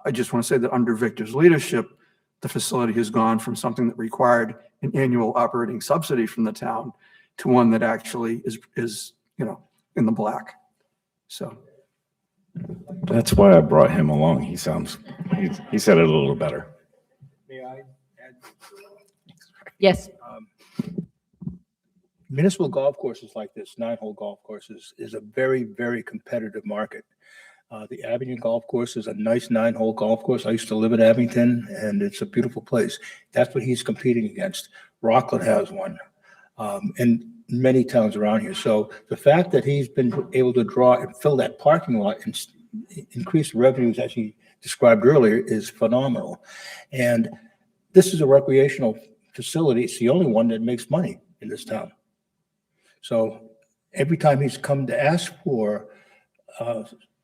I just want to say that under Victor's leadership, the facility has gone from something that required an annual operating subsidy from the town to one that actually is in the black. So That's why I brought him along. He said it a little better. may I add? Yes. municipal golf courses like this, 9-hole golf courses, is a very, very competitive market. The Abington Golf Course is a nice 9-hole golf course. I used to live in Abington, and it's a beautiful place. That's what he's competing against. Rockland has one, and many towns around here. So the fact that he's been able to draw and fill that parking lot and increase revenues, as he described earlier, is phenomenal. And this is a recreational facility. It's the only one that makes money in this town. So every time he's come to ask for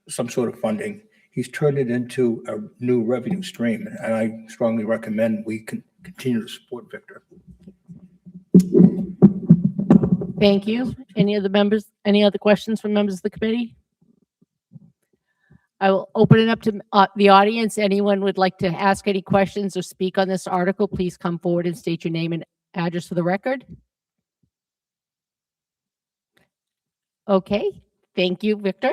some sort of funding, he's turned it into a new revenue stream. And I strongly recommend we can continue to support Victor. Thank you. Any other questions from members of the committee? I will open it up to the audience. Anyone would like to ask any questions or speak on this article, please come forward and state your name and address for the record. Okay, thank you, Victor.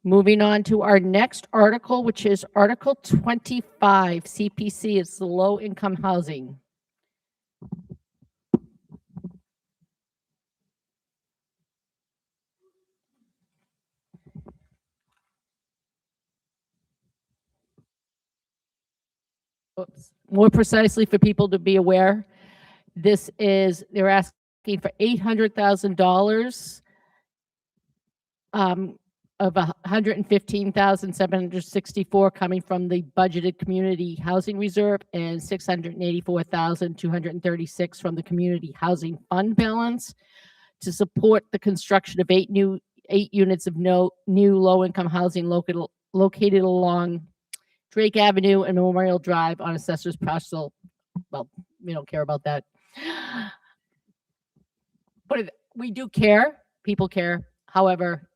Moving on to our next article, which is Article 25, CPC. It's the low-income housing. Oops. More precisely, for people to be aware, they're asking for $800,000 of $115,764 coming from the budgeted community housing reserve and $684,236 from the community housing fund balance to support the construction of 8 units of new low-income housing located along Drake Avenue and Memorial Drive on assessor's parcel. Well, we don't care about that. But we do care. People care. However,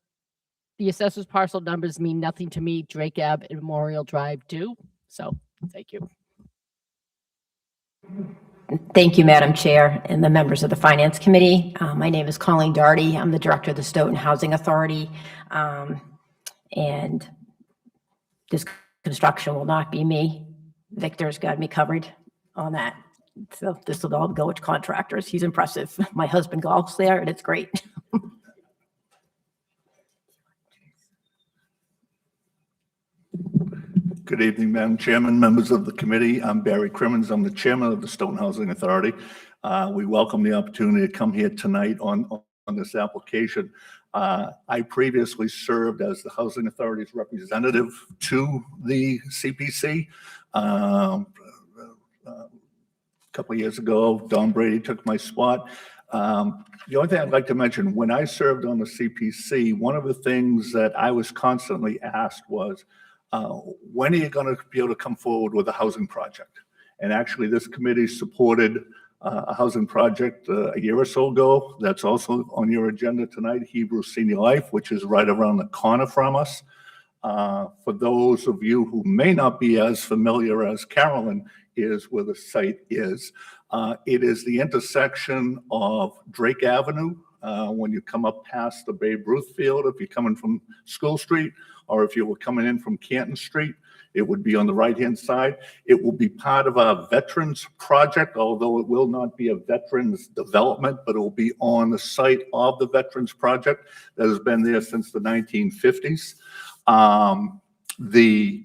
the assessor's parcel numbers mean nothing to me. Drake Ave and Memorial Drive do. So, thank you. Thank you, Madam Chair, and the members of the Finance Committee. My name is Colleen Darty. I'm the Director of the Stoughton Housing Authority. And this construction will not be me. Victor's got me covered on that. So this will all go with contractors. He's impressive. My husband golfs there, and it's great. Good evening, Madam Chairman, members of the committee. I'm Barry Crimmins. I'm the chairman of the Stoughton Housing Authority. We welcome the opportunity to come here tonight on this application. I previously served as the Housing Authority's representative to the CPC. A couple of years ago, Don Brady took my spot. The only thing I'd like to mention, when I served on the CPC, one of the things that I was constantly asked was, when are you going to be able to come forward with a housing project? And actually, this committee supported a housing project a year or so ago. That's also on your agenda tonight, Hebrew Senior Life, which is right around the corner from us. For those of you who may not be as familiar as Carolyn is where the site is, it is the intersection of Drake Avenue when you come up past the Babe Ruth Field, if you're coming from School Street, or if you were coming in from Canton Street, it would be on the right-hand side. It will be part of our veterans project, although it will not be a veterans development, but it will be on the site of the veterans project that has been there since the 1950s. The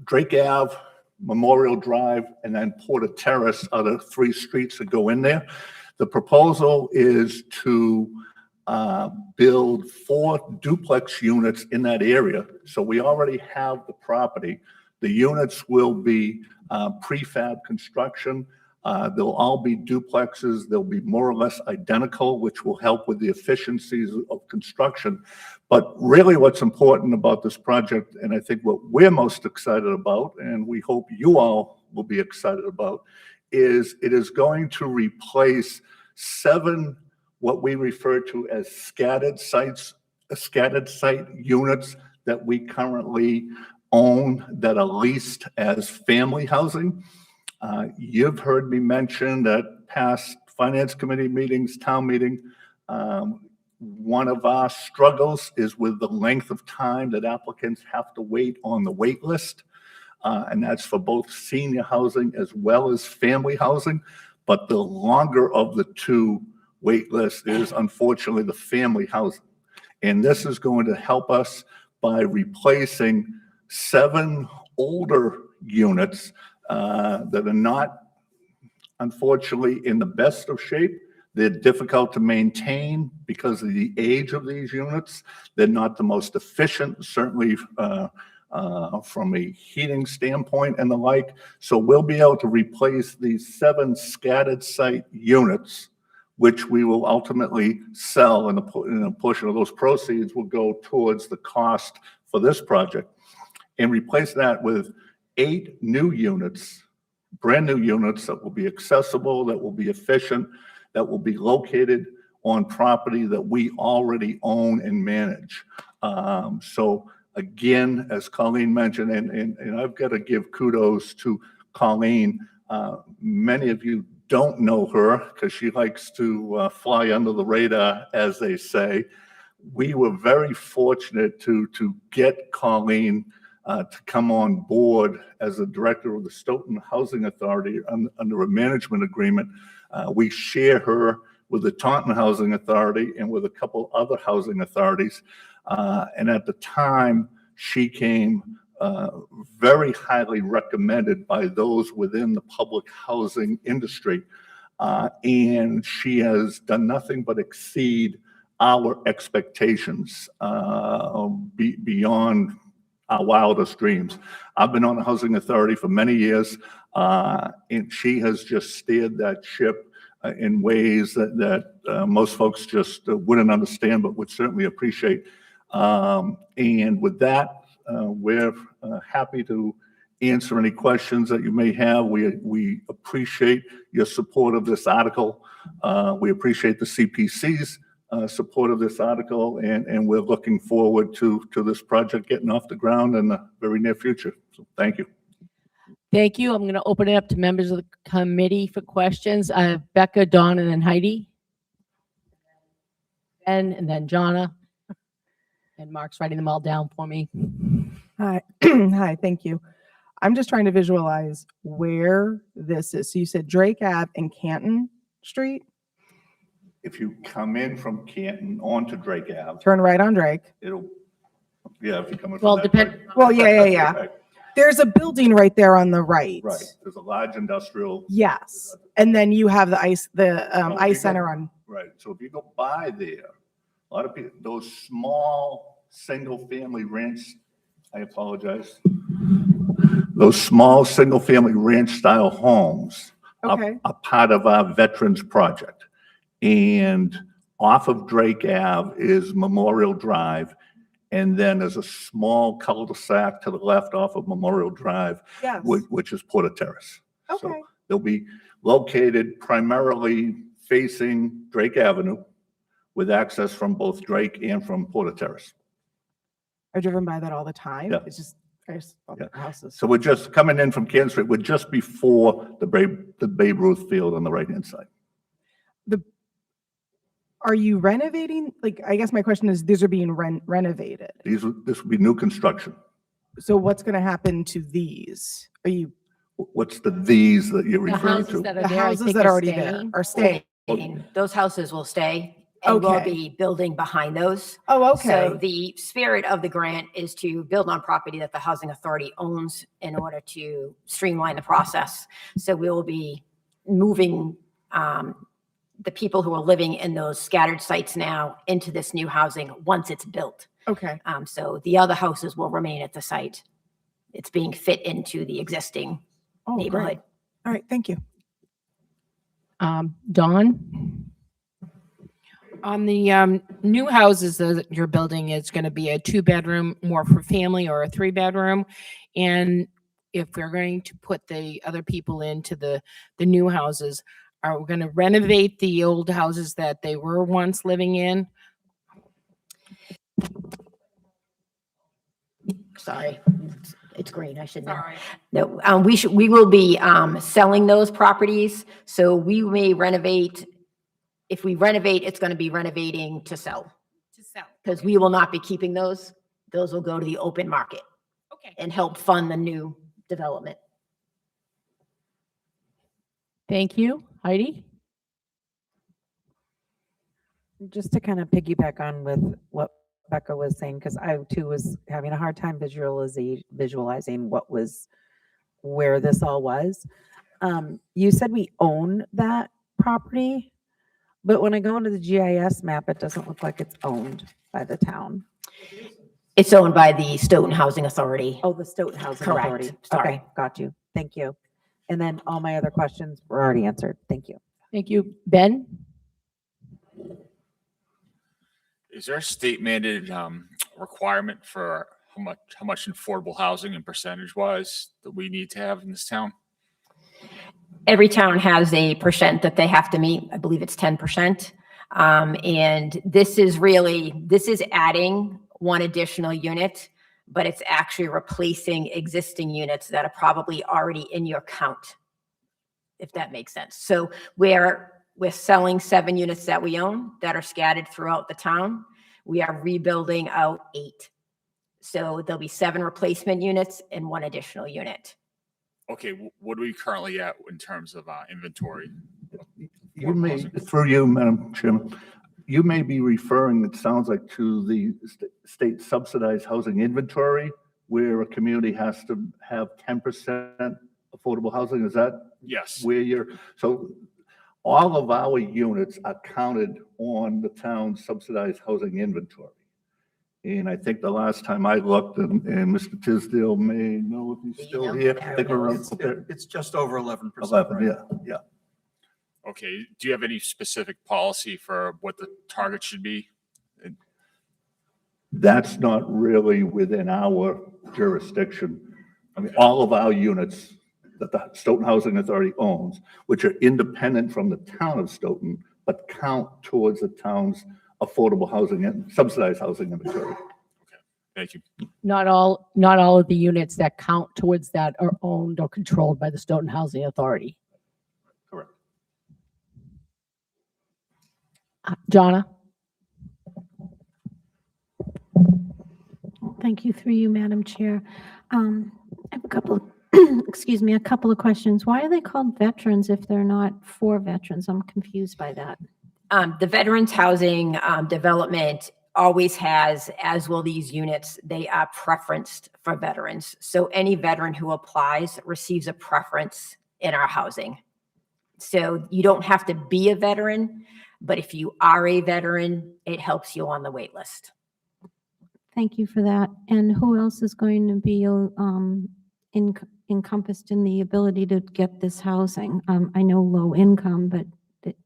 Drake Ave, Memorial Drive, and then Porter Terrace are the 3 streets that go in there. The proposal is to build 4 duplex units in that area. So we already have the property. The units will be prefab construction. They'll all be duplexes. They'll be more or less identical, which will help with the efficiencies of construction. But really what's important about this project, and I think what we're most excited about, and we hope you all will be excited about, is it is going to replace 7 what we refer to as scattered site units that we currently own that are leased as family housing. You've heard me mention that past finance committee meetings, town meeting, one of our struggles is with the length of time that applicants have to wait on the wait list. and that's for both senior housing as well as family housing. But the longer of the two wait lists is unfortunately the family housing. And this is going to help us by replacing 7 older units that are not, unfortunately, in the best of shape. They're difficult to maintain because of the age of these units. They're not the most efficient, certainly from a heating standpoint and the like. So we'll be able to replace these 7 scattered site units, which we will ultimately sell, and a portion of those proceeds will go towards the cost for this project, and replace that with 8 new units, brand new units that will be accessible, that will be efficient, that will be located on property that we already own and manage. So again, as Colleen mentioned, and I've got to give kudos to Colleen. Many of you don't know her because she likes to fly under the radar, as they say. We were very fortunate to get Colleen to come on board as a director of the Stoughton Housing Authority under a management agreement. We share her with the Taunton Housing Authority and with a couple other housing authorities. And at the time, she came very highly recommended by those within the public housing industry. And she has done nothing but exceed our expectations beyond our wildest dreams. I've been on the Housing Authority for many years, and she has just steered that ship in ways that most folks just wouldn't understand, but would certainly appreciate. And with that, we're happy to answer any questions that you may have. We appreciate your support of this article. We appreciate the CPC's support of this article, and we're looking forward to this project getting off the ground in the very near future. So thank you. Thank you. I'm going to open it up to members of the committee for questions. Becca, Dawn, and then Heidi. And then Jonna. And Mark's writing them all down for me. Hi. Hi, thank you. I'm just trying to visualize where this is. So you said Drake Ave and Canton Street? If you come in from Canton onto Drake Ave, Turn right on Drake. it'll, yeah, if you come in Well, from that depend. way. Well, yeah. Right, There's a building right there on the right. right. There's a large industrial. Yes. And then you have the ice you center go- on. Right, so if you go by there, a lot of people, those small, single-family ranch, I apologize. Those small, single-family ranch-style homes Okay. are part of our Veterans Project. And off of Drake Ave is Memorial Drive, and then there's a small cul-de-sac to the left off of Memorial Drive, Yes. which is Porter Terrace. Okay. So they'll be located primarily facing Drake Avenue with access from both Drake and from Porter Terrace. I've driven by that all the time. Yeah. It's just, I just love Yeah. the houses. So we're just coming in from Canton Street. We're just before the Babe Ruth Field on the right-hand side. Are you renovating? Like, I guess my question is, these are being renovated. This will be new construction. So what's going to happen to these? Are you, What's the these that you're The referring houses to? that are the there, I houses think, that are are already there staying. are staying? Those houses will stay and we'll Okay. be building behind those. Oh, So okay. the spirit of the grant is to build on property that the housing authority owns in order to streamline the process. So we will be moving the people who are living in those scattered sites now into this new housing once it's built. Okay. So the other houses will remain at the site. It's being fit into the existing Oh, great. neighborhood. All right. Thank you. Dawn? On the new houses that you're building, it's going to be a 2-bedroom, more for family, or a 3-bedroom. And if we're going to put the other people into the new houses, are we going to renovate the old houses that they were once living in? Sorry, it's green. I should know. No, we will be selling those properties. So we may renovate. If we renovate, it's going to be renovating to sell. To sell. Because we will not be keeping those. Those will go to the open market. Okay. And help fund the new development. Thank you. Heidi? Just to kind of piggyback on with what Becca was saying, because I too was having a hard time visualizing where this all was. You said we own that property, but when I go into the GIS map, it doesn't look like it's owned by the town. It's owned by the Stoughton Housing Authority. Oh, the Stoughton Housing Correct. Authority. Sorry. Okay, got you. Thank you. And then all my other questions were already answered. Thank you. Thank you. Ben? Is there a state mandated requirement for how much affordable housing and percentage wise that we need to have in this town? Every town has a percent that they have to meet. I believe it's 10%. And this is adding one additional unit, but it's actually replacing existing units that are probably already in your count, if that makes sense. So we're selling 7 units that we own that are scattered throughout the town. We are rebuilding out 8. So there'll be 7 replacement units and 1 additional unit. Okay, what are we currently at in terms of inventory? You may, through you, Madam Chairman, you may be referring, it sounds like, to the state subsidized housing inventory, where a community has to have 10% affordable housing. Is that? Yes. Where so all of our units are counted on the town's subsidized housing inventory. And I think the last time I looked, and Mr. Tisdale may know if he's still here, I think we're around It's just over 11%. 11, yeah. Okay, do you have any specific policy for what the target should be? That's not really within our jurisdiction. I mean, all of our units that the Stoughton Housing Authority owns, which are independent from the town of Stoughton, but count towards the town's affordable housing and subsidized housing inventory. Thank you. Not all of the units that count towards that are owned or controlled by the Stoughton Housing Authority. Correct. Jonna? Thank you, through you, Madam Chair. I have a couple of, excuse me, a couple of questions. Why are they called veterans if they're not for veterans? I'm confused by that. The Veterans Housing Development always has, as will these units, they are preferenced for veterans. So any veteran who applies receives a preference in our housing. So you don't have to be a veteran, but if you are a veteran, it helps you on the wait list. Thank you for that. And who else is going to be encompassed in the ability to get this housing? I know low income, but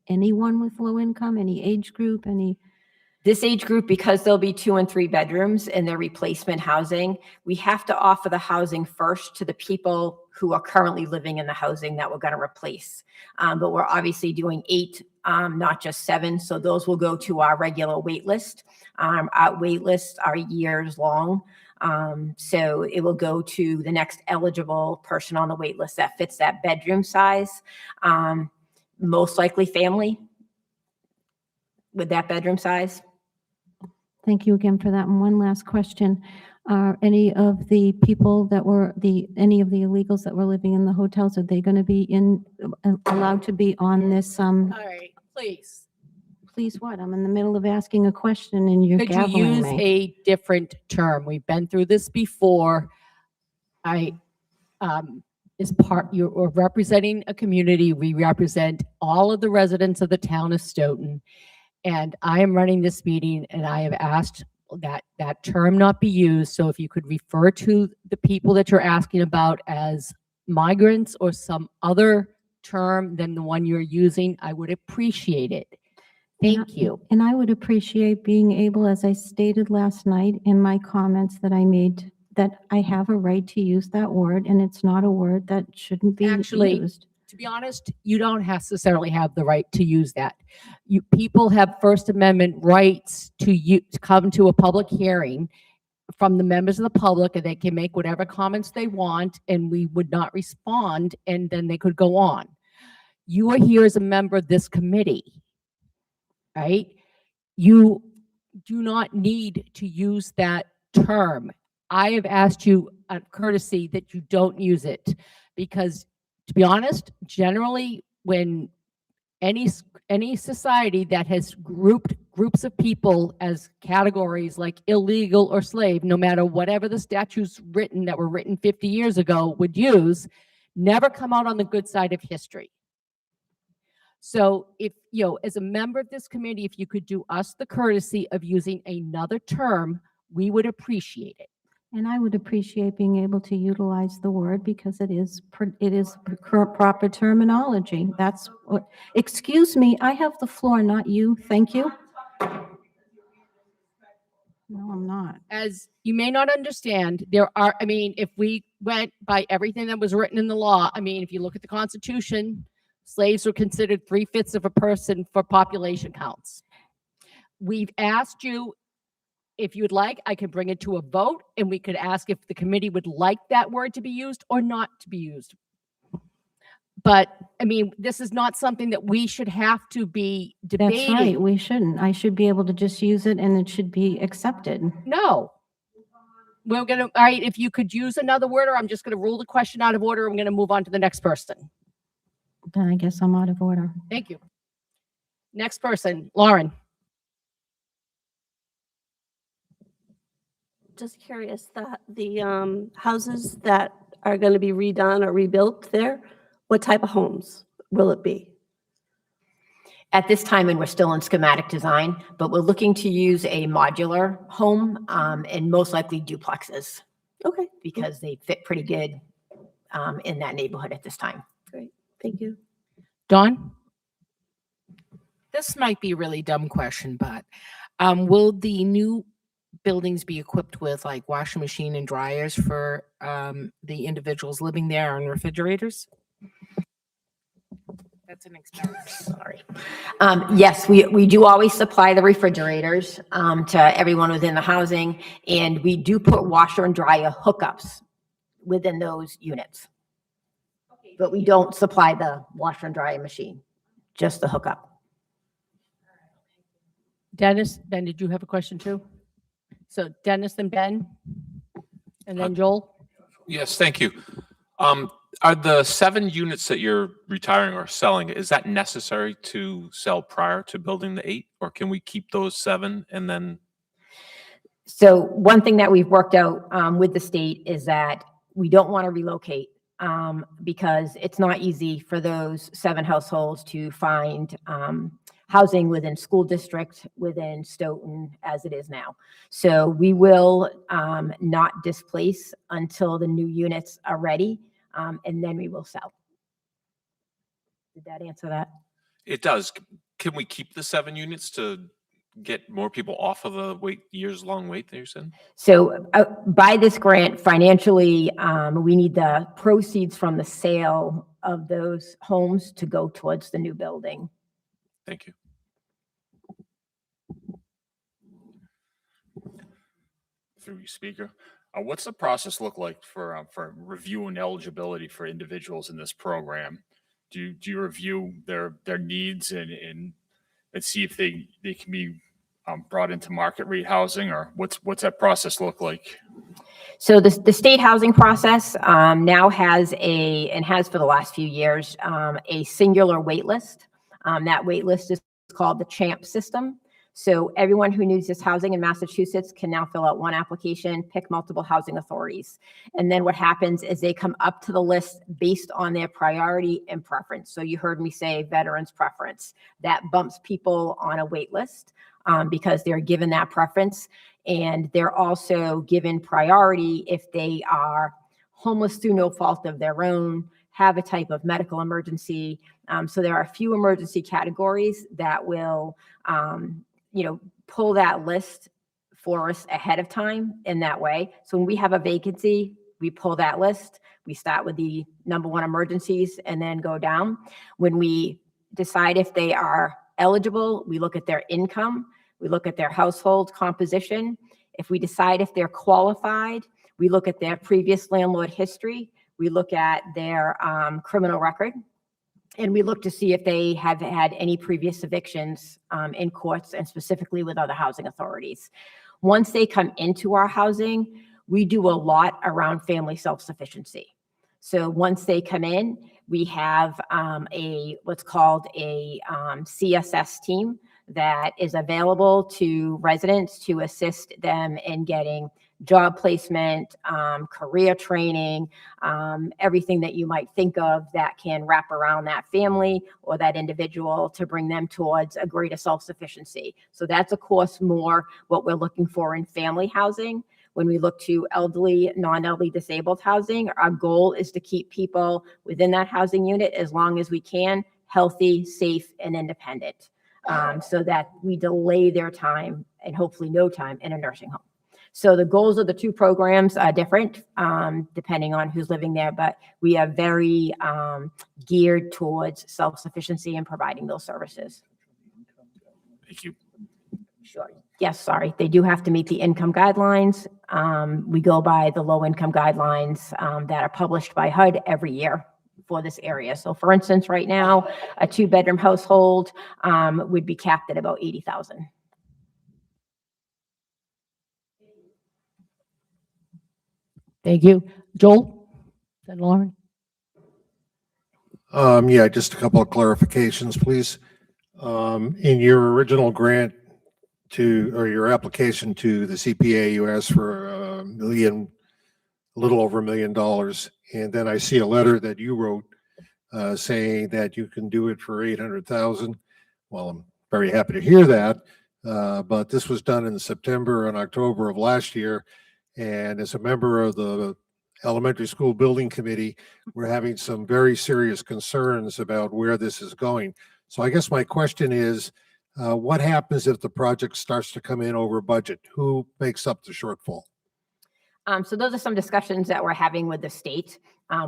anyone with low income, any age group, any? This age group, because there'll be 2 and 3 bedrooms in their replacement housing, we have to offer the housing first to the people who are currently living in the housing that we're going to replace. But we're obviously doing 8, not just 7. So those will go to our regular wait list. Our wait lists are years long. So it will go to the next eligible person on the wait list that fits that bedroom size. Most likely family with that bedroom size. Thank you again for that. And one last question. Are any of the people that were any of the illegals that were living in the hotels, are they going to be allowed to be on this? All right, please. Please what? I'm in the middle of asking a question and you're Could you gaveling use me. a different term? We've been through this before. You're representing a community. We represent all of the residents of the town of Stoughton. And I am running this meeting and I have asked that term not be used. So if you could refer to the people that you're asking about as migrants or some other term than the one you're using, I would appreciate it. Thank you. And I would appreciate being able, as I stated last night in my comments that I made, that I have a right to use that word, and it's not a word that shouldn't be Actually, used. to be honest, you don't necessarily have the right to use that. People have First Amendment rights to come to a public hearing from the members of the public, and they can make whatever comments they want, and we would not respond, and then they could go on. You are here as a member of this committee, right? You do not need to use that term. I have asked you a courtesy that you don't use it, because to be honest, generally when any society that has grouped groups of people as categories like illegal or slave, no matter whatever the statutes written that were written 50 years ago would use, never come out on the good side of history. So if, as a member of this committee, if you could do us the courtesy of using another term, we would appreciate it. And I would appreciate being able to utilize the word because it is proper terminology. That's what, excuse me, I have the floor, not you. Thank you. No, I'm not. As you may not understand, if we went by everything that was written in the law, if you look at the Constitution, slaves were considered 3/5 of a person for population counts. We've asked you, if you would like, I can bring it to a vote and we could ask if the committee would like that word to be used or not to be used. But this is not something that we should have to be debating. That's right. We shouldn't. I should be able to just use it and it should be accepted. No. All right, if you could use another word, or I'm just going to rule the question out of order. I'm going to move on to the next person. Then I guess I'm out of order. Thank you. Next person, Lauren. Just curious that the houses that are going to be redone or rebuilt there, what type of homes will it be? At this time, and we're still in schematic design, but we're looking to use a modular home and most likely duplexes. Okay. Because they fit pretty good in that neighborhood at this time. Great. Thank you. Dawn? This might be a really dumb question, but will the new buildings be equipped with like washing machine and dryers for the individuals living there, and refrigerators? That's an expense. Sorry. Yes, we do always supply the refrigerators to everyone within the housing, and we do put washer and dryer hookups within those units. But we don't supply the washer and dryer machine, just the hookup. Dennis, Ben, did you have a question too? So Dennis and Ben, and then Joel. Yes, thank you. Are the 7 units that you're retiring or selling, is that necessary to sell prior to building the 8, or can we keep those 7 and then? So one thing that we've worked out with the state is that we don't want to relocate because it's not easy for those 7 households to find housing within school district, within Stoughton as it is now. So we will not displace until the new units are ready, and then we will sell. Did that answer that? It does. Can we keep the 7 units to get more people off of the years-long wait that you said? So by this grant, financially, we need the proceeds from the sale of those homes to go towards the new building. Thank you. Through you, Speaker. What's the process look like for reviewing eligibility for individuals in this program? Do you review their needs and see if they can be brought into market rate housing, or what's that process look like? So the state housing process now has and has for the last few years, a singular wait list. That wait list is called the CHAMP system. So everyone who needs this housing in Massachusetts can now fill out one application, pick multiple housing authorities. And then what happens is they come up to the list based on their priority and preference. So you heard me say veterans preference. That bumps people on a wait list because they're given that preference. And they're also given priority if they are homeless through no fault of their own, have a type of medical emergency. So there are a few emergency categories that will pull that list for us ahead of time in that way. So when we have a vacancy, we pull that list. We start with the number 1 emergencies and then go down. When we decide if they are eligible, we look at their income. We look at their household composition. If we decide if they're qualified, we look at their previous landlord history. We look at their criminal record. And we look to see if they have had any previous evictions in courts and specifically with other housing authorities. Once they come into our housing, we do a lot around family self-sufficiency. So once they come in, we have what's called a CSS team that is available to residents to assist them in getting job placement, career training, everything that you might think of that can wrap around that family or that individual to bring them towards a greater self-sufficiency. So that's, of course, more what we're looking for in family housing. When we look to elderly, non-elderly disabled housing, our goal is to keep people within that housing unit as long as we can, healthy, safe, and independent, so that we delay their time and hopefully no time in a nursing home. So the goals of the two programs are different depending on who's living there, but we are very geared towards self-sufficiency and providing those services. Thank you. Sure. Yes, sorry. They do have to meet the income guidelines. We go by the low income guidelines that are published by HUD every year for this area. So for instance, right now, a 2-bedroom household would be capped at about 80,000. Thank you. Joel? Then Lauren? Yeah, just a couple of clarifications, please. In your original grant or your application to the CPA, you asked for a little over $1 million. And then I see a letter that you wrote saying that you can do it for 800,000. Well, I'm very happy to hear that. But this was done in September and October of last year. And as a member of the elementary school building committee, we're having some very serious concerns about where this is going. So I guess my question is, what happens if the project starts to come in over budget? Who makes up the shortfall? So those are some discussions that we're having with the state.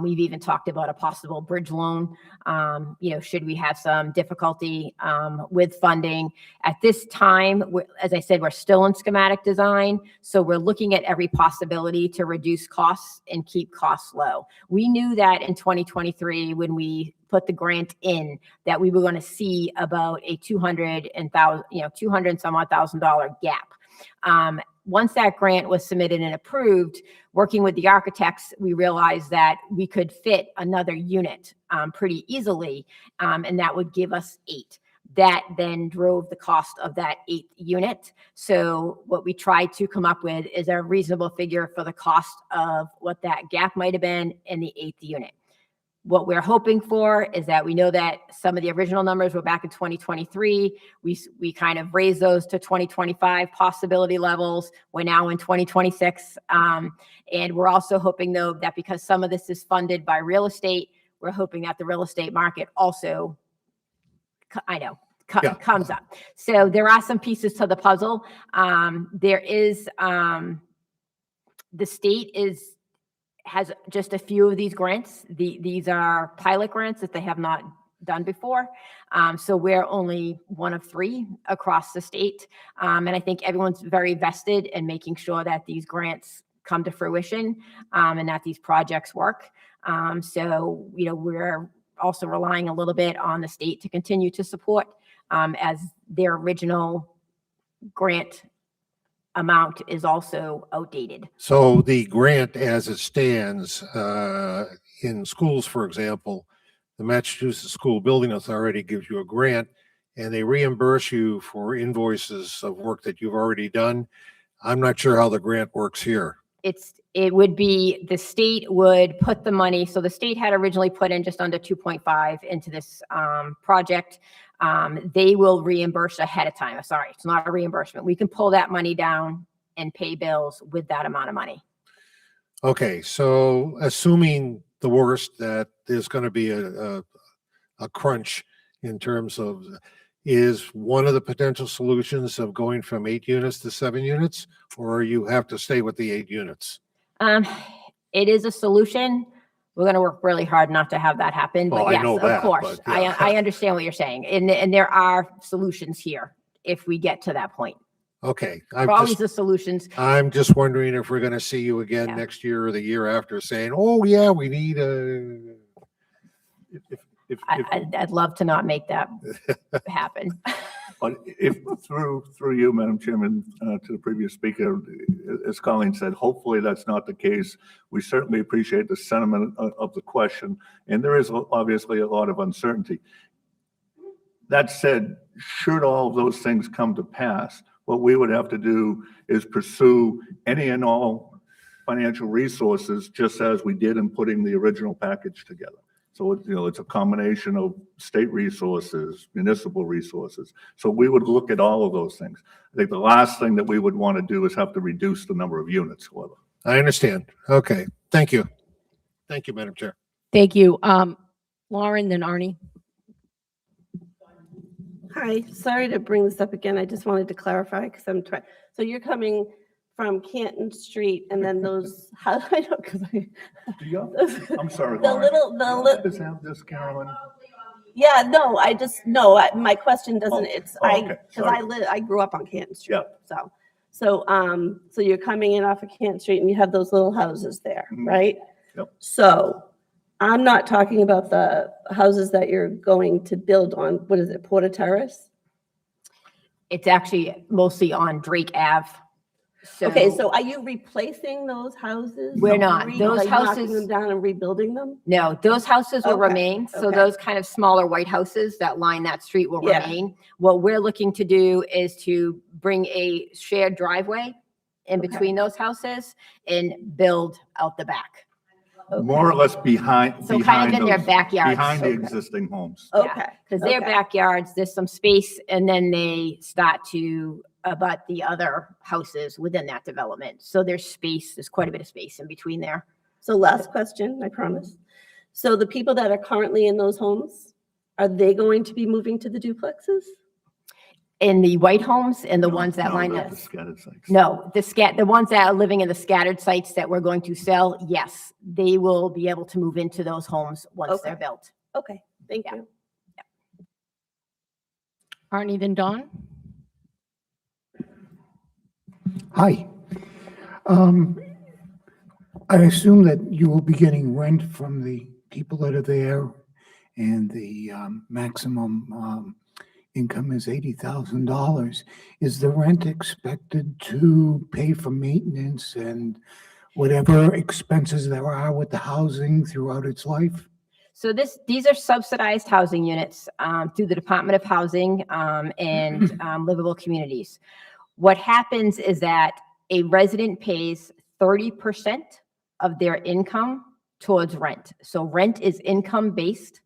We've even talked about a possible bridge loan. Should we have some difficulty with funding at this time? As I said, we're still in schematic design. So we're looking at every possibility to reduce costs and keep costs low. We knew that in 2023, when we put the grant in, that we were going to see about a $200 and some odd thousand gap. Once that grant was submitted and approved, working with the architects, we realized that we could fit another unit pretty easily, and that would give us 8. That then drove the cost of that 8th unit. So what we tried to come up with is a reasonable figure for the cost of what that gap might have been in the 8th unit. What we're hoping for is that we know that some of the original numbers were back in 2023. We kind of raised those to 2025 possibility levels. We're now in 2026. And we're also hoping, though, that because some of this is funded by real estate, we're hoping that the real estate market also, comes up. So there are some pieces to the puzzle. The state has just a few of these grants. These are pilot grants that they have not done before. So we're only one of 3 across the state. And I think everyone's very vested in making sure that these grants come to fruition and that these projects work. So, we're also relying a little bit on the state to continue to support as their original grant amount is also outdated. So the grant as it stands in schools, for example, the Massachusetts School Building Authority gives you a grant and they reimburse you for invoices of work that you've already done. I'm not sure how the grant works here. It would be, the state would put the money. So the state had originally put in just under 2.5 into this project. They will reimburse ahead of time. Sorry, it's not a reimbursement. We can pull that money down and pay bills with that amount of money. Okay, so assuming the worst, that there's going to be a crunch in terms of, is one of the potential solutions of going from 8 units to 7 units, or you have to stay with the 8 units? It is a solution. We're going to work really hard not to have that happen. Well, but yes, I know that, of course, but yeah. I understand what you're saying. And there are solutions here if we get to that point. Okay. There are always the solutions. I'm just wondering if we're going to see you again next year or the year after saying, oh yeah, we need a... I'd love to not make that happen. But if through you, Madam Chairman, to the previous speaker, as Colleen said, hopefully that's not the case. We certainly appreciate the sentiment of the question, and there is obviously a lot of uncertainty. That said, should all of those things come to pass, what we would have to do is pursue any and all financial resources, just as we did in putting the original package together. So, it's a combination of state resources, municipal resources. So we would look at all of those things. I think the last thing that we would want to do is have to reduce the number of units, however. I understand. Okay, thank you. Thank you, Madam Chair. Thank you. Lauren, then Arnie. Hi, sorry to bring this up again. I just wanted to clarify because I'm trying. So you're coming from Canton Street and then those, how I know, because I'm sorry, the Lauren. little, Have this, Carolyn. yeah, no, my question doesn't, it's, okay, because I grew up on Canton Street. So you're coming in off of Canton Street and you have those little houses there, right? Yep. So I'm not talking about the houses that you're going to build on, what is it, Porter Terrace? It's actually mostly on Drake Ave. Okay, so are you replacing those houses? We're not. Those Like knocking houses, them down and rebuilding them? no, those houses will Okay, remain. So okay. those kind of smaller white houses that line that street will Yeah. remain. What we're looking to do is to bring a shared driveway in Okay. between those houses and build out the back. More or less behind. So kind of in their those- backyards. Behind the Okay. existing homes. Okay. Because their Okay. backyards, there's some space, and then they start to abut the other houses within that development. So there's quite a bit of space in between there. So last question, I promise. So the people that are currently in those homes, are they going to be moving to the duplexes? In the white homes and the ones that line the up. scattered sites. No, the ones that are living in the scattered sites that we're going to sell, yes, they will be able to move into those homes once they're built. Okay, thank you. Arnie, then Dawn. Hi. I assume that you will be getting rent from the people that are there, and the maximum income is $80,000. Is the rent expected to pay for maintenance and whatever expenses there are with the housing throughout its life? So these are subsidized housing units through the Department of Housing and Livable Communities. What happens is that a resident pays 30% of their income towards rent. So rent is income-based.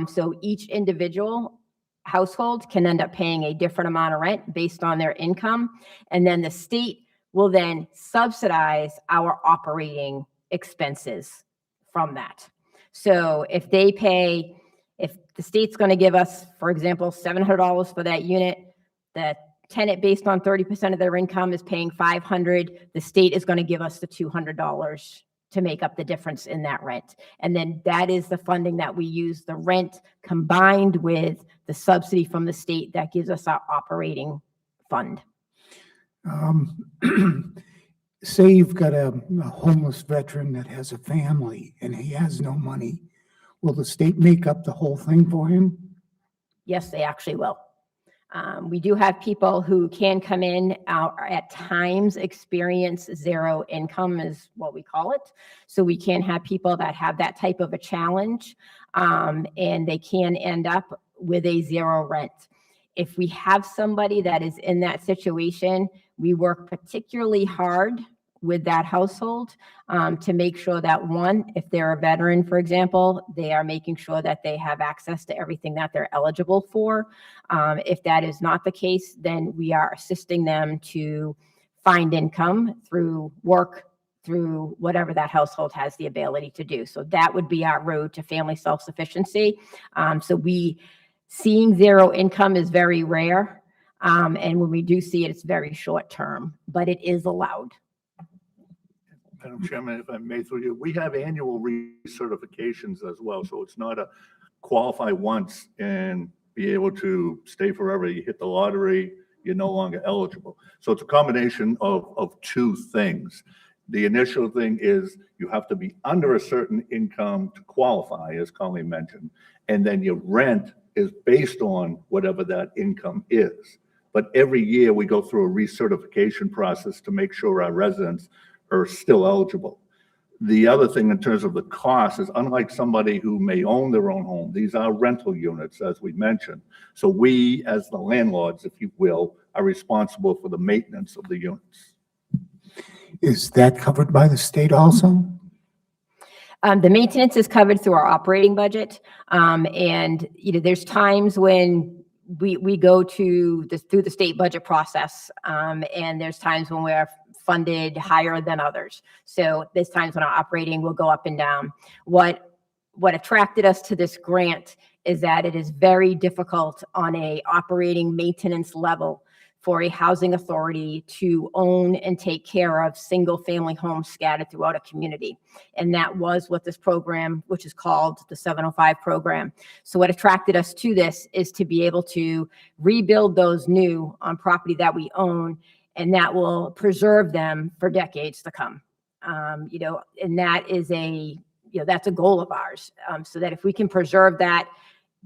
So each individual household can end up paying a different amount of rent based on their income. And then the state will then subsidize our operating expenses from that. So if the state's going to give us, for example, $700 for that unit, the tenant based on 30% of their income is paying $500. The state is going to give us the $200 to make up the difference in that rent. And then that is the funding that we use, the rent combined with the subsidy from the state that gives us our operating fund. Say you've got a homeless veteran that has a family and he has no money. Will the state make up the whole thing for him? Yes, they actually will. We do have people who can come in at times experience zero income is what we call it. So we can have people that have that type of a challenge and they can end up with a zero rent. If we have somebody that is in that situation, we work particularly hard with that household to make sure that one, if they're a veteran, for example, they are making sure that they have access to everything that they're eligible for. If that is not the case, then we are assisting them to find income through work, through whatever that household has the ability to do. So that would be our road to family self-sufficiency. Seeing zero income is very rare. And when we do see it, it's very short term, but it is allowed. Madam Chairman, if I may through you, we have annual recertifications as well. So it's not a qualify once and be able to stay forever. You hit the lottery, you're no longer eligible. So it's a combination of two things. The initial thing is you have to be under a certain income to qualify, as Colleen mentioned, and then your rent is based on whatever that income is. But every year we go through a recertification process to make sure our residents are still eligible. The other thing in terms of the cost is, unlike somebody who may own their own home, these are rental units, as we mentioned. So we, as the landlords, if you will, are responsible for the maintenance of the units. Is that covered by the state also? The maintenance is covered through our operating budget. And, there's times when we go through the state budget process. And there's times when we're funded higher than others. So there's times when our operating will go up and down. What attracted us to this grant is that it is very difficult on a operating maintenance level for a housing authority to own and take care of single-family homes scattered throughout a community. And that was what this program, which is called the 705 program. So what attracted us to this is to be able to rebuild those new on property that we own, and that will preserve them for decades to come. And that is that's a goal of ours. So that if we can preserve that,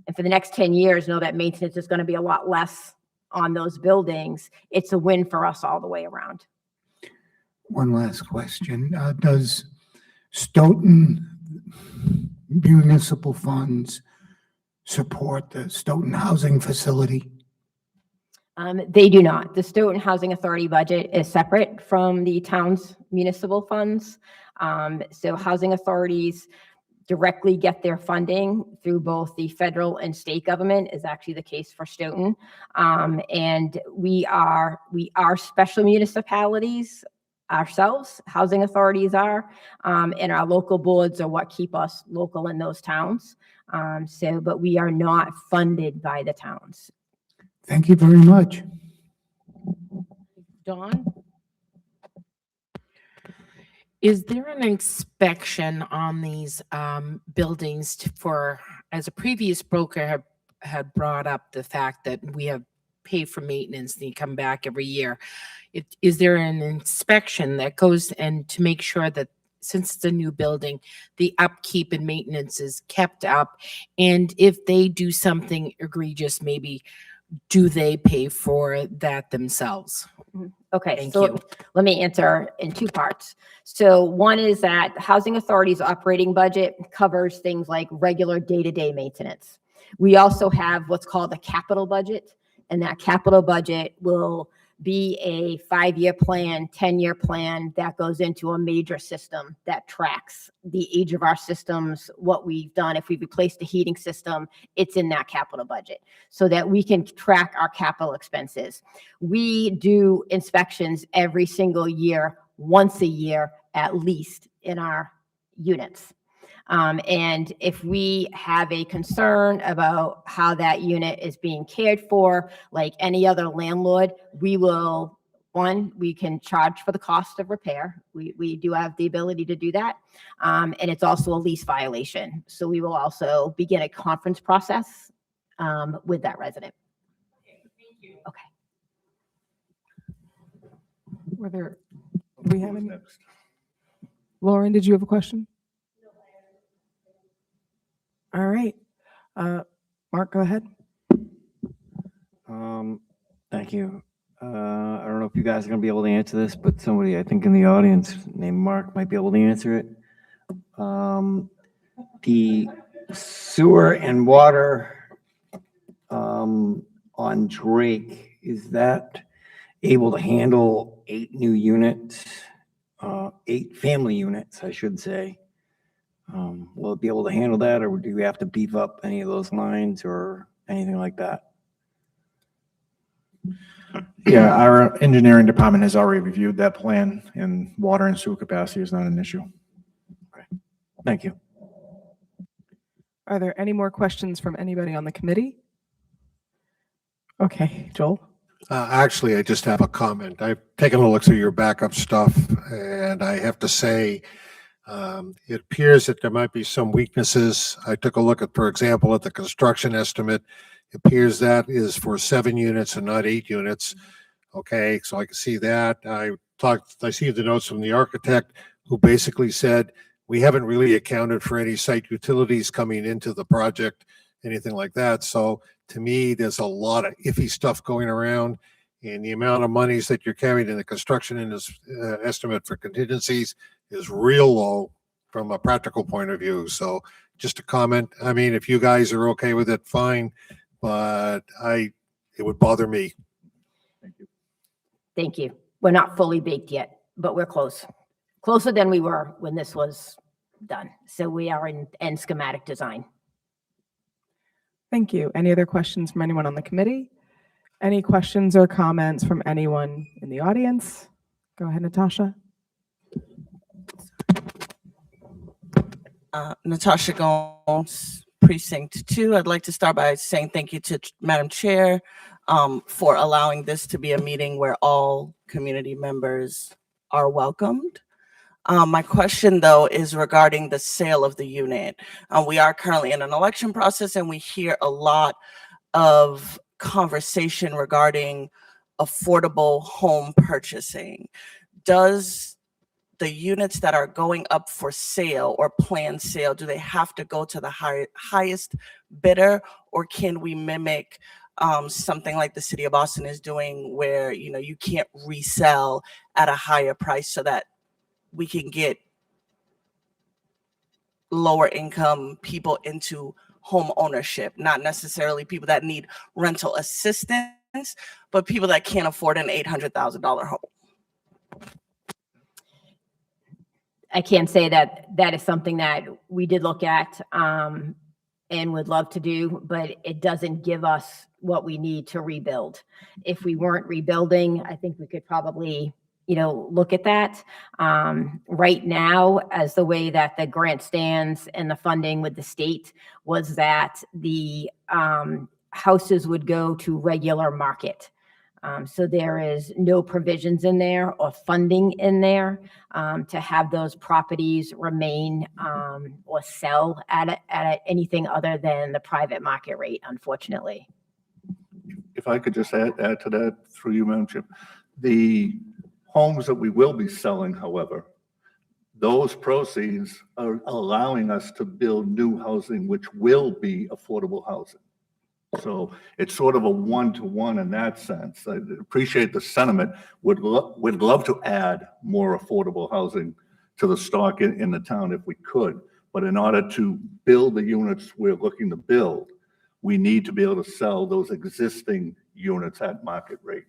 and for the next 10 years, know that maintenance is going to be a lot less on those buildings, it's a win for us all the way around. One last question. Does Stoughton municipal funds support the Stoughton housing facility? They do not. The Stoughton Housing Authority budget is separate from the town's municipal funds. So housing authorities directly get their funding through both the federal and state government, is actually the case for Stoughton. And we are special municipalities ourselves, housing authorities are, and our local boards are what keep us local in those towns. But we are not funded by the towns. Thank you very much. Dawn? Is there an inspection on these buildings as a previous broker had brought up the fact that we have paid for maintenance and you come back every year. Is there an inspection that goes and to make sure that since it's a new building, the upkeep and maintenance is kept up? And if they do something egregious, maybe do they pay for that themselves? Okay, Thank so you. let me answer in two parts. So one is that the Housing Authority's operating budget covers things like regular day-to-day maintenance. We also have what's called a capital budget, and that capital budget will be a 5-year plan, 10-year plan that goes into a major system that tracks the age of our systems, what we've done. If we've replaced the heating system, it's in that capital budget so that we can track our capital expenses. We do inspections every single year, once a year at least, in our units. And if we have a concern about how that unit is being cared for, like any other landlord, we can charge for the cost of repair. We do have the ability to do that. And it's also a lease violation. So we will also begin a conference process with that resident. Okay. Do we have any? Lauren, did you have a question? All right. Mark, go ahead. Thank you. I don't know if you guys are going to be able to answer this, but somebody I think in the audience named Mark might be able to answer it. The sewer and water on Drake, is that able to handle 8 new units, 8 family units, I should say? Will it be able to handle that, or do we have to beef up any of those lines or anything like that? Yeah, our engineering department has already reviewed that plan, and water and sewer capacity is not an issue. Okay. Thank you. Are there any more questions from anybody on the committee? Okay, Joel? Actually, I just have a comment. I've taken a look through your backup stuff, and I have to say, it appears that there might be some weaknesses. I took a look at, for example, at the construction estimate. It appears that is for 7 units and not 8 units. Okay, so I can see that. I I see the notes from the architect who basically said, we haven't really accounted for any site utilities coming into the project, anything like that. So to me, there's a lot of iffy stuff going around, and the amount of monies that you're carrying in the construction in this estimate for contingencies is real low from a practical point of view. So just a comment. I mean, if you guys are okay with it, fine, but it would bother me. Thank you. We're not fully baked yet, but we're close. Closer than we were when this was done. So we are in end schematic design. Thank you. Any other questions from anyone on the committee? Any questions or comments from anyone in the audience? Go ahead, Natasha. Natasha Gomes, Precinct 2. I'd like to start by saying thank you to Madam Chair for allowing this to be a meeting where all community members are welcomed. My question, though, is regarding the sale of the unit. We are currently in an election process, and we hear a lot of conversation regarding affordable home purchasing. Does the units that are going up for sale or planned sale, do they have to go to the highest bidder, or can we mimic something like the city of Boston is doing, where you can't resell at a higher price so that we can get lower income people into home ownership, not necessarily people that need rental assistance, but people that can't afford an $800,000 home? I can say that that is something that we did look at and would love to do, but it doesn't give us what we need to rebuild. If we weren't rebuilding, I think we could probably, look at that. Right now, as the way that the grant stands and the funding with the state was that the houses would go to regular market. So there is no provisions in there or funding in there to have those properties remain or sell at anything other than the private market rate, unfortunately. If I could just add to that through you, Madam Chair. The homes that we will be selling, however, those proceeds are allowing us to build new housing, which will be affordable housing. So it's sort of a one-to-one in that sense. I appreciate the sentiment. Would love to add more affordable housing to the stock in the town if we could. But in order to build the units we're looking to build, we need to be able to sell those existing units at market rate.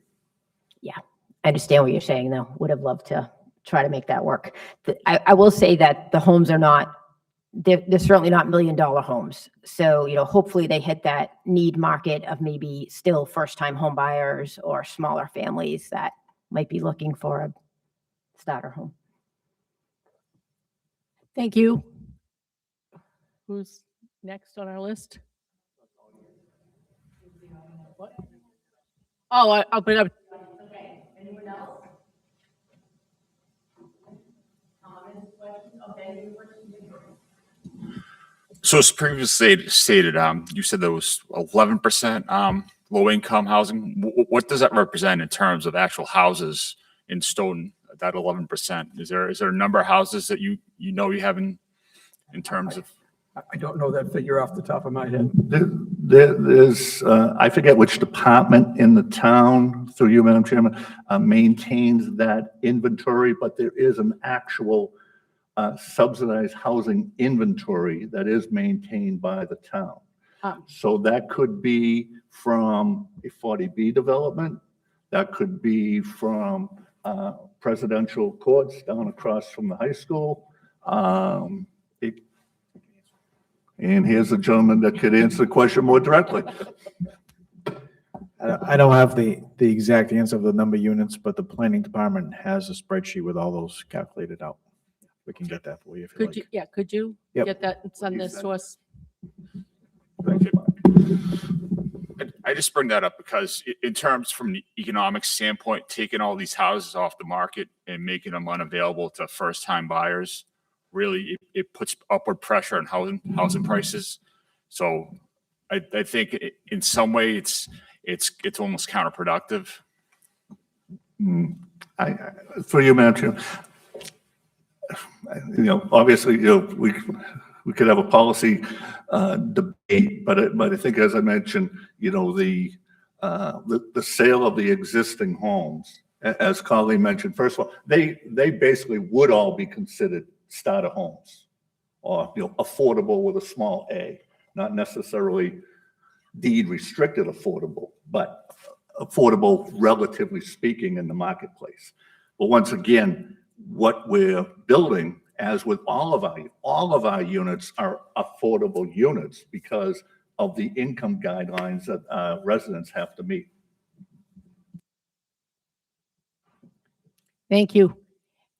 Yeah, I understand what you're saying, though. Would have loved to try to make that work. I will say that the homes are not, they're certainly not $1 million homes. So, hopefully they hit that need market of maybe still first-time home buyers or smaller families that might be looking for a starter home. Thank you. Who's next on our list? What? Oh, I'll put it up. Okay. Anyone else? Comments, questions? Okay. So as previously stated, you said there was 11% low income housing. What does that represent in terms of actual houses in Stoughton? That 11%. Is there a number of houses that you have in terms of? I don't know that figure off the top of my head. There's I forget which department in the town, through you, Madam Chairman, maintains that inventory, but there is an actual subsidized housing inventory that is maintained by the town. So that could be from a 40B development. That could be from Presidential Courts down across from the high school. And here's a gentleman that could answer the question more directly. I don't have the exact answer of the number of units, but the planning department has a spreadsheet with all those calculated out. We can get that for you if you like. Could you Yep. get that and send this to us? I just bring that up because in terms from the economic standpoint, taking all these houses off the market and making them unavailable to first-time buyers, really it puts upward pressure on housing prices. So I think in some way it's almost counterproductive. For you, Madam Chair, obviously, we could have a policy debate, but I think, as I mentioned, the sale of the existing homes, as Colleen mentioned, first of all, they basically would all be considered starter homes, or affordable with a small a, not necessarily deed restricted affordable, but affordable relatively speaking in the marketplace. But once again, what we're building, as with all of our units, are affordable units because of the income guidelines that residents have to meet. Thank you.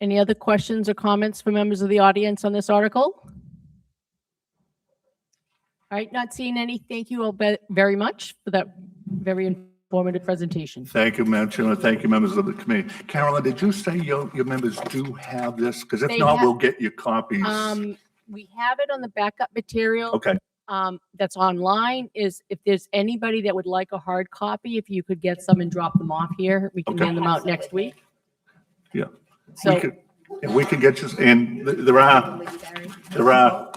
Any other questions or comments from members of the audience on this article? All right, not seeing any. Thank you all very much for that very informative presentation. Thank you, Madam Chairman. Thank you, members of the committee. Carolyn, did you say your members do have this? Because if not, we'll get you copies. We have it on the backup material. Okay. That's online. If there's anybody that would like a hard copy, if you could get some and drop them off here, we can hand them out next week. Yeah. So we can get you, and there are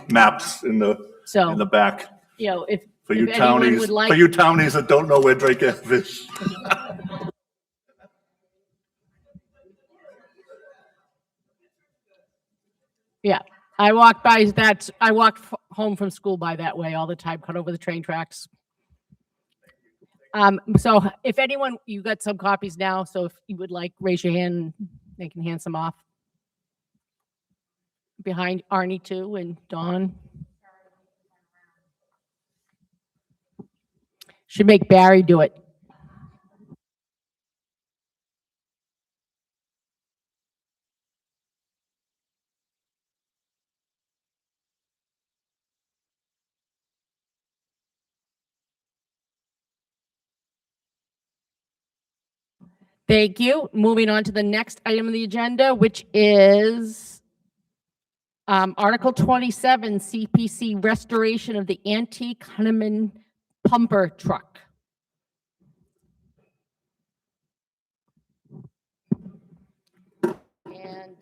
maps in the back. If for you anyone townies, would like, for you townies that don't know where Drake Ave is. yeah, I walk by that. I walk home from school by that way all the time. Cut over the train tracks. So if anyone, you got some copies now. So if you would like, raise your hand. They can hand some off. Behind Arnie too and Dawn. Should make Barry do it. Thank you. Moving on to the next item on the agenda, which is Article 27, CPC restoration of the antique Hunneman pumper truck. And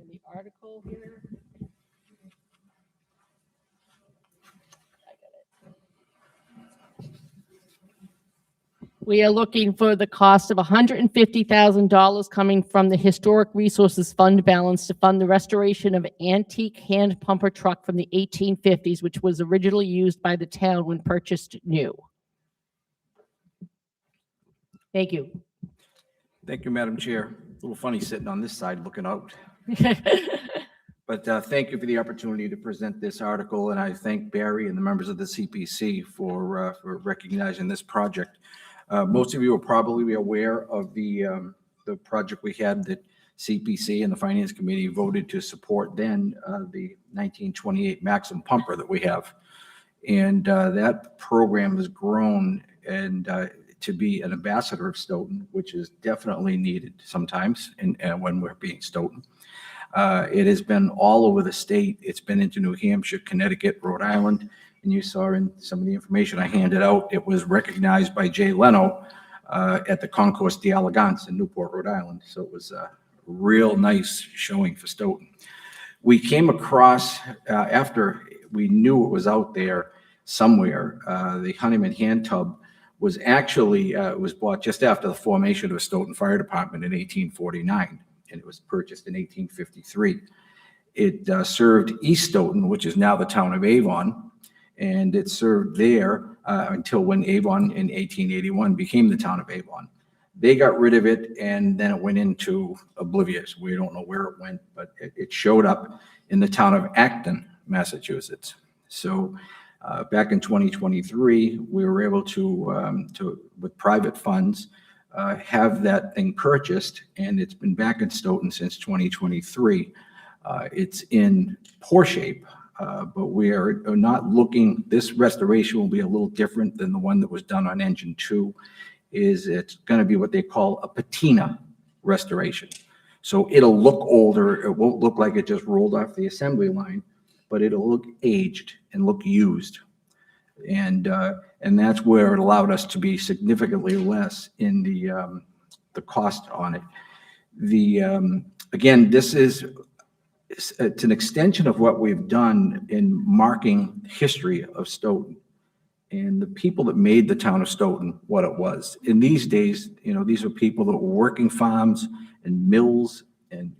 the article here. We are looking for the cost of $150,000 coming from the Historic Resources Fund balance to fund the restoration of an antique hand pumper truck from the 1850s, which was originally used by the town when purchased new. Thank you. Thank you, Madam Chair. A little funny sitting on this side looking out. But thank you for the opportunity to present this article, and I thank Barry and the members of the CPC for recognizing this project. Most of you will probably be aware of the project we had that CPC and the Finance Committee voted to support then, the 1928 Maxim pumper that we have. And that program has grown and to be an ambassador of Stoughton, which is definitely needed sometimes when we're being Stoughton. It has been all over the state. It's been into New Hampshire, Connecticut, Rhode Island. And you saw in some of the information I handed out, it was recognized by Jay Leno at the Concours d'Elegance in Newport, Rhode Island. So it was a real nice showing for Stoughton. We came across, after we knew it was out there somewhere, the Hunneman hand tub was actually, was bought just after the formation of the Stoughton Fire Department in 1849, and it was purchased in 1853. It served East Stoughton, which is now the town of Avon, and it served there until when Avon in 1881 became the town of Avon. They got rid of it, and then it went into oblivion. We don't know where it went, but it showed up in the town of Acton, Massachusetts. So back in 2023, we were able to with private funds, have that thing purchased, and it's been back in Stoughton since 2023. It's in poor shape. But we are not looking, this restoration will be a little different than the one that was done on engine 2, it's going to be what they call a patina restoration. So it'll look older, it won't look like it just rolled off the assembly line, but it'll look aged and look used. And that's where it allowed us to be significantly less in the cost on it. Again, this is, it's an extension of what we've done in marking history of Stoughton and the people that made the town of Stoughton what it was. In these days, these are people that were working farms and mills and,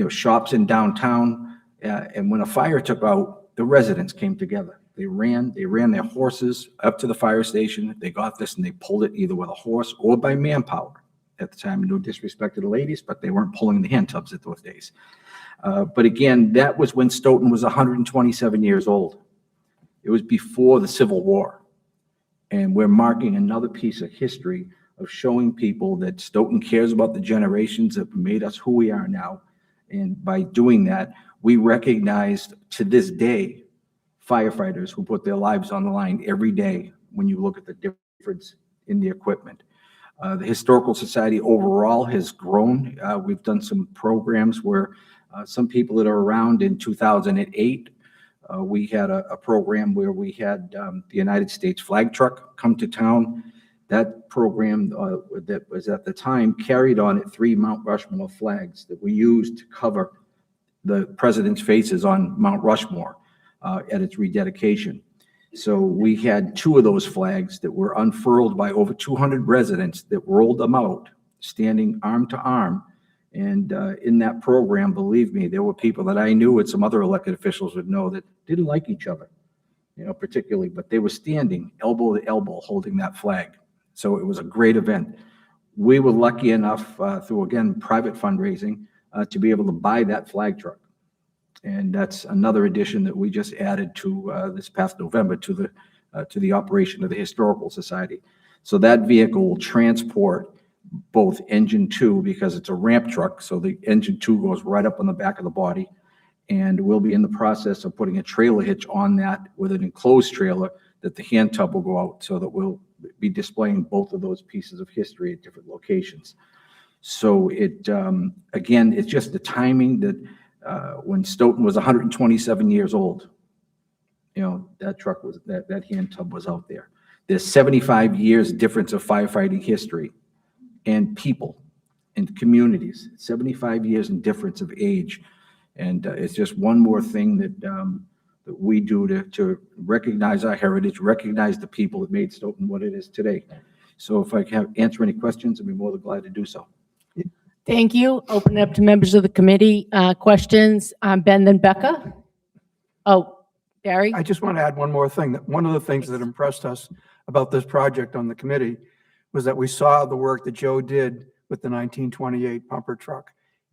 shops in downtown. And when a fire took out, the residents came together. They ran their horses up to the fire station. They got this and they pulled it either with a horse or by manpower. At the time, no disrespect to the ladies, but they weren't pulling the hand tubs at those days. But again, that was when Stoughton was 127 years old. It was before the Civil War. And we're marking another piece of history of showing people that Stoughton cares about the generations that made us who we are now. And by doing that, we recognized to this day firefighters who put their lives on the line every day when you look at the difference in the equipment. The Historical Society overall has grown. We've done some programs where some people that are around in 2008, we had a program where we had the United States flag truck come to town. That program that was at the time carried on it 3 Mount Rushmore flags that we used to cover the president's faces on Mount Rushmore at its rededication. So we had 2 of those flags that were unfurled by over 200 residents that rolled them out, standing arm to arm. And in that program, believe me, there were people that I knew and some other elected officials would know that didn't like each other, particularly, but they were standing elbow to elbow holding that flag. So it was a great event. We were lucky enough through, again, private fundraising to be able to buy that flag truck. And that's another addition that we just added to this past November to the operation of the Historical Society. So that vehicle will transport both engine 2, because it's a ramp truck, so the engine 2 goes right up on the back of the body, and we'll be in the process of putting a trailer hitch on that with an enclosed trailer that the hand tub will go out, so that we'll be displaying both of those pieces of history at different locations. So it, again, it's just the timing that when Stoughton was 127 years old, that truck was, that hand tub was out there. There's 75 years difference of firefighting history and people and communities, 75 years in difference of age. And it's just one more thing that, that we do to recognize our heritage, recognize the people that made Stoughton what it is today. So if I can answer any questions, I'd be more than glad to do so. Thank you. Open it up to members of the committee. Questions? Ben, then Becca. Oh, Barry? I just want to add one more thing. That one of the things that impressed us about this project on the committee was that we saw the work that Joe did with the 1928 pumper truck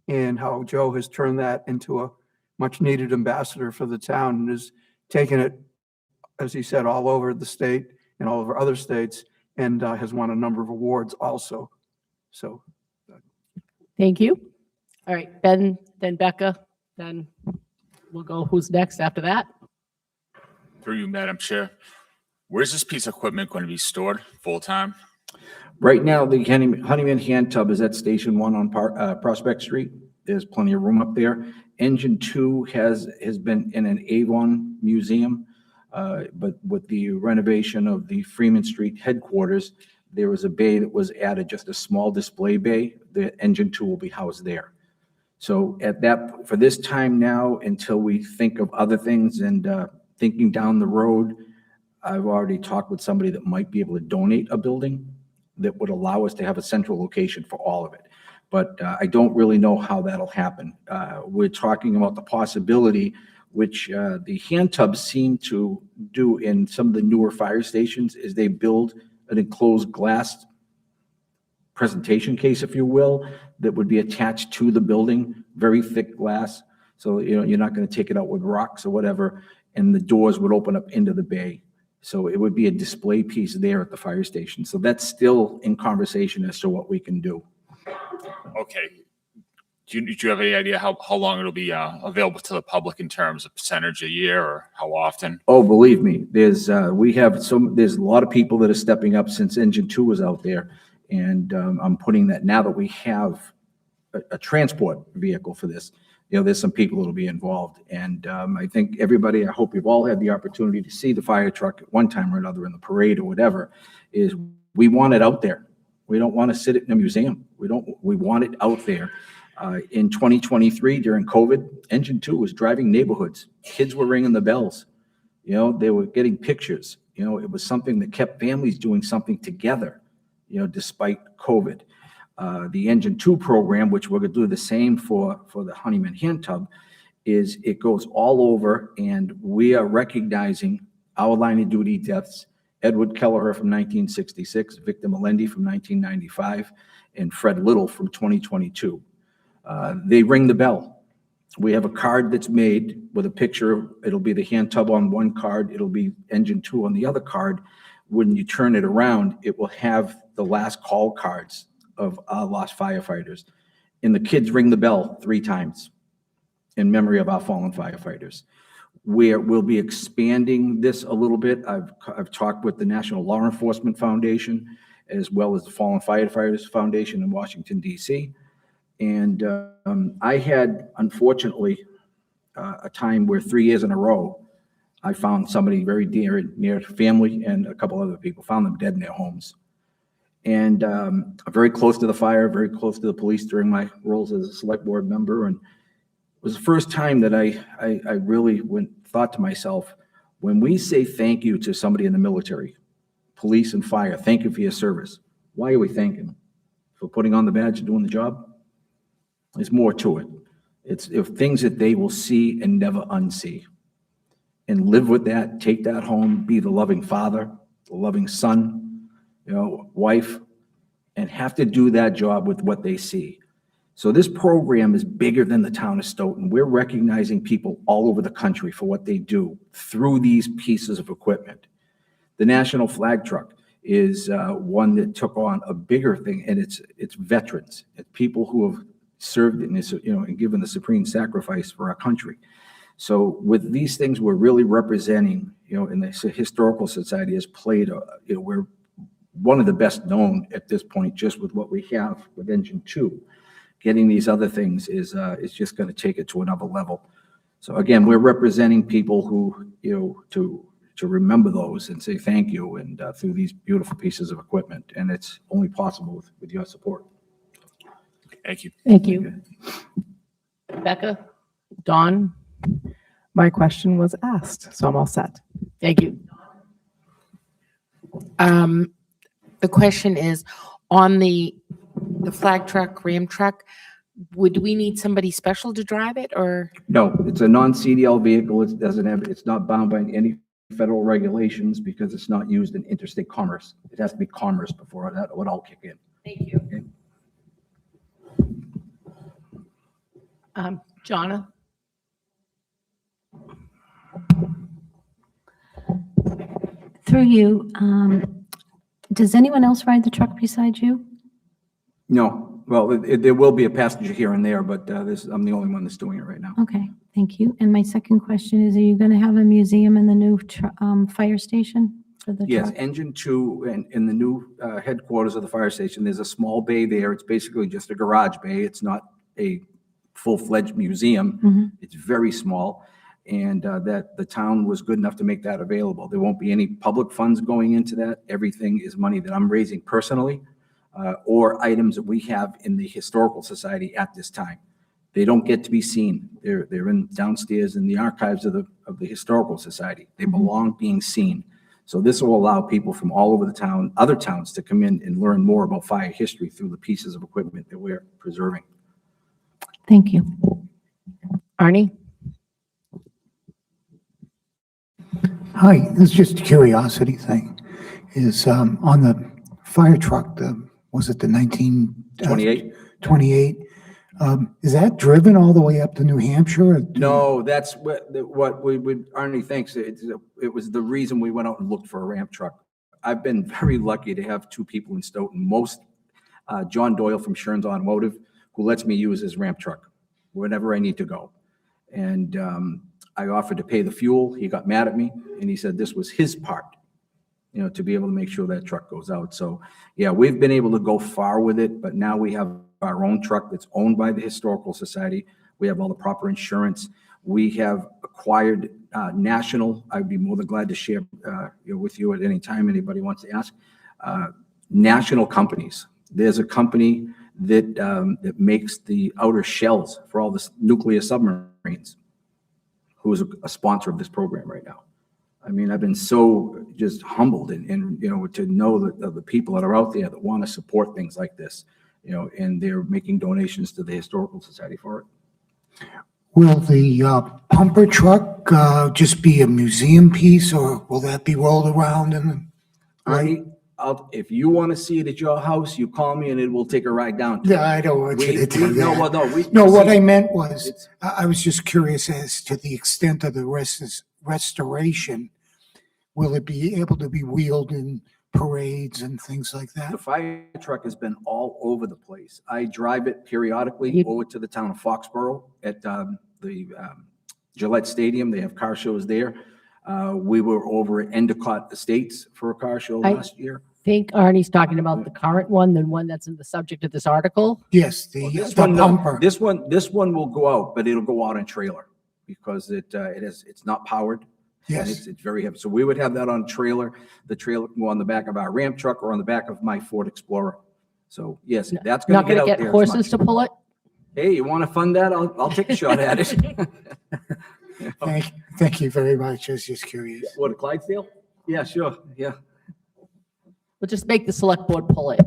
and how Joe has turned that into a much needed ambassador for the town and has taken it, as he said, all over the state and all over other states, and has won a number of awards also. So. Thank you. All right, Ben, then Becca, then we'll go who's next after that. Through you, Madam Chair. Where's this piece of equipment going to be stored full-time? Right now, the Honeyman hand tub is at Station 1 on Prospect Street. There's plenty of room up there. Engine 2 has been in an Avon museum, but with the renovation of the Freeman Street headquarters, there was a bay that was added, just a small display bay. The engine 2 will be housed there. So at that, for this time now, until we think of other things and thinking down the road, I've already talked with somebody that might be able to donate a building that would allow us to have a central location for all of it. But I don't really know how that'll happen. We're talking about the possibility, which the hand tubs seem to do in some of the newer fire stations, is they build an enclosed glass presentation case, if you will, that would be attached to the building, very thick glass. So, you're not going to take it out with rocks or whatever, and the doors would open up into the bay. So it would be a display piece there at the fire station. So that's still in conversation as to what we can do. Okay. Do you have any idea how long it'll be available to the public in terms of percentage a year or how often? Oh, believe me, there's a lot of people that are stepping up since Engine 2 was out there. And I'm putting that, now that we have a transport vehicle for this, there's some people that'll be involved. And I think everybody, I hope you've all had the opportunity to see the fire truck at one time or another in the parade or whatever, is we want it out there. We don't want to sit it in a museum. We want it out there. In 2023, during COVID, Engine 2 was driving neighborhoods. Kids were ringing the bells. They were getting pictures. It was something that kept families doing something together, despite COVID. The Engine 2 program, which we're going to do the same for the Honeyman hand tub, is it goes all over, and we are recognizing our line of duty deaths. Edward Kelleher from 1966, Victor Melendi from 1995, and Fred Little from 2022. They ring the bell. We have a card that's made with a picture. It'll be the hand tub on one card. It'll be Engine 2 on the other card. When you turn it around, it will have the last call cards of our lost firefighters. And the kids ring the bell 3 times in memory of our fallen firefighters. We'll be expanding this a little bit. I've talked with the National Law Enforcement Foundation, as well as the Fallen Firefighters Foundation in Washington, D.C. And I had, unfortunately, a time where 3 years in a row, I found somebody very near family and a couple other people, found them dead in their homes. And I'm very close to the fire, very close to the police during my roles as a select board member. And it was the first time that I really thought to myself, when we say thank you to somebody in the military, police and fire, thank you for your service. Why are we thanking them? For putting on the badge and doing the job? There's more to it. It's things that they will see and never unsee. And live with that, take that home, be the loving father, the loving son, wife, and have to do that job with what they see. So this program is bigger than the town of Stoughton. We're recognizing people all over the country for what they do through these pieces of equipment. The National Flag Truck is one that took on a bigger thing, and it's veterans. It's people who have served in this, and given the supreme sacrifice for our country. So with these things, we're really representing, and the Historical Society has played, we're one of the best known at this point, just with what we have with Engine 2. Getting these other things is just going to take it to another level. So again, we're representing people who, to remember those and say thank you, and through these beautiful pieces of equipment. And it's only possible with your support. Thank you. Thank you. Becca? Dawn? My question was asked, so I'm all set. Thank you. The question is, on the flag truck, Ram truck, would we need somebody special to drive it, or? No, it's a non-CDL vehicle. It's not bound by any federal regulations because it's not used in interstate commerce. It has to be commerce before that would all kick in. Thank you. Okay. Jonna? Through you, does anyone else ride the truck besides you? No, well, there will be a passenger here and there, but I'm the only one that's doing it right now. Okay, thank you. And my second question is, are you going to have a museum in the new fire station for the Yes, truck? Engine 2 in the new headquarters of the fire station, there's a small bay there. It's basically just a garage bay. It's not a full-fledged museum. It's very small, and that the town was good enough to make that available. There won't be any public funds going into that. Everything is money that I'm raising personally, or items that we have in the Historical Society at this time. They don't get to be seen. They're in downstairs in the archives of the Historical Society. They belong being seen. So this will allow people from all over the town, other towns, to come in and learn more about fire history through the pieces of equipment that we're preserving. Thank you. Arnie? Hi, this is just a curiosity thing. Is on the fire truck, was it the 28? 28? Is that driven all the way up to New Hampshire? No, that's what we would, Arnie thinks it was the reason we went out and looked for a ramp truck. I've been very lucky to have 2 people in Stoughton, John Doyle from Sherns Automotive, who lets me use his ramp truck whenever I need to go. And I offered to pay the fuel. He got mad at me, and he said this was his part, to be able to make sure that truck goes out. So yeah, we've been able to go far with it, but now we have our own truck that's owned by the Historical Society. We have all the proper insurance. We have acquired national, I'd be more than glad to share with you at any time anybody wants to ask, national companies. There's a company that makes the outer shells for all the nuclear submarines, who is a sponsor of this program right now. I mean, I've been so just humbled and to know that the people that are out there that want to support things like this, and they're making donations to the Historical Society for it. Will the pumper truck just be a museum piece, or will that be rolled around in Arnie, if you want to see it at your house, you call me and it will take a ride down. Yeah, I don't want you to do that. No, what I meant was, I was just curious as to the extent of the restoration. Will it be able to be wheeled in parades and things like that? The fire truck has been all over the place. I drive it periodically over to the town of Foxborough at the Gillette Stadium. They have car shows there. We were over at Endicott Estates for a car show last year. I think Arnie's talking about the current one, the one that's in the subject of this article. Yes, This the one, no, pumper. this one will go out, but it'll go out in trailer because it's not powered. Yes. And it's very heavy. So we would have that on trailer. The trailer can go on the back of our ramp truck or on the back of my Ford Explorer. So yes, that's going Not to going to out get there. horses to pull it? Hey, you want to fund that? I'll take a shot at it. Thank you very much. I was just curious. What, a Clydesdale? Yeah, sure. Yeah. We'll just make the select board pull it.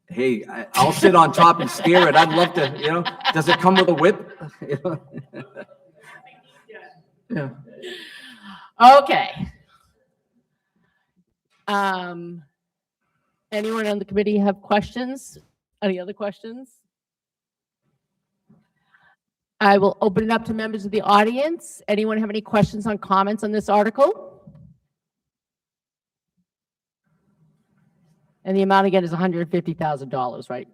Hey, I'll sit on top and steer it. I'd love to, does it come with a whip? Yeah. Okay. Anyone on the committee have questions? Any other questions? I will open it up to members of the audience. Anyone have any questions on comments on this article? And the amount again is $150,000, right?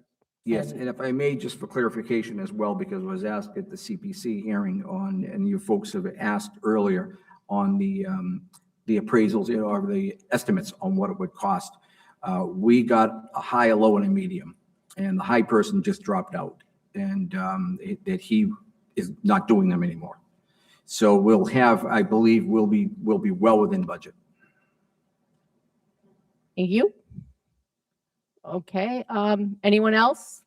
Yes, and if I may, just for clarification as well, because it was asked at the CPC hearing on, and you folks have asked earlier on the appraisals, or the estimates on what it would cost. We got a high, a low, and a medium, and the high person just dropped out, and that he is not doing them anymore. So we'll have, I believe, we'll be well within budget. Thank you. Okay, anyone else?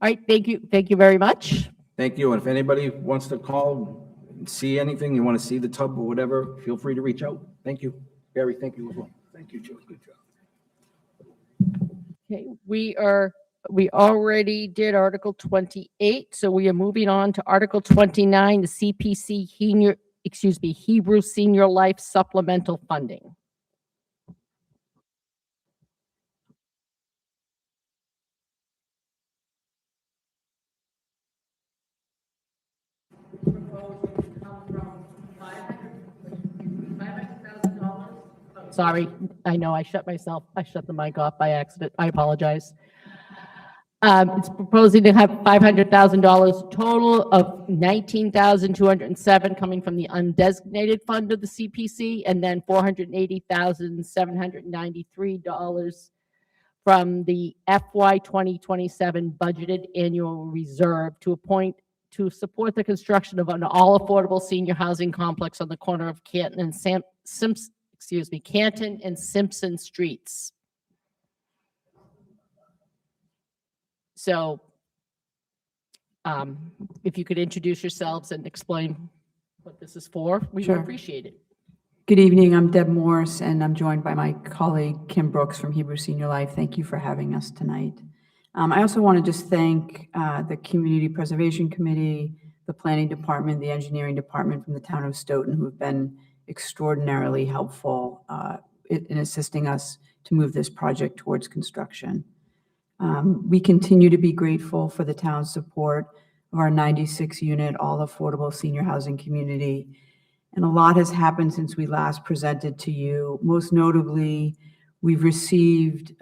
All right, thank you. Thank you very much. Thank you. And if anybody wants to call, see anything, you want to see the tub or whatever, feel free to reach out. Thank you. Barry, thank you as well. Thank you, Joe. Good job. Okay, we already did Article 28, so we are moving on to Article 29, the CPC Hebrew Senior Life Supplemental Funding. Sorry, I know I shut the mic off by accident. I apologize. It's proposing to have $500,000 total of $19,207 coming from the undesignated fund of the CPC, and then $480,793 from the FY 2027 budgeted annual reserve to support the construction of an all-affordable senior housing complex on the corner of Canton and Canton and Simpson Streets. So, if you could introduce yourselves and explain what this is for, we would appreciate it. Good evening. I'm Deb Morse, and I'm joined by my colleague Kim Brooks from Hebrew Senior Life. Thank you for having us tonight. I also want to just thank the Community Preservation Committee, the Planning Department, the Engineering Department from the town of Stoughton, who have been extraordinarily helpful in assisting us to move this project towards construction. We continue to be grateful for the town's support of our 96-unit all-affordable senior housing community. And a lot has happened since we last presented to you. Most notably, we've received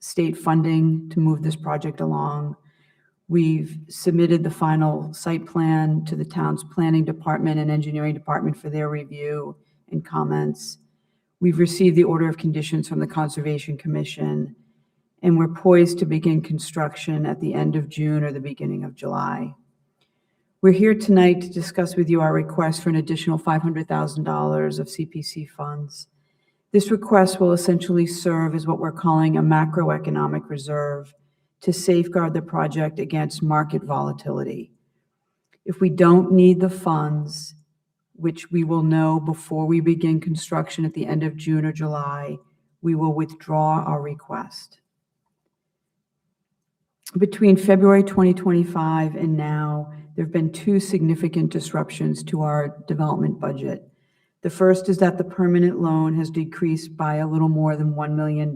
state funding to move this project along. We've submitted the final site plan to the town's planning department and engineering department for their review and comments. We've received the order of conditions from the Conservation Commission, and we're poised to begin construction at the end of June or the beginning of July. We're here tonight to discuss with you our request for an additional $500,000 of CPC funds. This request will essentially serve as what we're calling a macroeconomic reserve to safeguard the project against market volatility. If we don't need the funds, which we will know before we begin construction at the end of June or July, we will withdraw our request. Between February 2025 and now, there have been two significant disruptions to our development budget. The first is that the permanent loan has decreased by a little more than $1 million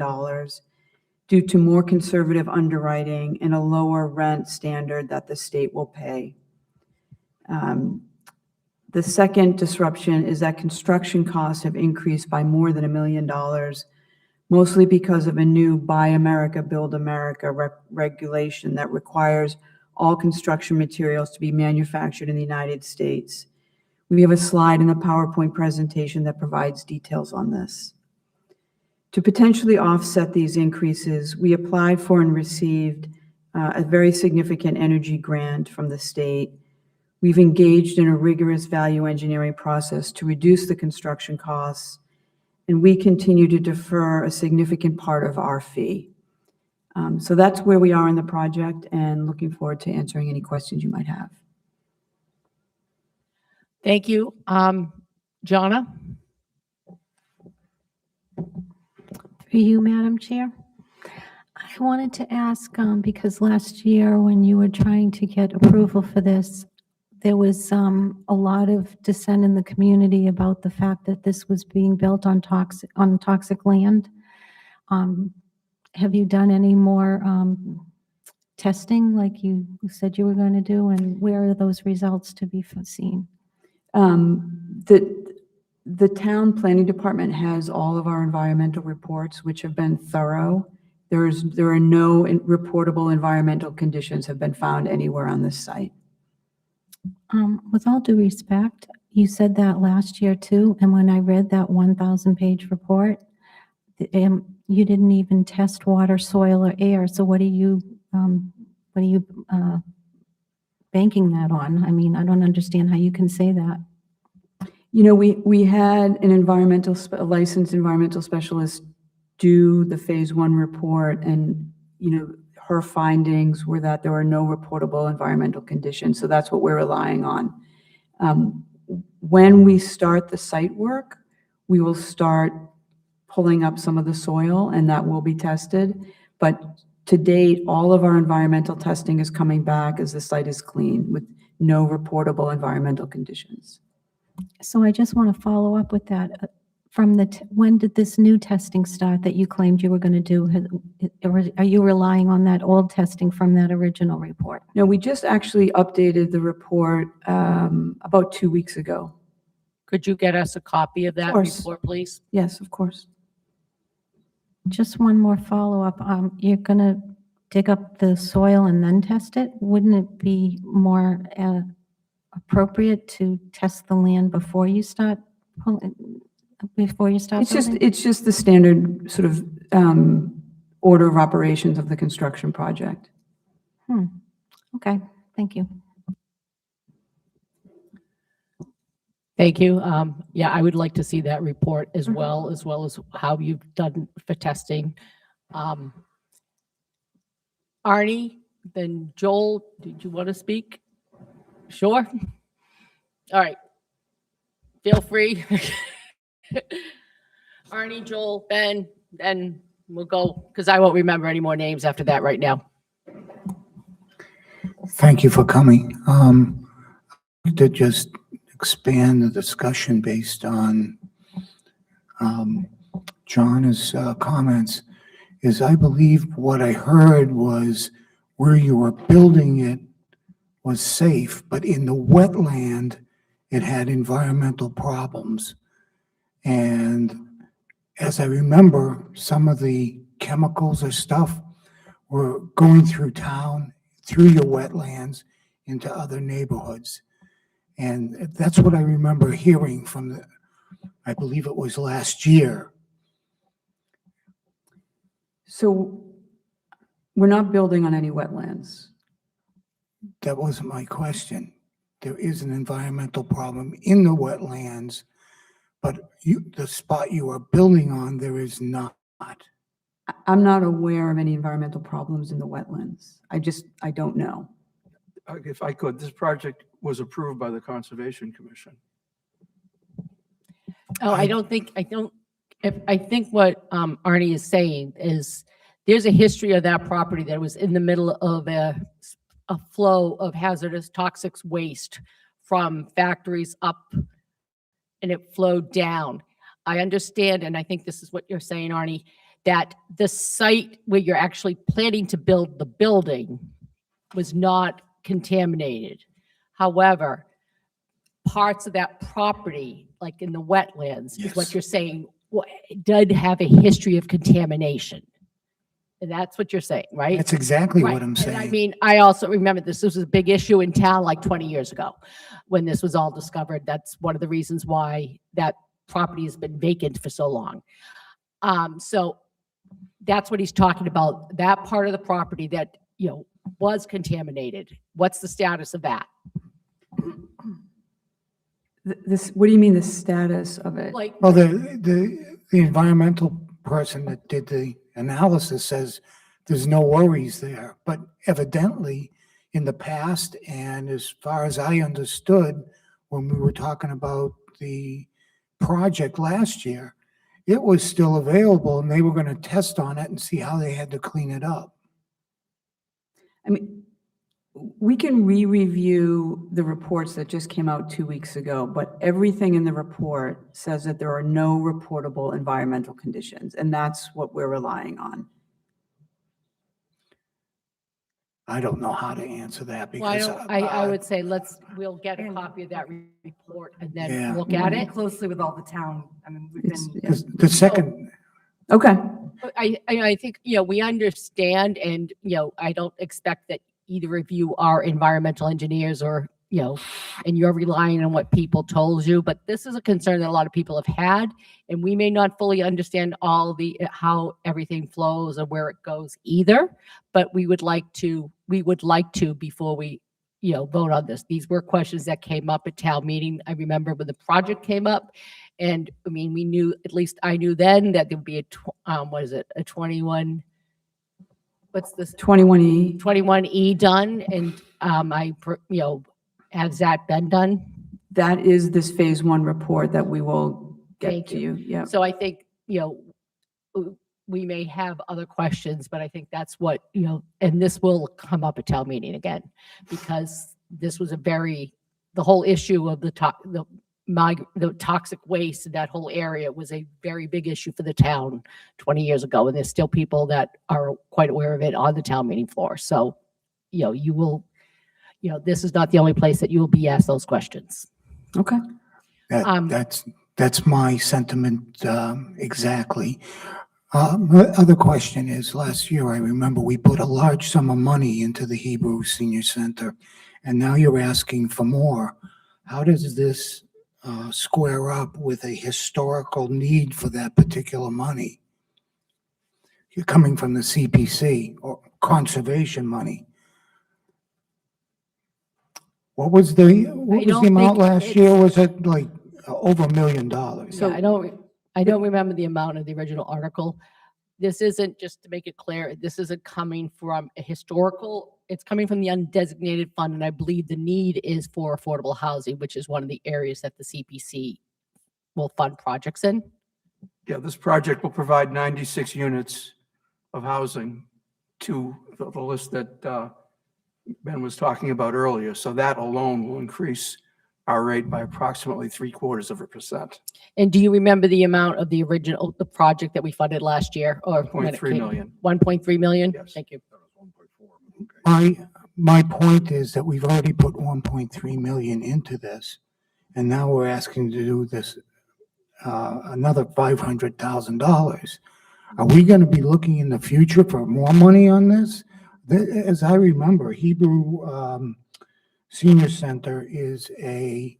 due to more conservative underwriting and a lower rent standard that the state will pay. The second disruption is that construction costs have increased by more than $1 million, mostly because of a new Buy America, Build America regulation that requires all construction materials to be manufactured in the United States. We have a slide in the PowerPoint presentation that provides details on this. To potentially offset these increases, we applied for and received a very significant energy grant from the state. We've engaged in a rigorous value engineering process to reduce the construction costs, and we continue to defer a significant part of our fee. So that's where we are in the project, and looking forward to answering any questions you might have. Thank you. Jonna? For you, Madam Chair. I wanted to ask, because last year when you were trying to get approval for this, there was a lot of dissent in the community about the fact that this was being built on toxic land. Have you done any more testing like you said you were going to do, and where are those results to be seen? The town planning department has all of our environmental reports, which have been thorough. There are no reportable environmental conditions have been found anywhere on this site. With all due respect, you said that last year too, and when I read that 1,000-page report, you didn't even test water, soil, or air. So what are you banking that on? I mean, I don't understand how you can say that. You know, we had a licensed environmental specialist do the phase 1 report, and her findings were that there were no reportable environmental conditions. So that's what we're relying on. When we start the site work, we will start pulling up some of the soil, and that will be tested. But to date, all of our environmental testing is coming back as the site is clean with no reportable environmental conditions. So I just want to follow up with that. When did this new testing start that you claimed you were going to do? Are you relying on that old testing from that original report? No, we just actually updated the report about 2 weeks ago. Could you get us a copy of that report, please? Yes, of course. Just one more follow-up. You're going to dig up the soil and then test it? Wouldn't it be more appropriate to test the land before you start building? It's just the standard sort of order of operations of the construction project. Okay, thank you. Thank you. Yeah, I would like to see that report as well as how you've done for testing. Arnie, then Joel, did you want to speak? Sure. All right. Feel free. Arnie, Joel, Ben, and we'll go, because I won't remember any more names after that right now. Thank you for coming. To just expand the discussion based on John's comments, is I believe what I heard was where you were building it was safe, but in the wetland, it had environmental problems. And as I remember, some of the chemicals or stuff were going through town, through your wetlands, into other neighborhoods. And that's what I remember hearing from I believe it was last year. So We're not building on any wetlands. That wasn't my question. There is an environmental problem in the wetlands, but the spot you are building on, there is not. I'm not aware of any environmental problems in the wetlands. I don't know. If I could, this project was approved by the Conservation Commission. Oh, I think what Arnie is saying is there's a history of that property that was in the middle of a flow of hazardous toxic waste from factories up, and it flowed down. I understand, and I think this is what you're saying, Arnie, that the site where you're actually planning to build the building was not contaminated. However, parts of that property, like in the wetlands, is what Yes. you're saying, did have a history of contamination. And that's what you're saying, right? That's exactly Right. what I'm And saying. I mean, I also remember this was a big issue in town like 20 years ago when this was all discovered. That's one of the reasons why that property has been vacant for so long. So that's what he's talking about, that part of the property that, was contaminated. What's the status of that? What do you mean the status of it? Like, Well, the environmental person that did the analysis says there's no worries there, but evidently in the past, and as far as I understood, when we were talking about the project last year, it was still available and they were going to test on it and see how they had to clean it up. I mean, we can re-review the reports that just came out 2 weeks ago, but everything in the report says that there are no reportable environmental conditions, and that's what we're relying on. I don't know how to answer that well, I, because don't, I would say we'll get a copy of that report and then Yeah. look at it. Closely with all the town, I mean, we've It's- been. the second, Okay. But I think, we understand and, I don't expect that either of you are environmental engineers or, and you're relying on what people told you, but this is a concern that a lot of people have had, and we may not fully understand all how everything flows or where it goes either, but we would like to before we, vote on this. These were questions that came up at town meeting. I remember when the project came up, and I mean, we knew, at least I knew then, that there would be a 21, what's this? 21E. 21E done, and has that been done? That is this phase 1 report that we will get Thank to you. Yeah. So I think, we may have other questions, but I think that's what, and this will come up at town meeting again, because this was the whole issue of the toxic waste in that whole area was a very big issue for the town 20 years ago. And there's still people that are quite aware of it on the town meeting floor. So, you will, this is not the only place that you will be asked those questions. Okay. that's my sentiment exactly. My other question is, last year, I remember we put a large sum of money into the Hebrew Senior Center, and now you're asking for more. How does this square up with a historical need for that particular money? You're coming from the CPC or conservation money. What was the don't amount think last year? Was it like over $1 million? So I don't remember the amount of the original article. This isn't, just to make it clear, this isn't coming from a historical, it's coming from the undesignated fund, and I believe the need is for affordable housing, which is one of the areas that the CPC will fund projects in. Yeah, this project will provide 96 units of housing to the list that Ben was talking about earlier. So that alone will increase our rate by approximately 0.75%. And do you remember the amount of the project that we funded last year? Or when it 1.3 came? million. 1.3 million? Yes. Thank you. My point is that we've already put 1.3 million into this, and now we're asking to do this another $500,000. Are we going to be looking in the future for more money on this? As I remember, Hebrew Senior Center is a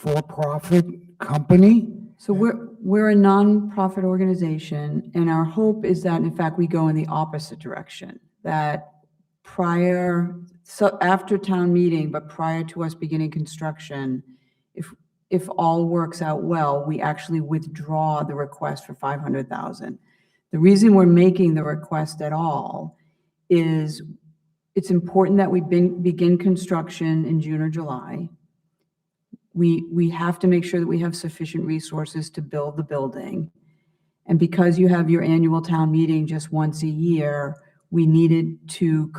for-profit company? So we're a nonprofit organization, and our hope is that, in fact, we go in the opposite direction. That after town meeting, but prior to us beginning construction, if all works out well, we actually withdraw the request for 500,000. The reason we're making the request at all is it's important that we begin construction in June or July. We have to make sure that we have sufficient resources to build the building. And because you have your annual town meeting just once a year, we needed to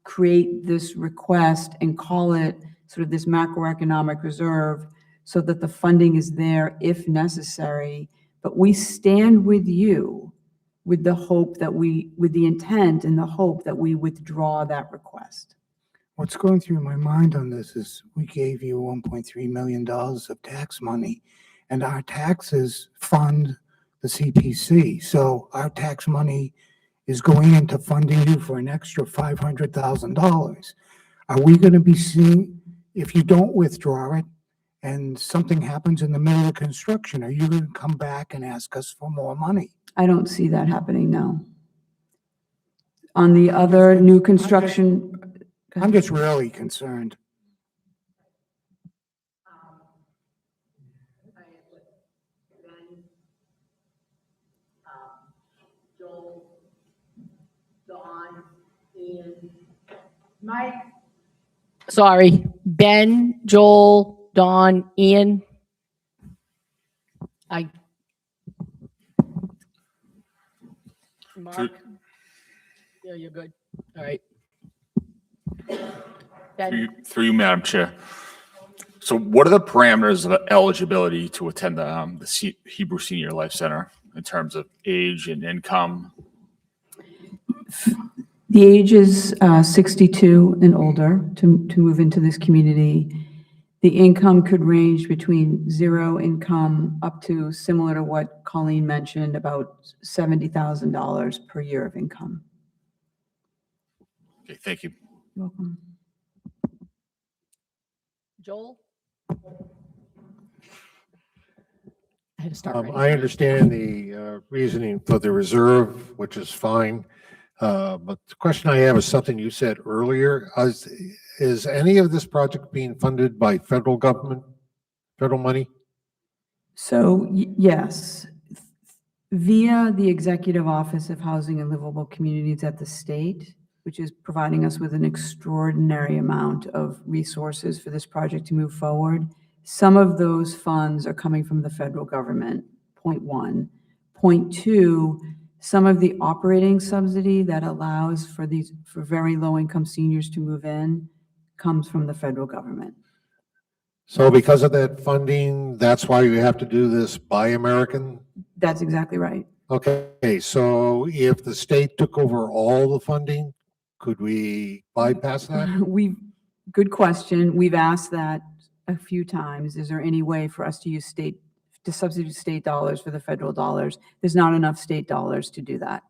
create this request and call it sort of this macroeconomic reserve so that the funding is there if necessary. But we stand with you with the hope that with the intent and the hope that we withdraw that request. What's going through my mind on this is we gave you $1.3 million of tax money, and our taxes fund the CPC. So our tax money is going into funding you for an extra $500,000. Are we going to be seeing, if you don't withdraw it and something happens in the middle of construction, are you going to come back and ask us for more money? I don't see that happening now. On the other new construction. I'm just really concerned. Joel, Dawn, Ian, Mike. Sorry, Ben, Joel, Dawn, Ian. Mark. Yeah, you're good. All right. Through you, Madam Chair. So what are the parameters of eligibility to attend the Hebrew Senior Life Center in terms of age and income? The age is 62 and older to move into this community. The income could range between zero income up to, similar to what Colleen mentioned, about $70,000 per year of income. Okay, thank you. You're welcome. Joel? I had to start writing. I understand the reasoning for the reserve, which is fine. But the question I have is something you said earlier. Is any of this project being funded by federal government, federal money? So yes, via the Executive Office of Housing and Livable Communities at the state, which is providing us with an extraordinary amount of resources for this project to move forward. Some of those funds are coming from the federal government, point one. Point two, some of the operating subsidy that allows for very low-income seniors to move in comes from the federal government. So because of that funding, that's why you have to do this Buy American? That's exactly right. Okay, so if the state took over all the funding, could we bypass that? Good question. We've asked that a few times. Is there any way for us to substitute state dollars for the federal dollars? There's not enough state dollars to do that.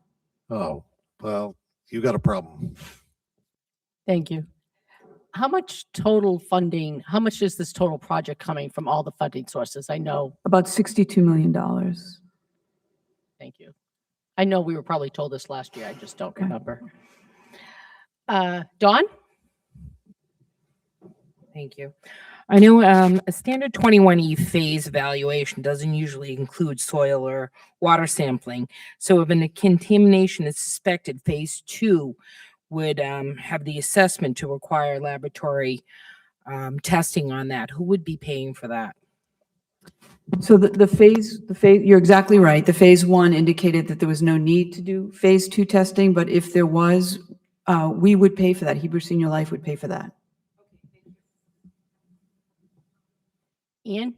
Oh, well, you got a problem. Thank you. How much total funding, how much is this total project coming from all the funding sources? I know. About $62 million. Thank you. I know we were probably told this last year. I just don't remember. Dawn? Thank you. I know a standard 21E phase evaluation doesn't usually include soil or water sampling. So if a contamination is suspected, phase 2 would have the assessment to require laboratory testing on that. Who would be paying for that? So the phase, you're exactly right. The phase 1 indicated that there was no need to do phase 2 testing, but if there was, we would pay for that. Hebrew Senior Life would pay for that. Ian?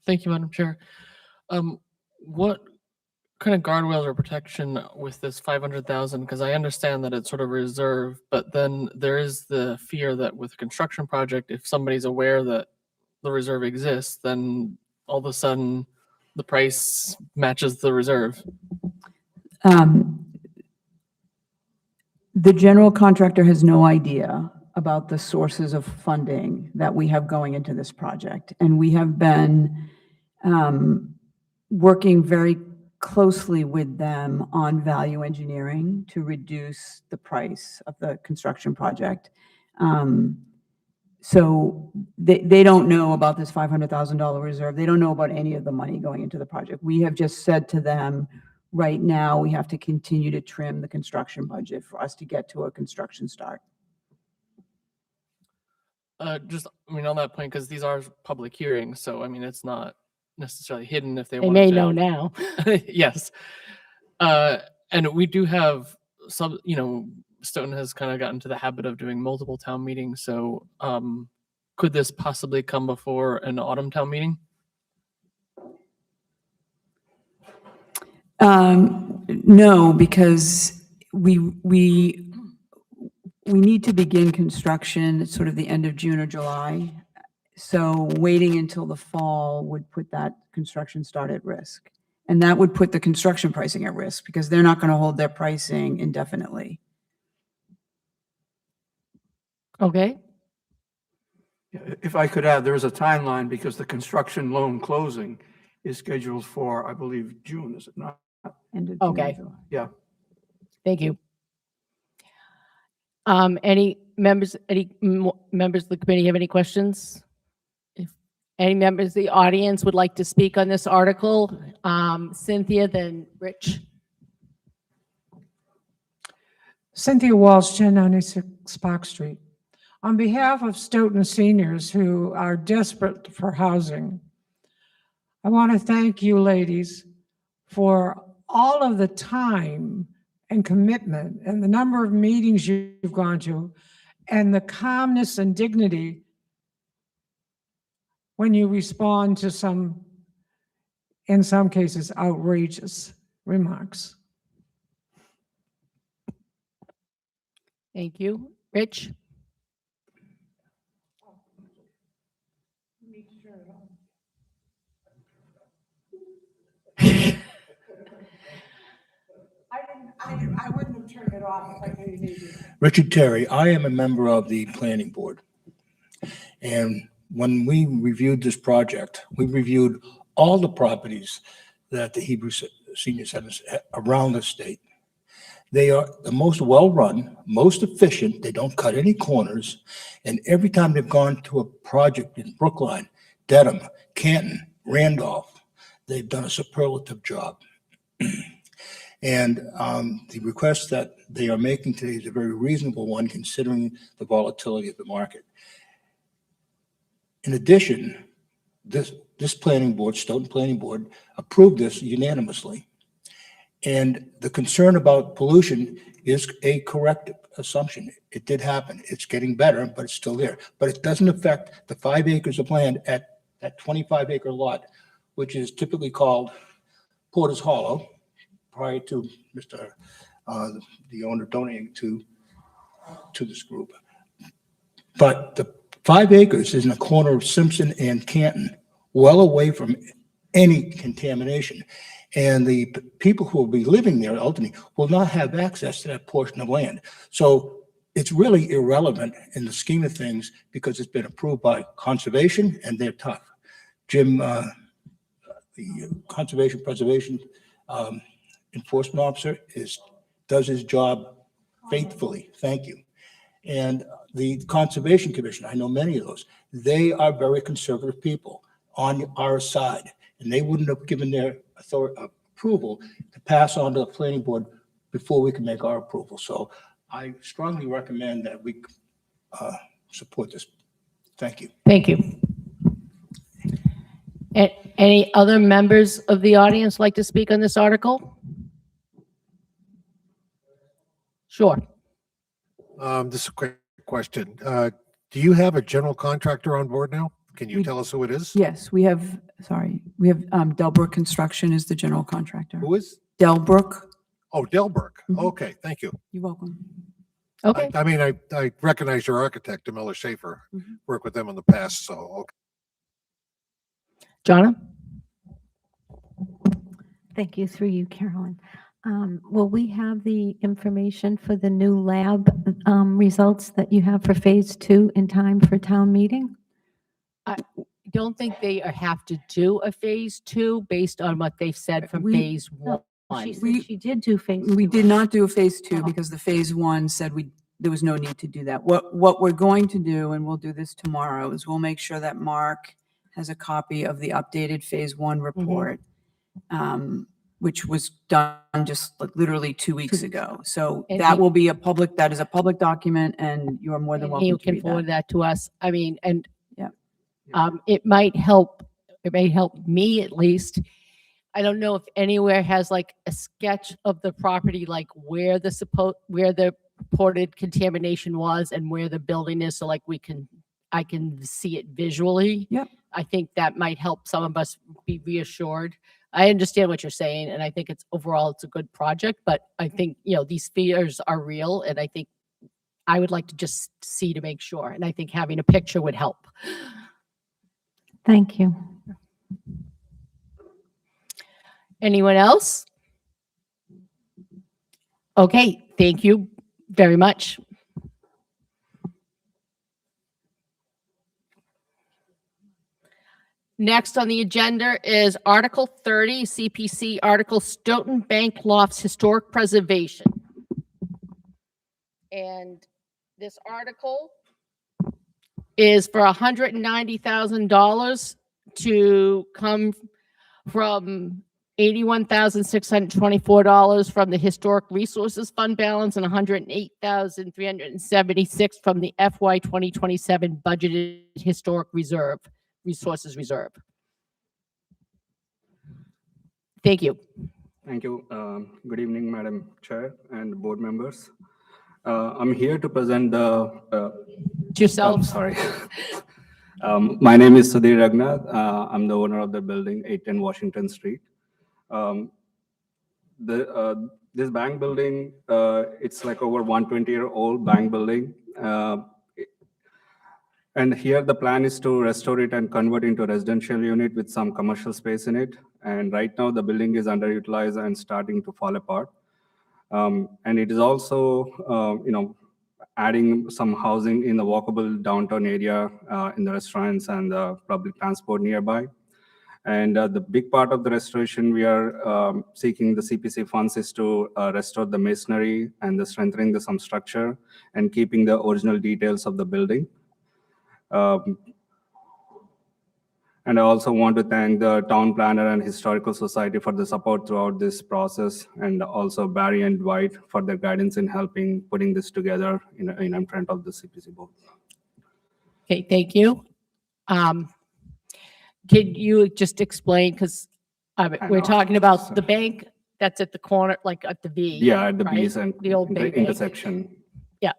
Thank you, Madam Chair. What kind of guardrails or protection with this 500,000? Because I understand that it's sort of reserve, but then there is the fear that with a construction project, if somebody's aware that the reserve exists, then all of a sudden the price matches the reserve. The general contractor has no idea about the sources of funding that we have going into this project. And we have been working very closely with them on value engineering to reduce the price of the construction project. So they don't know about this $500,000 reserve. They don't know about any of the money going into the project. We have just said to them, right now, we have to continue to trim the construction budget for us to get to a construction start. Just, I mean, on that point, because these are public hearings, so I mean, it's not necessarily hidden if they They want may to. know now. Yes. And we do have some, Stoughton has kind of gotten to the habit of doing multiple town meetings. So could this possibly come before an autumn town meeting? No, because we need to begin construction at sort of the end of June or July. So waiting until the fall would put that construction start at risk. And that would put the construction pricing at risk because they're not going to hold their pricing indefinitely. Okay. If I could add, there is a timeline because the construction loan closing is scheduled for, I believe, June, is it not? End of June or Okay. July. Yeah. Thank you. Any members of the committee have any questions? If any members of the audience would like to speak on this article, Cynthia, then Rich. Cynthia Walsh, 1096 Park Street. On behalf of Stoughton seniors who are desperate for housing, I want to thank you ladies for all of the time and commitment and the number of meetings you've gone to and the calmness and dignity when you respond to some, in some cases, outrageous remarks. Thank you. Rich? I wouldn't have turned it off if I didn't need you. Richard Terry, I am a member of the planning board. And when we reviewed this project, we reviewed all the properties that the Hebrew Senior Centers around the state. They are the most well-run, most efficient. They don't cut any corners. And every time they've gone to a project in Brookline, Dedham, Canton, Randolph, they've done a superlative job. And the request that they are making today is a very reasonable one considering the volatility of the market. In addition, this planning board, Stoughton Planning Board, approved this unanimously. And the concern about pollution is a correct assumption. It did happen. It's getting better, but it's still there. But it doesn't affect the 5 acres of land at that 25-acre lot, which is typically called Porter's Hollow, prior to the owner donating to this group. But the 5 acres is in the corner of Simpson and Canton, well away from any contamination. And the people who will be living there ultimately will not have access to that portion of land. So it's really irrelevant in the scheme of things because it's been approved by conservation and they're tough. Jim, the Conservation Preservation Enforcement Officer, does his job faithfully. Thank you. And the Conservation Commission, I know many of those, they are very conservative people on our side, and they wouldn't have given their approval to pass on to the planning board before we can make our approval. So I strongly recommend that we support this. Thank you. Thank you. Any other members of the audience like to speak on this article? Sure. This is a quick question. Do you have a general contractor on board now? Can you tell us who it is? Yes, we have Delbrook Construction is the general contractor. Who is? Delbrook. Oh, Delbrook. Okay, thank you. You're welcome. Okay. I mean, I recognize your architect, Miller Schaefer. Worked with them in the past, so okay. Jonna? Thank you, through you, Carolyn. Will we have the information for the new lab results that you have for phase 2 in time for town meeting? I don't think they have to do a phase 2 based on what they've said from We- phase No, 1. She said she did do phase 2. We did not do a phase 2 Oh. because the phase 1 said there was no need to do that. What we're going to do, and we'll do this tomorrow, is we'll make sure that Mark has a copy of the updated phase 1 report, which was done just like literally 2 weeks ago. So And that he- will be that is a public document, and you are more than And welcome he to can read forward that. that to us. I mean, and Yeah. it may help me at least. I don't know if anywhere has like a sketch of the property, like where the reported contamination was and where the building is, so like I can see it visually. Yep. I think that might help some of us be reassured. I understand what you're saying, and I think overall it's a good project, but I think, these fears are real, and I think I would like to just see to make sure, and I think having a picture would help. Thank you. Anyone else? Okay, thank you very much. Next on the agenda is Article 30, CPC Article Stoughton Bank Lofts Historic Preservation. And this article is for $190,000 to come from $81,624 from the Historic Resources Fund balance and $108,376 from the FY 2027 budgeted Historic Resources Reserve. Thank you. Thank you. Good evening, Madam Chair and board members. I'm here to present yourself. Sorry. My name is Sudhir Raghunath. I'm the owner of the building, 810 Washington Street. This bank building, it's like over 120-year-old bank building. And here the plan is to restore it and convert into a residential unit with some commercial space in it. And right now the building is underutilized and starting to fall apart. And it is also, adding some housing in the walkable downtown area, in the restaurants and the public transport nearby. And the big part of the restoration we are seeking the CPC funds is to restore the masonry and strengthening some structure and keeping the original details of the building. And I also want to thank the town planner and historical society for the support throughout this process, and also Barry and Dwight for their guidance in helping putting this together in front of the CPC board. Okay, thank you. Can you just explain, because we're talking about the bank that's at the corner, like at the V. Yeah, at the right? B's and the old the Bay Bank. intersection. Yeah.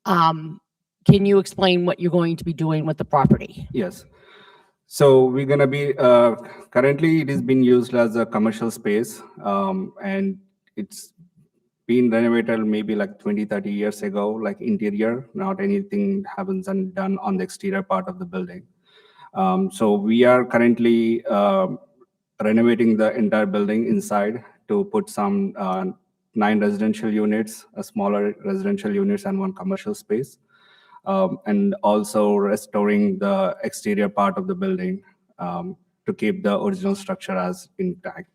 Can you explain what you're going to be doing with the property? Yes. So we're going to be, currently it is being used as a commercial space, and it's been renovated maybe like 20, 30 years ago, like interior, not anything happens and done on the exterior part of the building. So we are currently renovating the entire building inside to put some 9 residential units, smaller residential units and 1 commercial space. And also restoring the exterior part of the building to keep the original structure as intact.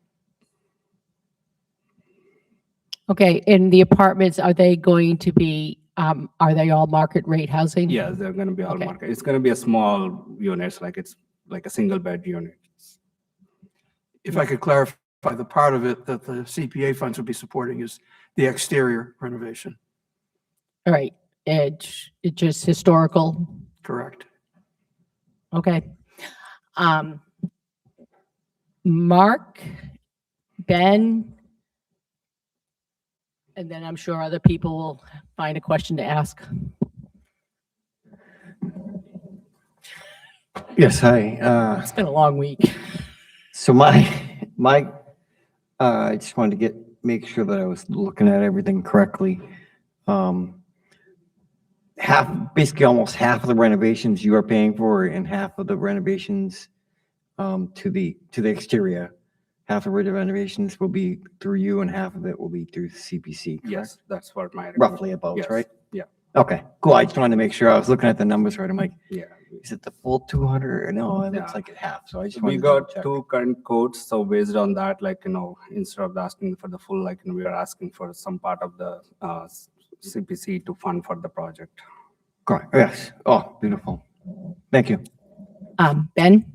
Okay, and the apartments, are they going to be, are they all market rate housing? Yes, they're going to be all Okay. market. It's going to be a small units, like it's like a single bed unit. If I could clarify, the part of it that the CPA funds would be supporting is the exterior renovation. All right, it's just historical. Correct. Okay. Mark, Ben, and then I'm sure other people will find a question to ask. Yes, hi. It's been a long week. So I just wanted to make sure that I was looking at everything correctly. Basically almost half of the renovations you are paying for and half of the renovations to the exterior half of the renovations will be through you and half of it will be through CPC, correct? Yes, that's what my. Roughly about, Yes, right? Yeah, Okay, cool. I just wanted to make sure. I was looking at the numbers right. I'm like, yeah. is it the full 200? No, it looks Yeah. like it half. So I just We wanted to double got check. 2 current quotes, so based on that, like, instead of asking for the full, like, we are asking for some part of the CPC to fund for the project. Correct. Yes. Oh, beautiful. Thank you. Ben?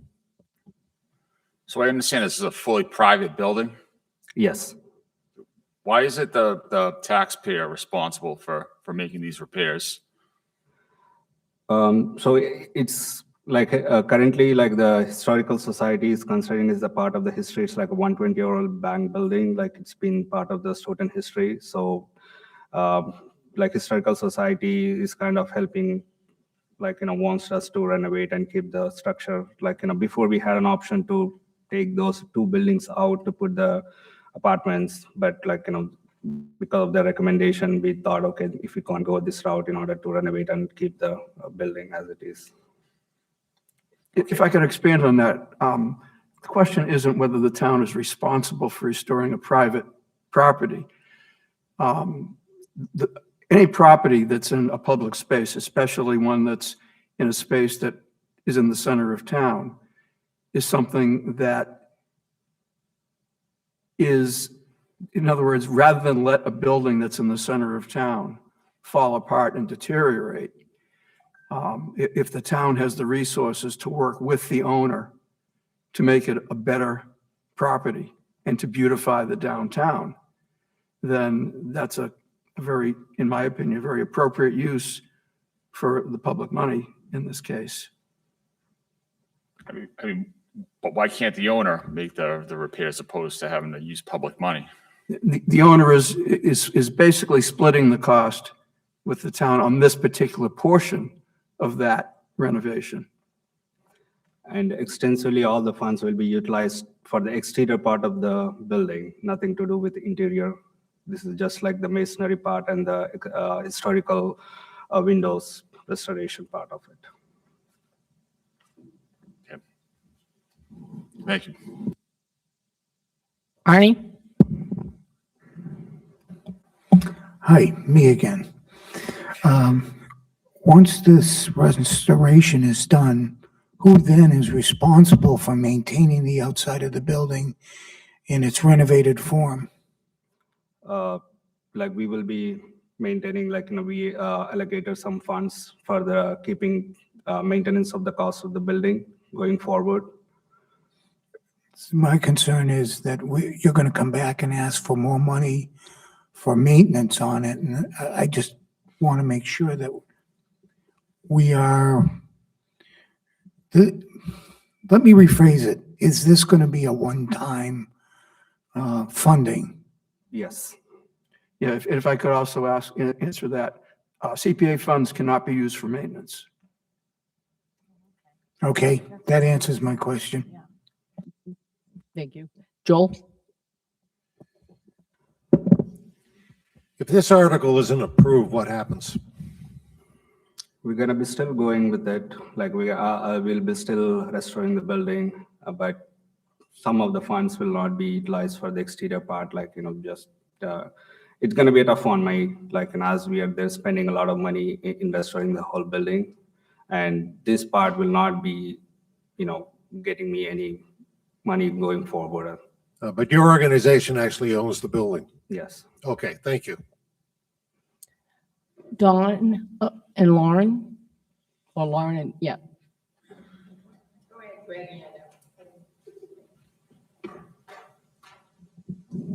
So I understand this is a fully private building. Yes. Why is it the taxpayer responsible for making these repairs? So it's like currently, like the historical society is considering as a part of the history. It's like a 120-year-old bank building, like it's been part of the Stoughton history. So like historical society is kind of helping, like, wants us to renovate and keep the structure. Like, before we had an option to take those 2 buildings out to put the apartments, but like, because of the recommendation, we thought, okay, if we can't go this route in order to renovate and keep the building as it is. If I could expand on that, the question isn't whether the town is responsible for restoring a private property. Any property that's in a public space, especially one that's in a space that is in the center of town, is something that is, in other words, rather than let a building that's in the center of town fall apart and deteriorate, if the town has the resources to work with the owner to make it a better property and to beautify the downtown, then that's a very, in my opinion, very appropriate use for the public money in this case. I mean, but why can't the owner make the repairs opposed to having to use public money? The owner is basically splitting the cost with the town on this particular portion of that renovation. And extensively, all the funds will be utilized for the exterior part of the building, nothing to do with the interior. This is just like the masonry part and the historical windows restoration part of it. Okay. Thank you. Arnie? Hi, me again. Once this restoration is done, who then is responsible for maintaining the outside of the building in its renovated form? Like we will be maintaining, like, we allocated some funds for the keeping maintenance of the cost of the building going forward. My concern is that you're going to come back and ask for more money for maintenance on it, and I just want to make sure that we are, let me rephrase it. Is this going to be a one-time funding? Yes. Yeah, if I could also answer that, CPA funds cannot be used for maintenance. Okay, that answers my question. Thank you. Joel? If this article isn't approved, what happens? We're gonna be still going with it. Like we will be still restoring the building, but some of the funds will not be utilized for the exterior part. Like, just it's gonna be a tough on my, like, and as we are there spending a lot of money in restoring the whole building, and this part will not be, getting me any money going forward. But your organization actually owns the building. Yes. Okay, thank you. Dawn and Lauren? Or Lauren and, yeah.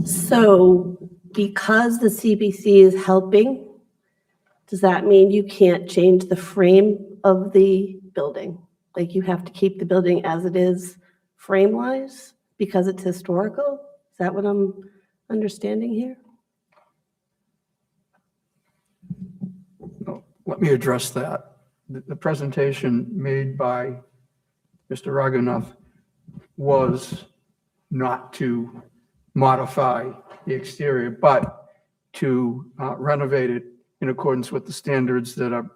So because the CBC is helping, does that mean you can't change the frame of the building? Like you have to keep the building as it is frame-wise because it's historical? Is that what I'm understanding here? No, let me address that. The presentation made by Mr. Raghunath was not to modify the exterior, but to renovate it in accordance with the standards that are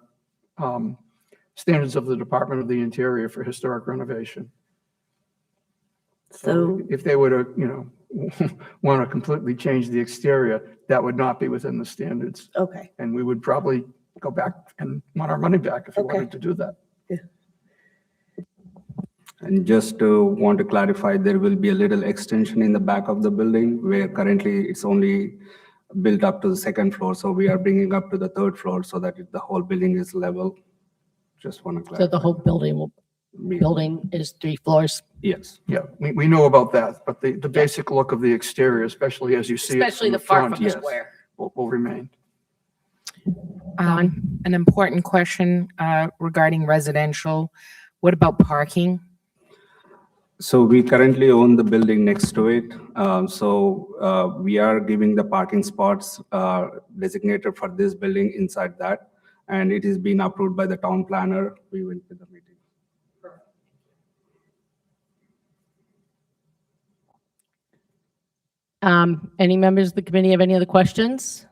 standards of the Department of the Interior for historic renovation. So, If they were to, want to completely change the exterior, that would not be within the standards. okay, And we would probably go back and want our money back if we Okay. wanted to do that. And just want to clarify, there will be a little extension in the back of the building where currently it's only built up to the second floor. So we are bringing up to the third floor so that the whole building is level. Just want to clarify. So the whole building is 3 floors, Yes. Yeah, we know about that, but the basic look of the exterior, especially as you see it especially from the the far front, from the yes. square. will remain. An important question regarding residential. What about parking? So we currently own the building next to it. We are giving the parking spots designated for this building inside that. And it is being approved by the town planner. We went to the meeting. Any members of the committee have any other questions?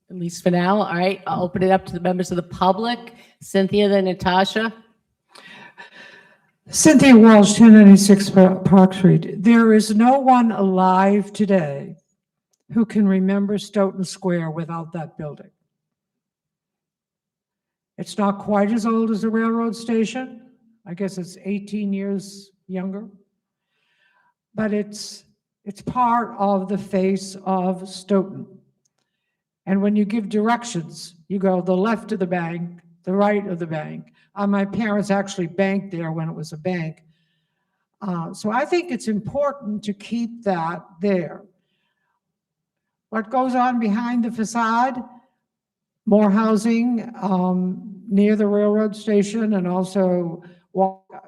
At least for now. All right, I'll open it up to the members of the public. Cynthia, then Natasha. Cynthia Walsh, 1096 Park Street. There is no one alive today who can remember Stoughton Square without that building. It's not quite as old as the railroad station. I guess it's 18 years younger. But it's part of the face of Stoughton. And when you give directions, you go the left of the bank, the right of the bank. My parents actually banked there when it was a bank. So I think it's important to keep that there. What goes on behind the facade? More housing near the railroad station and also,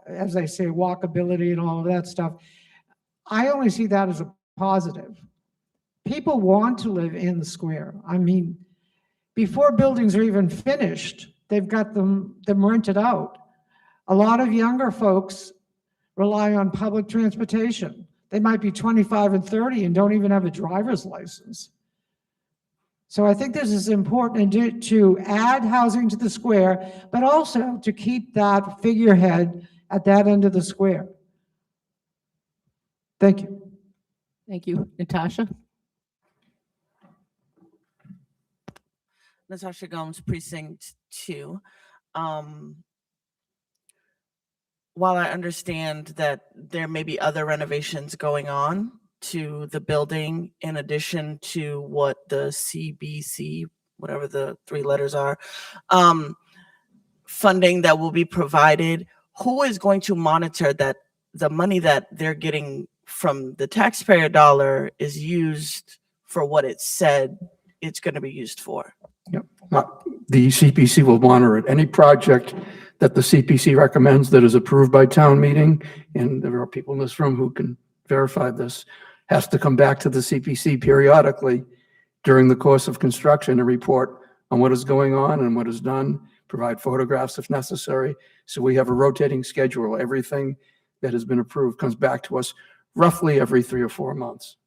as I say, walkability and all of that stuff. I only see that as a positive. People want to live in the square. I mean, before buildings are even finished, they've got them rented out. A lot of younger folks rely on public transportation. They might be 25 and 30 and don't even have a driver's license. So I think this is important to add housing to the square, but also to keep that figurehead at that end of the square. Thank you. Thank you. Natasha? Natasha Gomes, Precinct 2. While I understand that there may be other renovations going on to the building in addition to what the CBC, whatever the 3 letters are, funding that will be provided, who is going to monitor that the money that they're getting from the taxpayer dollar is used for what it said it's going to be used for? Yep. The CPC will monitor it. Any project that the CPC recommends that is approved by town meeting, and there are people in this room who can verify this, has to come back to the CPC periodically during the course of construction and report on what is going on and what is done, provide photographs if necessary. So we have a rotating schedule. Everything that has been approved comes back to us roughly every 3 or 4 months,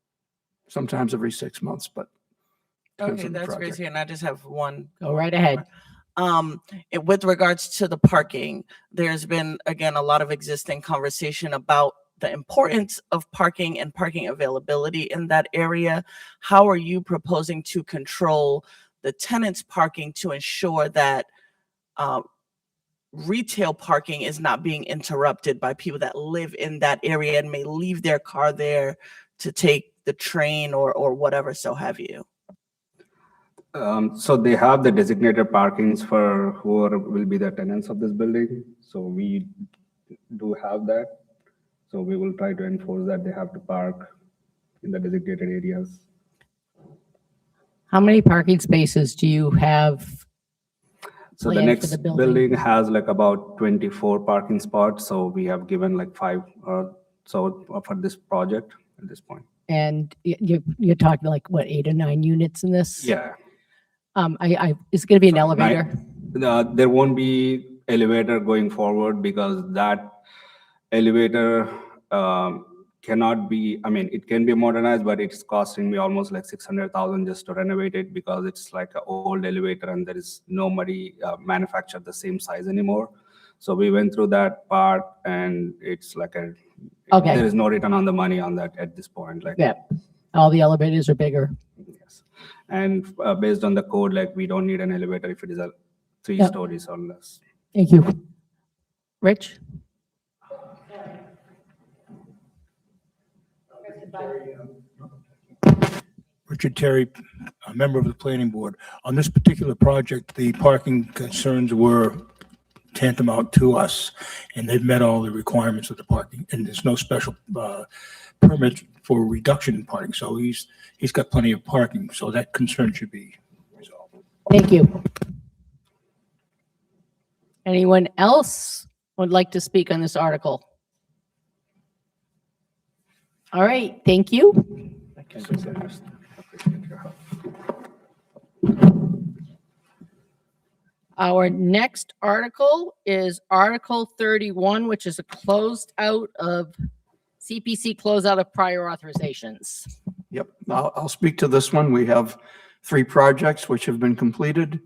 sometimes every 6 months, but depends Okay, on the that's great project. to hear. And I just have one. Go right ahead. With regards to the parking, there's been, again, a lot of existing conversation about the importance of parking and parking availability in that area. How are you proposing to control the tenants' parking to ensure that retail parking is not being interrupted by people that live in that area and may leave their car there to take the train or whatever, so have you? So they have the designated parkings for whoever will be the tenants of this building. So we do have that. So we will try to enforce that they have to park in the designated areas. How many parking spaces do you have So the planned next for the building has like about 24 parking spots. So we have given like 5 for this project at this point. And you're talking like what, 8 or 9 units in this? Yeah. It's going to be an elevator. There won't be elevator going forward because that elevator cannot be, I mean, it can be modernized, but it's costing me almost like 600,000 just to renovate it because it's like an old elevator and there is nobody manufactured the same size anymore. So we went through that part, and it's like Okay. there is no return on the money on that at this point. Like, Yeah, all the elevators are bigger. yes. And based on the code, like we don't need an elevator if it is a 3 Yep. stories or less. Thank you. Rich? Richard Terry, a member of the planning board. On this particular project, the parking concerns were tantamount to us, and they've met all the requirements of the parking, and there's no special permit for reduction in parking, so he's got plenty of parking, so that concern should be resolved. Thank you. Anyone else would like to speak on this article? All right, thank you. Our next article is Article 31, which is a closed out of CPC closeout of prior authorizations. Yep, I'll speak to this one. We have 3 projects which have been completed,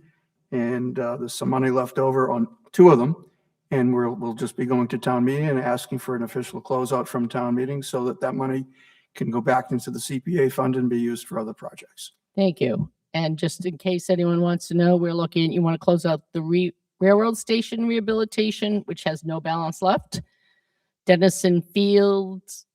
and there's some money left over on 2 of them. And we'll just be going to town meeting and asking for an official closeout from town meeting so that that money can go back into the CPA fund and be used for other projects. Thank you. And just in case anyone wants to know, we're looking, you want to close out the railroad station rehabilitation, which has no balance left. Dennison Fields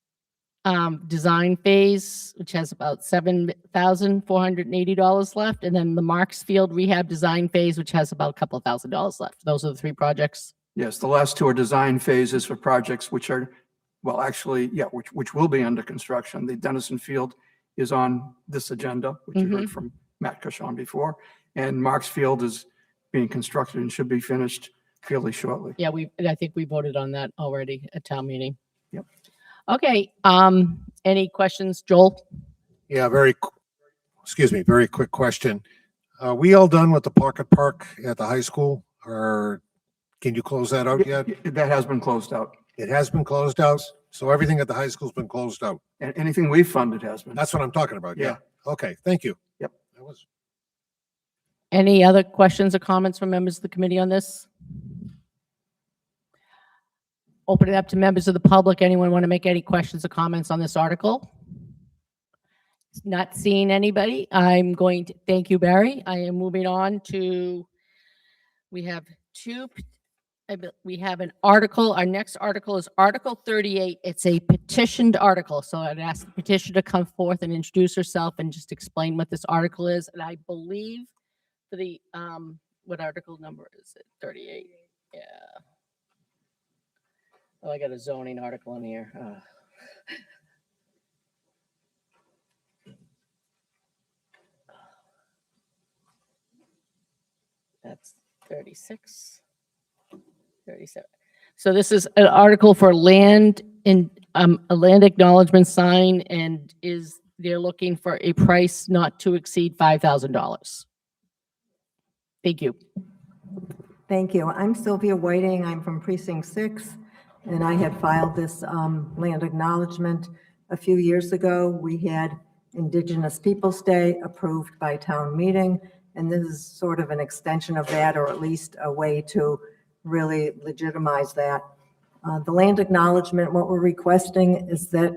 design phase, which has about $7,480 left. And then the Marks Field rehab design phase, which has about a couple of $1,000s left. Those are the 3 projects. Yes, the last 2 are design phases for projects which are, well, actually, yeah, which will be under construction. The Dennison Field is on this agenda, which you heard from Matt Cushon before, and Marks Field is being constructed and should be finished fairly shortly. Yeah, I think we voted on that already at town meeting. Yep. Okay, any questions, Joel? Yeah, very quick question. Are we all done with the pocket park at the high school, or can you close that out yet? That has been closed out. It has been closed out, so everything at the high school's been closed out. And anything we've funded has been. That's what I'm talking about, yeah. Okay, thank you. Yep. That was. Any other questions or comments from members of the committee on this? Open it up to members of the public. Anyone want to make any questions or comments on this article? Not seeing anybody. I'm going to thank you, Barry. I am moving on to, we have an article. Our next article is Article 38. It's a petitioned article. So I'd ask the petitioner to come forth and introduce herself and just explain what this article is. And I believe for the, what article number is it? 38. Yeah. Oh, I got a zoning article in here. That's 36. 37. So this is an article for land in a land acknowledgement sign, and they're looking for a price not to exceed $5,000. Thank you. Thank you. I'm Sylvia Whiting. I'm from Precinct 6, and I had filed this land acknowledgement a few years ago. We had Indigenous Peoples' Day approved by town meeting, and this is sort of an extension of that, or at least a way to really legitimize that. The land acknowledgement, what we're requesting is that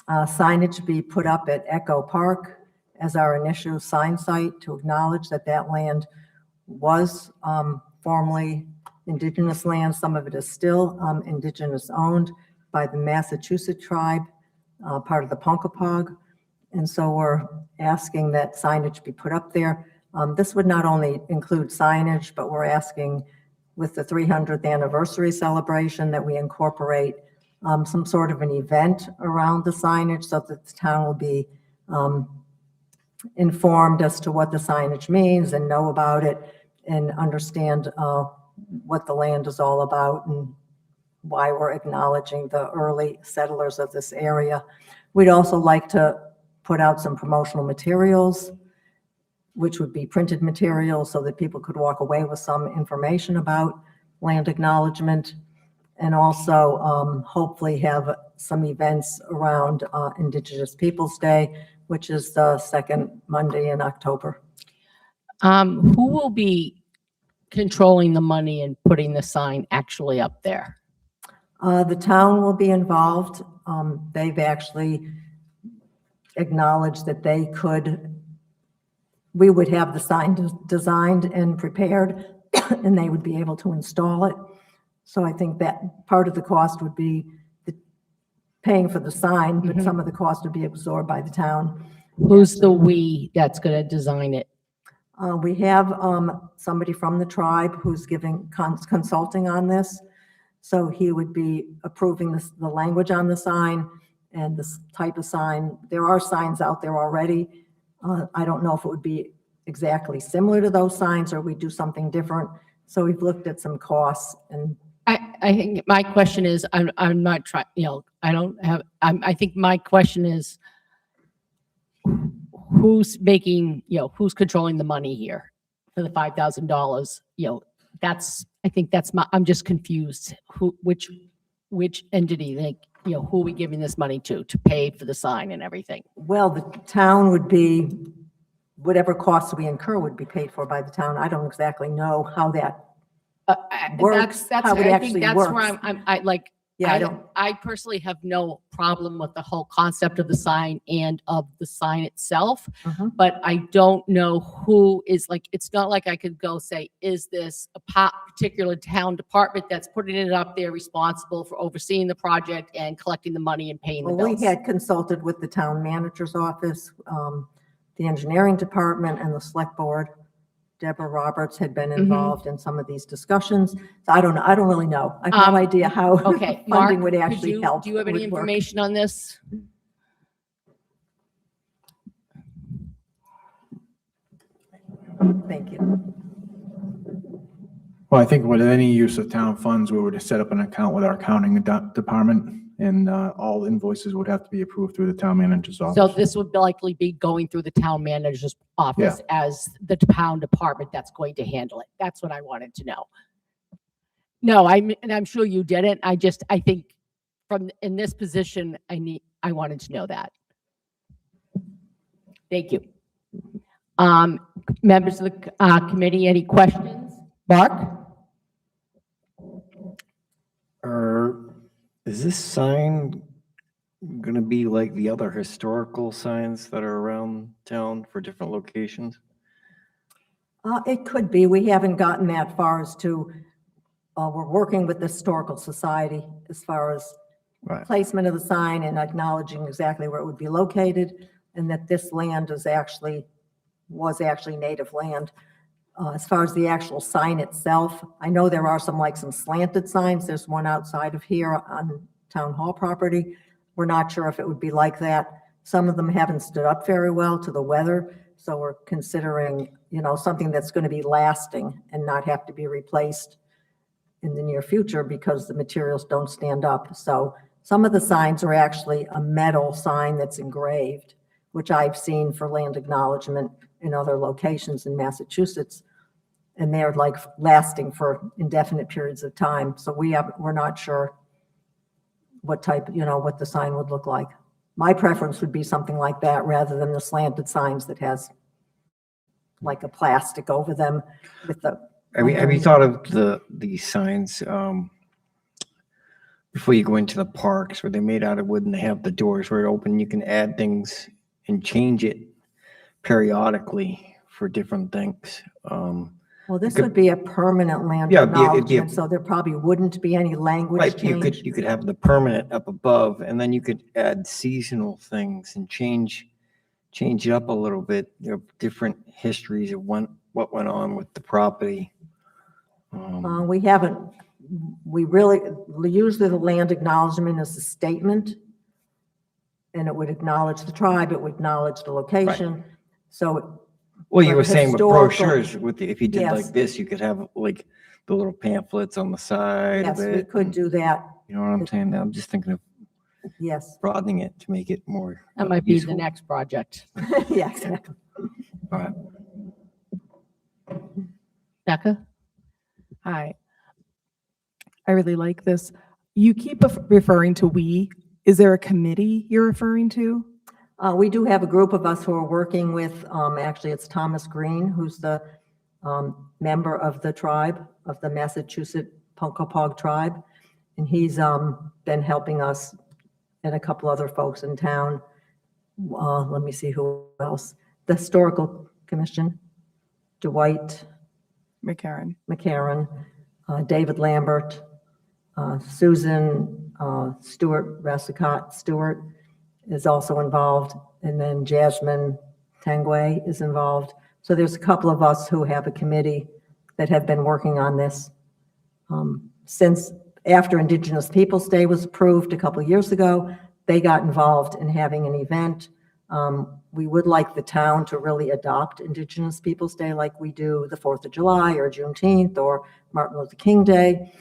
signage be put up at Echo Park as our initial sign site to acknowledge that that land was formerly Indigenous land. Some of it is still Indigenous owned by the Massachusetts tribe, part of the Ponkapog. And so we're asking that signage be put up there. This would not only include signage, but we're asking with the 300th anniversary celebration that we incorporate some sort of an event around the signage so that the town will be informed as to what the signage means and know about it and understand what the land is all about and why we're acknowledging the early settlers of this area. We'd also like to put out some promotional materials, which would be printed materials so that people could walk away with some information about land acknowledgement, and also hopefully have some events around Indigenous Peoples' Day, which is the second Monday in October. Who will be controlling the money and putting the sign actually up there? The town will be involved. They've actually acknowledged that we would have the sign designed and prepared, and they would be able to install it. So I think that part of the cost would be paying for the sign, but some of the cost would be absorbed by the town. Who's the "we" that's going to design it? We have somebody from the tribe who's giving consulting on this. So he would be approving the language on the sign and this type of sign. There are signs out there already. I don't know if it would be exactly similar to those signs or we do something different. So we've looked at some costs and. I think my question is, I'm not trying, I think my question is, who's making, who's controlling the money here for the $5,000? I'm just confused. Which entity, who are we giving this money to pay for the sign and everything? Well, the town would be, whatever costs we incur would be paid for by the town. I don't exactly know how that works, how it actually that's works. where I personally have no problem with the whole concept of the sign and of the sign itself, but I don't know who is it's not like I could go say, is this a particular town department that's putting it up there responsible for overseeing the project and collecting the money and paying the Well, bills? we had consulted with the town manager's office, the engineering department and the select board. Deborah Roberts had been involved in some of these discussions. So I don't know. I don't really know. I have no idea how Okay, funding Mark, would actually help. do you have any would work. information on this? Thank you. Well, I think with any use of town funds, we would set up an account with our accounting department, and all invoices would have to be approved through the town manager's office. So this would likely be going through the town manager's office as the town department that's going to handle it. That's what I wanted to know. No, and I'm sure you didn't. I think in this position, I wanted to know that. Thank you. Members of the committee, any questions? Mark? Is this sign going to be like the other historical signs that are around town for different locations? It could be. We haven't gotten that far as to, we're working with the Historical Society as far as placement of the sign and acknowledging exactly where it would be located and that this land was actually native land. As far as the actual sign itself, I know there are some slanted signs. There's one outside of here on town hall property. We're not sure if it would be like that. Some of them haven't stood up very well to the weather. So we're considering, something that's going to be lasting and not have to be replaced in the near future because the materials don't stand up. So some of the signs are actually a metal sign that's engraved, which I've seen for land acknowledgement in other locations in Massachusetts, and they're lasting for indefinite periods of time. So we're not sure what type, what the sign would look like. My preference would be something like that rather than the slanted signs that has a plastic over them with the. Have you thought of these signs before you go into the parks where they're made out of wood and they have the doors where it open, you can add things and change it periodically for different things. Well, this would be a permanent land acknowledgement, so there probably wouldn't be any language change. You could have the permanent up above, and then you could add seasonal things and change it up a little bit. Different histories of what went on with the property. We haven't. Usually the land acknowledgement is a statement, and it would acknowledge the tribe. It would acknowledge the location. Right. So. Well, you were saying with brochures, if you did yes. like this, you could have the little pamphlets on the side. Yes, of it. We could do that. You know what I'm saying? I'm just thinking of broadening it to make it more. That might be the next project. Yeah, exactly. All right. Becca? Hi. I really like this. You keep referring to we. Is there a committee you're referring to? We do have a group of us who are working with, actually it's Thomas Green, who's the member of the tribe, of the Massachusetts Punkapog tribe. And he's been helping us and a couple other folks in town. Let me see who else. The Historical Commission, Dwight McCarran. David Lambert, Susan Stewart Rassicott Stewart is also involved, and then Jasmine Tangway is involved. So there's a couple of us who have a committee that have been working on this since after Indigenous Peoples' Day was approved a couple of years ago. They got involved in having an event. We would like the town to really adopt Indigenous Peoples' Day like we do the 4th of July or Juneteenth or Martin Luther King Day.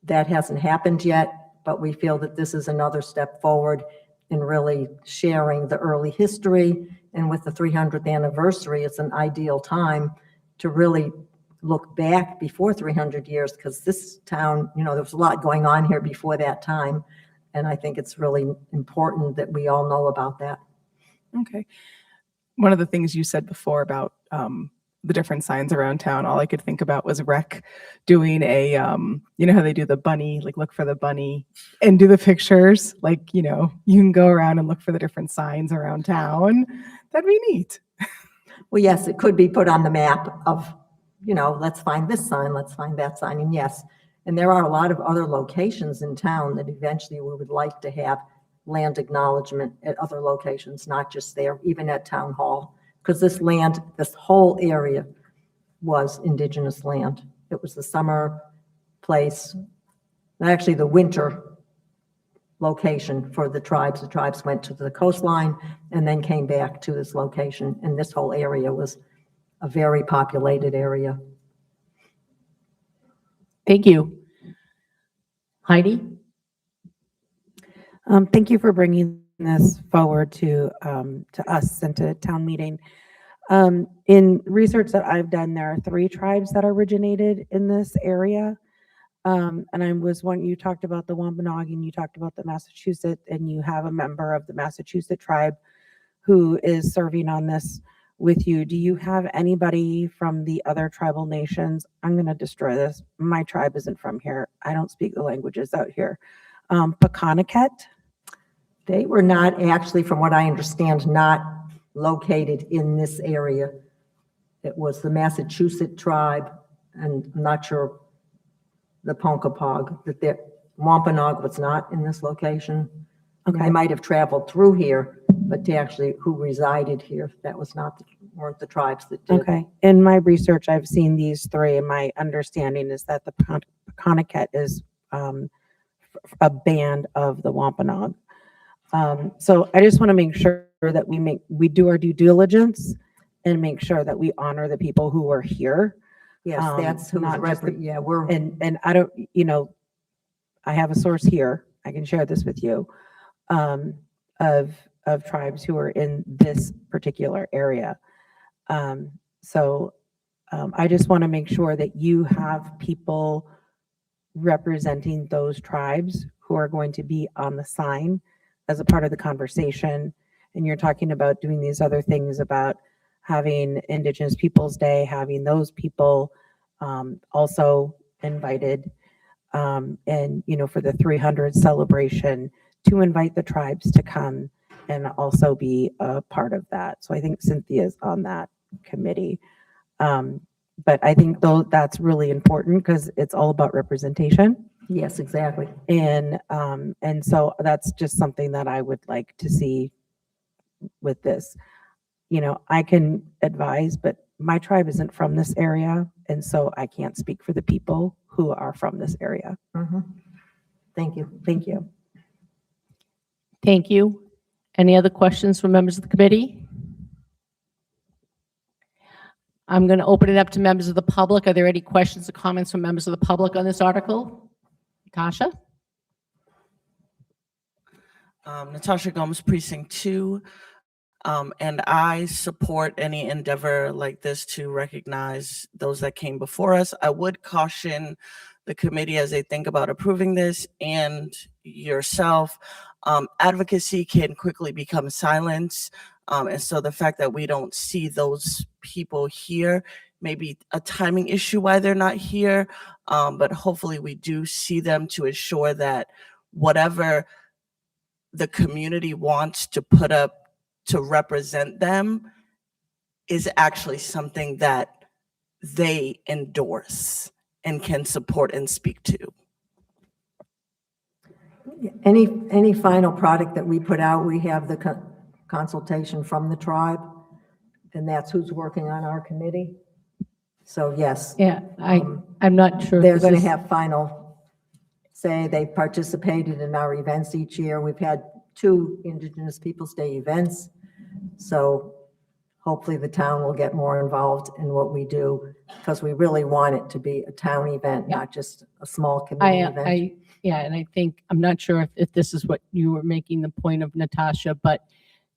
That hasn't happened yet, but we feel that this is another step forward in really sharing the early history. And with the 300th anniversary, it's an ideal time to really look back before 300 years, because this town, there was a lot going on here before that time. And I think it's really important that we all know about that. Okay. One of the things you said before about the different signs around town, all I could think about was rec doing a, you know how they do the bunny, like look for the bunny and do the pictures. Like, you can go around and look for the different signs around town. That'd be neat. Well, yes, it could be put on the map of, let's find this sign, let's find that sign. And yes, and there are a lot of other locations in town that eventually we would like to have land acknowledgement at other locations, not just there, even at Town Hall. Because this land, this whole area was Indigenous land. It was the summer place, actually the winter location for the tribes. The tribes went to the coastline and then came back to this location. And this whole area was a very populated area. Thank you. Heidi? Thank you for bringing this forward to us and to town meeting. In research that I've done, there are 3 tribes that originated in this area. And I was you talked about the Wampanoag and you talked about the Massachusetts, and you have a member of the Massachusetts tribe who is serving on this with you. Do you have anybody from the other tribal nations? I'm going to destroy this. My tribe isn't from here. I don't speak the languages out here. Peconiket? They were not actually, from what I understand, not located in this area. It was the Massachusetts tribe, and I'm not sure the Ponkapog, Wampanoag was not in this location. Okay. They might have traveled through here, but to actually who resided here, that was weren't the tribes that did. Okay. In my research, I've seen these 3, and my understanding is that the Peconiket is a band of the Wampanoag. So I just want to make sure that we do our due diligence and make sure that we honor the people who are here. Yes, that's who's not just we're. And I don't, I have a source here. I can share this with you, of tribes who are in this particular area. So I just want to make sure that you have people representing those tribes who are going to be on the sign as a part of the conversation. And you're talking about doing these other things about having Indigenous Peoples' Day, having those people also invited, and, for the 300 celebration, to invite the tribes to come and also be a part of that. So I think Cynthia's on that committee. But I think that's really important because it's all about representation. Yes, exactly. And so that's just something that I would like to see with this. I can advise, but my tribe isn't from this area, and so I can't speak for the people who are from this area. Mm-hmm. Thank you. Thank you. Thank you. Any other questions from members of the committee? I'm going to open it up to members of the public. Are there any questions or comments from members of the public on this article? Natasha? Natasha Gomes, Precinct 2. And I support any endeavor like this to recognize those that came before us. I would caution the committee as they think about approving this, and yourself, advocacy can quickly become silence. And so the fact that we don't see those people here maybe a timing issue why they're not here. But hopefully we do see them to ensure that whatever the community wants to put up to represent them is actually something that they endorse and can support and speak to. Any final product that we put out, we have the consultation from the tribe, and that's who's working on our committee. So yes. Yeah, I'm not sure. if They're this going to is- have final say. They participated in our events each year. We've had 2 Indigenous Peoples' Day events. So hopefully the town will get more involved in what we do, because we really want it to be a town event, not just a small community event. Yeah, and I think, I'm not sure if this is what you were making the point of, Natasha, but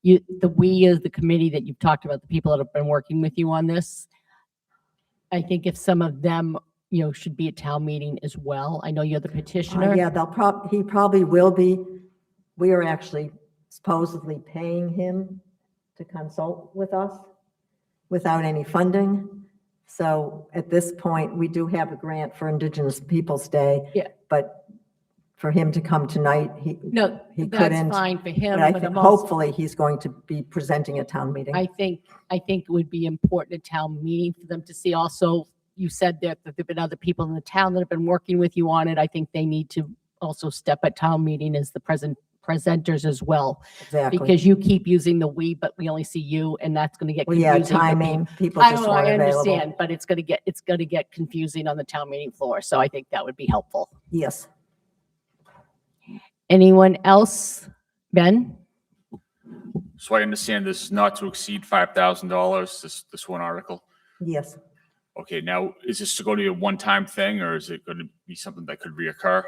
we as the committee that you've talked about, the people that have been working with you on this, I think if some of them, should be at town meeting as well. I know you're the petitioner. Yeah, he probably will be. We are actually supposedly paying him to consult with us without any funding. So at this point, we do have a grant for Indigenous Peoples' Day. Yeah. But for him to come tonight, he That's couldn't. fine for him, But I but think I'm also- hopefully he's going to be presenting at town meeting. I think it would be important at town meeting for them to see also, you said that there've been other people in the town that have been working with you on it. I think they need to also step at town meeting as the presenters as well. Exactly. Because you keep using the we, but we only see you, and that's gonna get Well, confusing. yeah, for timing, people I just know, weren't I available. understand, but it's gonna get confusing on the town meeting floor, so I think that would be helpful. Yes. Anyone else? Ben? So I understand this is not to exceed $5,000, this one article. Yes. Okay, now, is this going to be a one-time thing, or is it going to be something that could reoccur?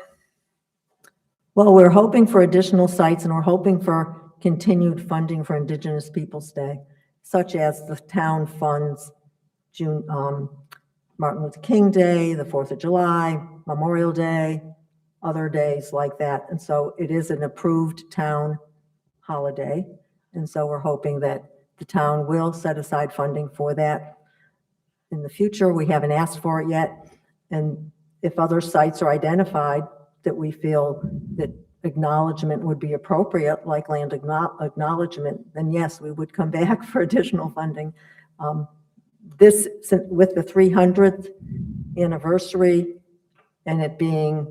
Well, we're hoping for additional sites, and we're hoping for continued funding for Indigenous Peoples' Day, such as the town funds Martin Luther King Day, the 4th of July, Memorial Day, other days like that. And so it is an approved town holiday. And so we're hoping that the town will set aside funding for that in the future. We haven't asked for it yet. And if other sites are identified that we feel that acknowledgement would be appropriate, like land acknowledgement, then yes, we would come back for additional funding. This, with the 300th anniversary and it being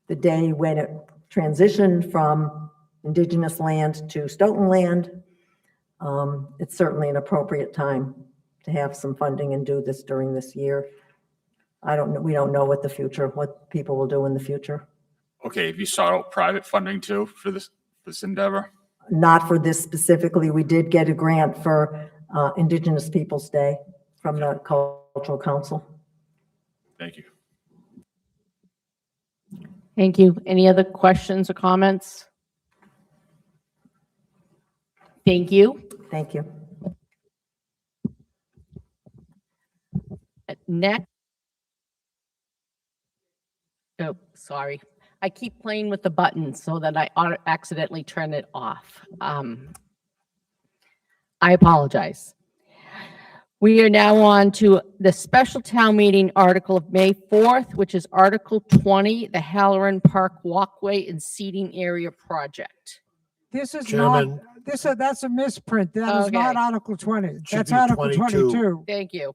the day when it transitioned from Indigenous land to Stoughton land, it's certainly an appropriate time to have some funding and do this during this year. We don't know what people will do in the future. Okay, have you sought out private funding too for this endeavor? Not for this specifically. We did get a grant for Indigenous Peoples' Day from the Cultural Council. Thank you. Thank you. Any other questions or comments? Thank you. Thank you. Next. Oh, sorry. I keep playing with the button so that I accidentally turn it off. I apologize. We are now on to the special town meeting article of May 4th, which is Article 20, the Halloran Park Walkway and Seating Area Project. This is Chairman. not, that's a misprint. That is not Okay. Article 20. Should That's be Article 22. 22. Thank you.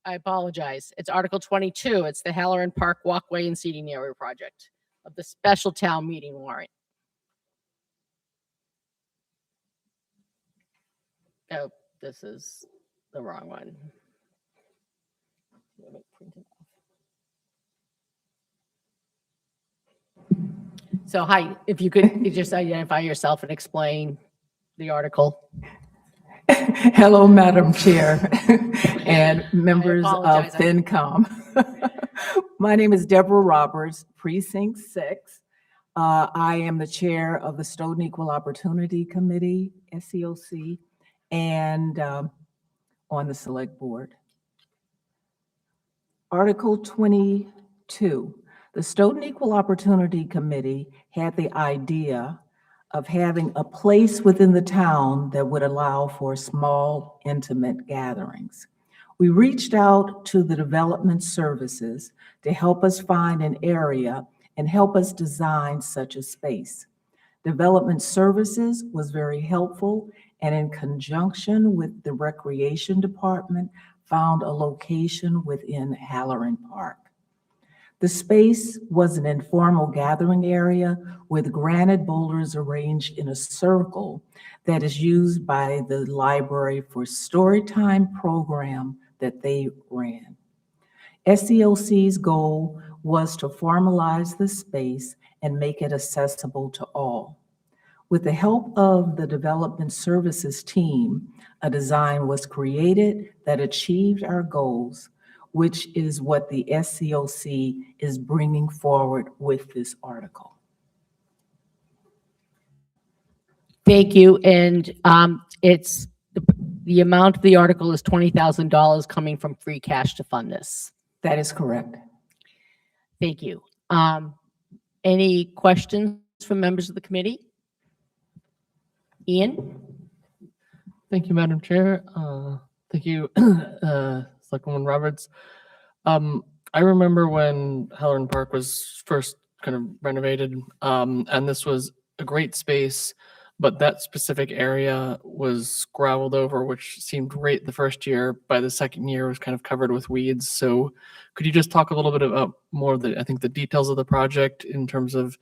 I apologize. It's Article 22. It's the Halloran Park Walkway and Seating Area Project of the special town meeting warrant. Oh, this is the wrong one. Let me print it off. So hi, if you could just identify yourself and explain the article. Hello, Madam Chair and members of apologize. FinCom. My name is Deborah Roberts, Precinct 6. I am the chair of the Stoughton Equal Opportunity Committee, SEOC, and on the Select Board. Article 22. The Stoughton Equal Opportunity Committee had the idea of having a place within the town that would allow for small, intimate gatherings. We reached out to the development services to help us find an area and help us design such a space. Development Services was very helpful and in conjunction with the Recreation Department found a location within Halloran Park. The space was an informal gathering area with granite boulders arranged in a circle that is used by the library for storytime program that they ran. SEOC's goal was to formalize the space and make it accessible to all. With the help of the Development Services team, a design was created that achieved our goals, which is what the SCOC is bringing forward with this article. Thank you. And it's the amount of the article is $20,000 coming from free cash to fund this. That is correct. Thank you. Any questions from members of the committee? Ian? Thank you, Madam Chair. Thank you, Selectwoman Roberts. I remember when Halloran Park was first kind of renovated, and this was a great space, but that specific area was graveled over, which seemed great the first year. By the second year, it was kind of covered with weeds. So could you just talk a little bit about more of the, I think, the details of the project in terms of,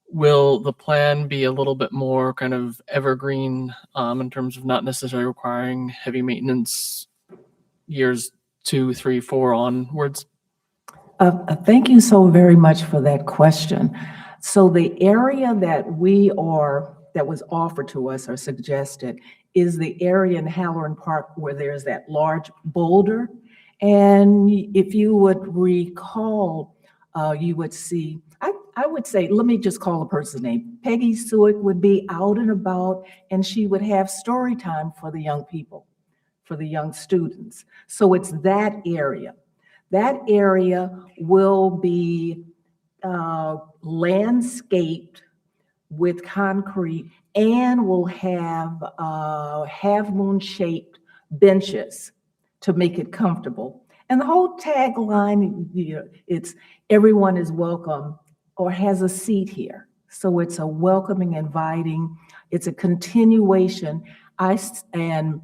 will the plan be a little bit more kind of evergreen in terms of not necessarily requiring heavy maintenance years 2, 3, 4 onwards? Thank you so very much for that question. So the area that that was offered to us or suggested is the area in Halloran Park where there's that large boulder. And if you would recall, you would see, I would say, let me just call the person's name. Peggy Sewick would be out and about, and she would have story time for the young people, for the young students. So it's that area. That area will be landscaped with concrete and will have half-moon shaped benches to make it comfortable. And the whole tagline, it's everyone is welcome or has a seat here. So it's a welcoming, inviting, it's a continuation. And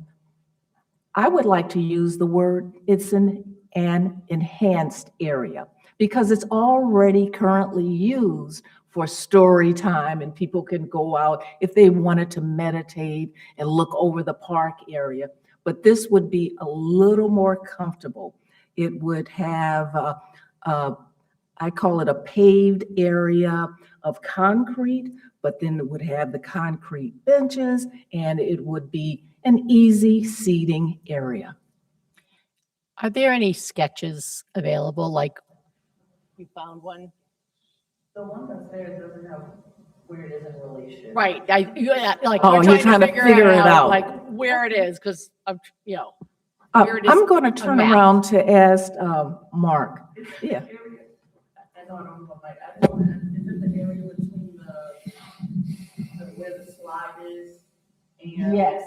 I would like to use the word, it's an enhanced area because it's already currently used for story time, and people can go out if they wanted to meditate and look over the park area. But this would be a little more comfortable. It would have, I call it a paved area of concrete, but then it would have the concrete benches and it would be an easy seating area. Are there any sketches available? Like, you found one? The one that's there doesn't have where it is in relation. Right. Like, Oh, we're you're trying to figure it out, like where it is, because where it is I'm going to on turn map. around to ask Mark. Yeah. I know I don't know, like, I know, is it the area between where the slide is and? Yes.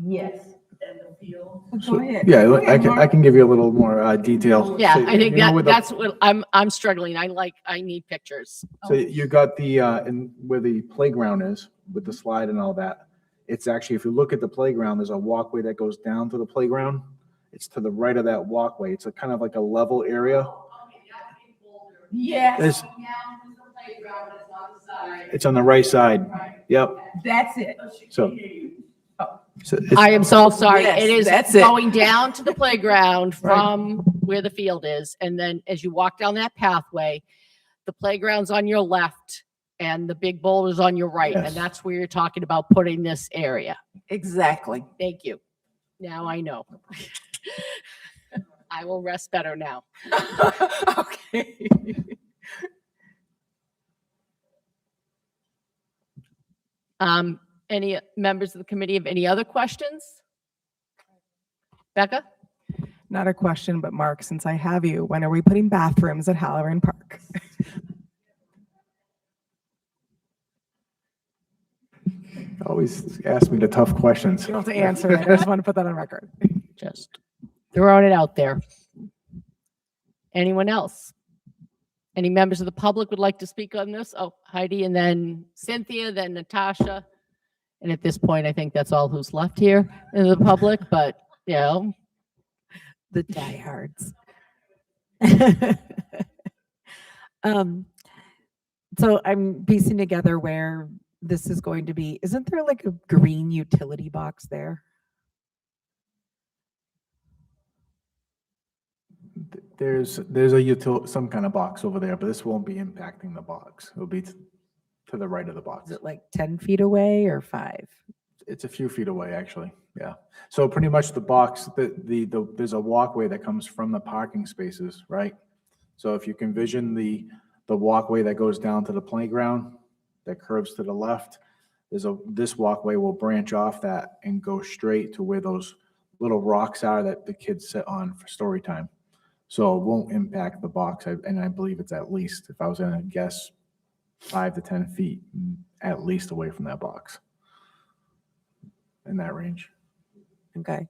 Yes. And the field? Go ahead. Yeah, Go ahead, I Mark. can give you a little more detail. Yeah, So, I think you know, with the- that's what I'm struggling. I need pictures. So you got the, where the playground is with the slide and all that. It's actually, if you look at the playground, there's a walkway that goes down to the playground. It's to the right of that walkway. It's a kind of like a level area. Yes. There's- It's on the right side. Yep. That's it. So it's- I am so sorry. Yes, It is that's it. going down to the playground Right. from where the field is. And then as you walk down that pathway, the playground's on your left and the big boulder's on your right. Yes. And that's where you're talking about putting this area. Exactly. Thank you. Now I know. I will rest better now. Okay. Any members of the committee have any other questions? Becca? Not a question, but Mark, since I have you, when are we putting bathrooms at Halloran Park? Always ask me the tough questions. You don't have to answer it. I just want to put that on record. Just Throwing it out there. Anyone else? Any members of the public would like to speak on this? Oh, Heidi, and then Cynthia, then Natasha. And at this point, I think that's all who's left here in the public, but, you know. The diehards. So I'm piecing together where this is going to be. Isn't there like a green utility box there? There's some kind of box over there, but this won't be impacting the box. It'll be to the right of the box. Is it like 10 feet away or 5? It's a few feet away, actually. Yeah. So pretty much the box, there's a walkway that comes from the parking spaces, right? So if you can vision the walkway that goes down to the playground, that curves to the left, this walkway will branch off that and go straight to where those little rocks are that the kids sit on for story time. So it won't impact the box. And I believe it's at least, if I was going to guess, 5 to 10 feet at least away from that box. In that range. Okay.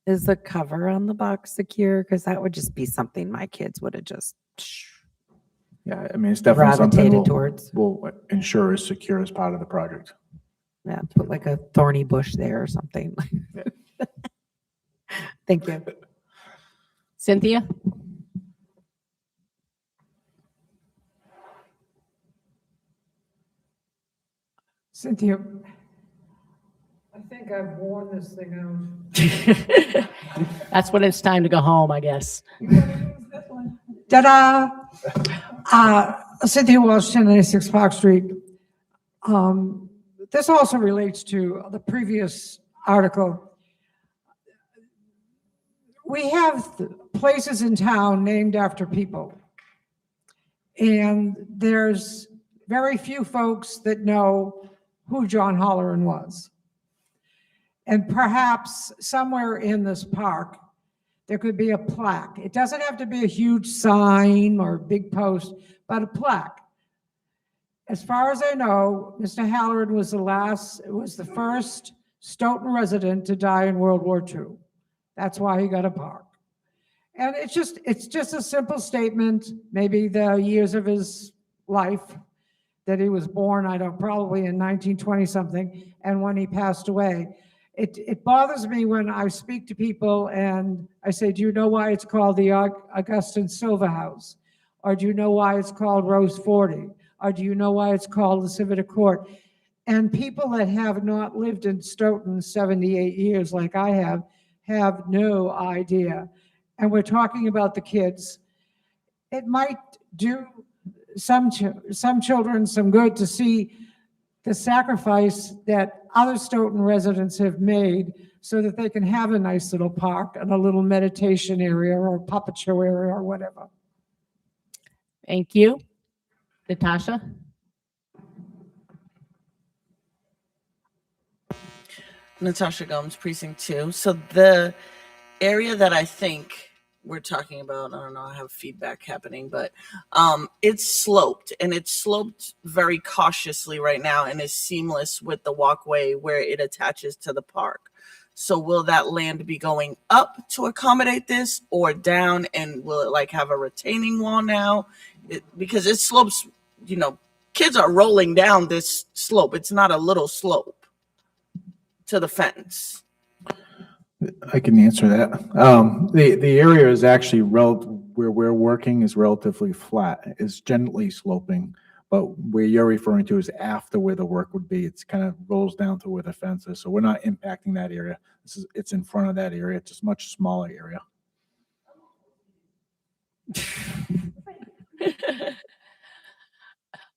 Is the cover on the box secure? Because that would just be something my kids would have just Yeah, I mean, it's definitely something gravitated towards. we'll ensure is secure as part of the project. Yeah, put like a thorny bush there or something. Thank you. Cynthia? Cynthia, I think I've worn this thing out. That's when it's time to go home, I guess. Ta-da! Cynthia Walsh, 1096 Park Street. This also relates to the previous article. We have places in town named after people. And there's very few folks that know who John Holleran was. And perhaps somewhere in this park, there could be a plaque. It doesn't have to be a huge sign or big post, but a plaque. As far as I know, Mr. Halloran was the first Stoughton resident to die in World War II. That's why he got a park. And it's just a simple statement, maybe the years of his life that he was born, probably in 1920 something, and when he passed away. It bothers me when I speak to people and I say, do you know why it's called the Augustin Silva House? Or do you know why it's called Rose 40? Or do you know why it's called the Civic Court? And people that have not lived in Stoughton 78 years like I have no idea. And we're talking about the kids. It might do some children some good to see the sacrifice that other Stoughton residents have made so that they can have a nice little park and a little meditation area or puppet show area or whatever. Thank you. Natasha? Natasha Gomes, Precinct 2. So the area that I think we're talking about, I don't know, I have feedback happening, but it's sloped, and it's sloped very cautiously right now and is seamless with the walkway where it attaches to the park. So will that land be going up to accommodate this or down, and will it like have a retaining wall now? Because it slopes, kids are rolling down this slope. It's not a little slope to the fence. I can answer that. The area is actually where we're working is relatively flat. It's gently sloping, but where you're referring to is after where the work would be. It's kind of rolls down to where the fence is. So we're not impacting that area. It's in front of that area. It's just a much smaller area.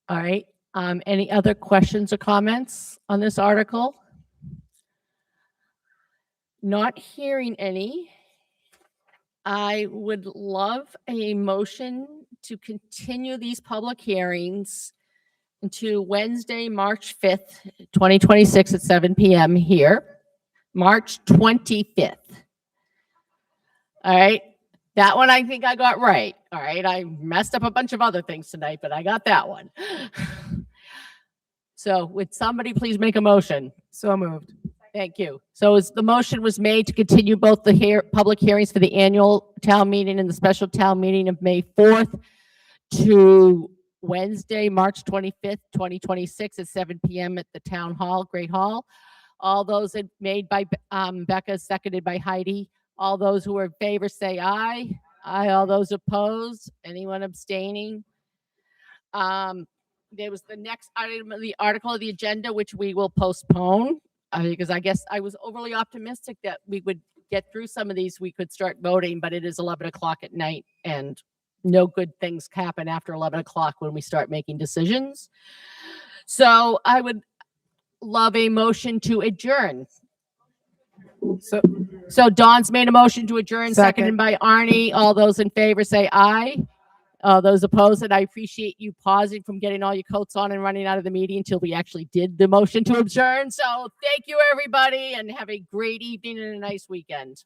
All right. Any other questions or comments on this article? Not hearing any. I would love a motion to continue these public hearings to Wednesday, March 5th, 2026 at 7 p.m. here, March 25th. All right. That one I think I got right. All right. I messed up a bunch of other things tonight, but I got that one. So would somebody please make a motion? So moved. Thank you. So the motion was made to continue both the public hearings for the annual town meeting and the special town meeting of May 4th to Wednesday, March 25th, 2026 at 7 PM at the Town Hall, Great Hall. All those made by Becca, seconded by Heidi. All those who are in favor say aye. Aye. All those opposed? Anyone abstaining? There was the next item of the article of the agenda, which we will postpone because I guess I was overly optimistic that we would get through some of these. We could start voting, but it is 11 o'clock at night and no good things happen after 11 o'clock when we start making decisions. So I would love a motion to adjourn. So Dawn's made a motion to adjourn, seconded by Arnie. All those in favor say aye. Those opposed, and I appreciate you pausing from getting all your coats on and running out of the meeting until we actually did the motion to adjourn. So thank you, everybody, and have a great evening and a nice weekend.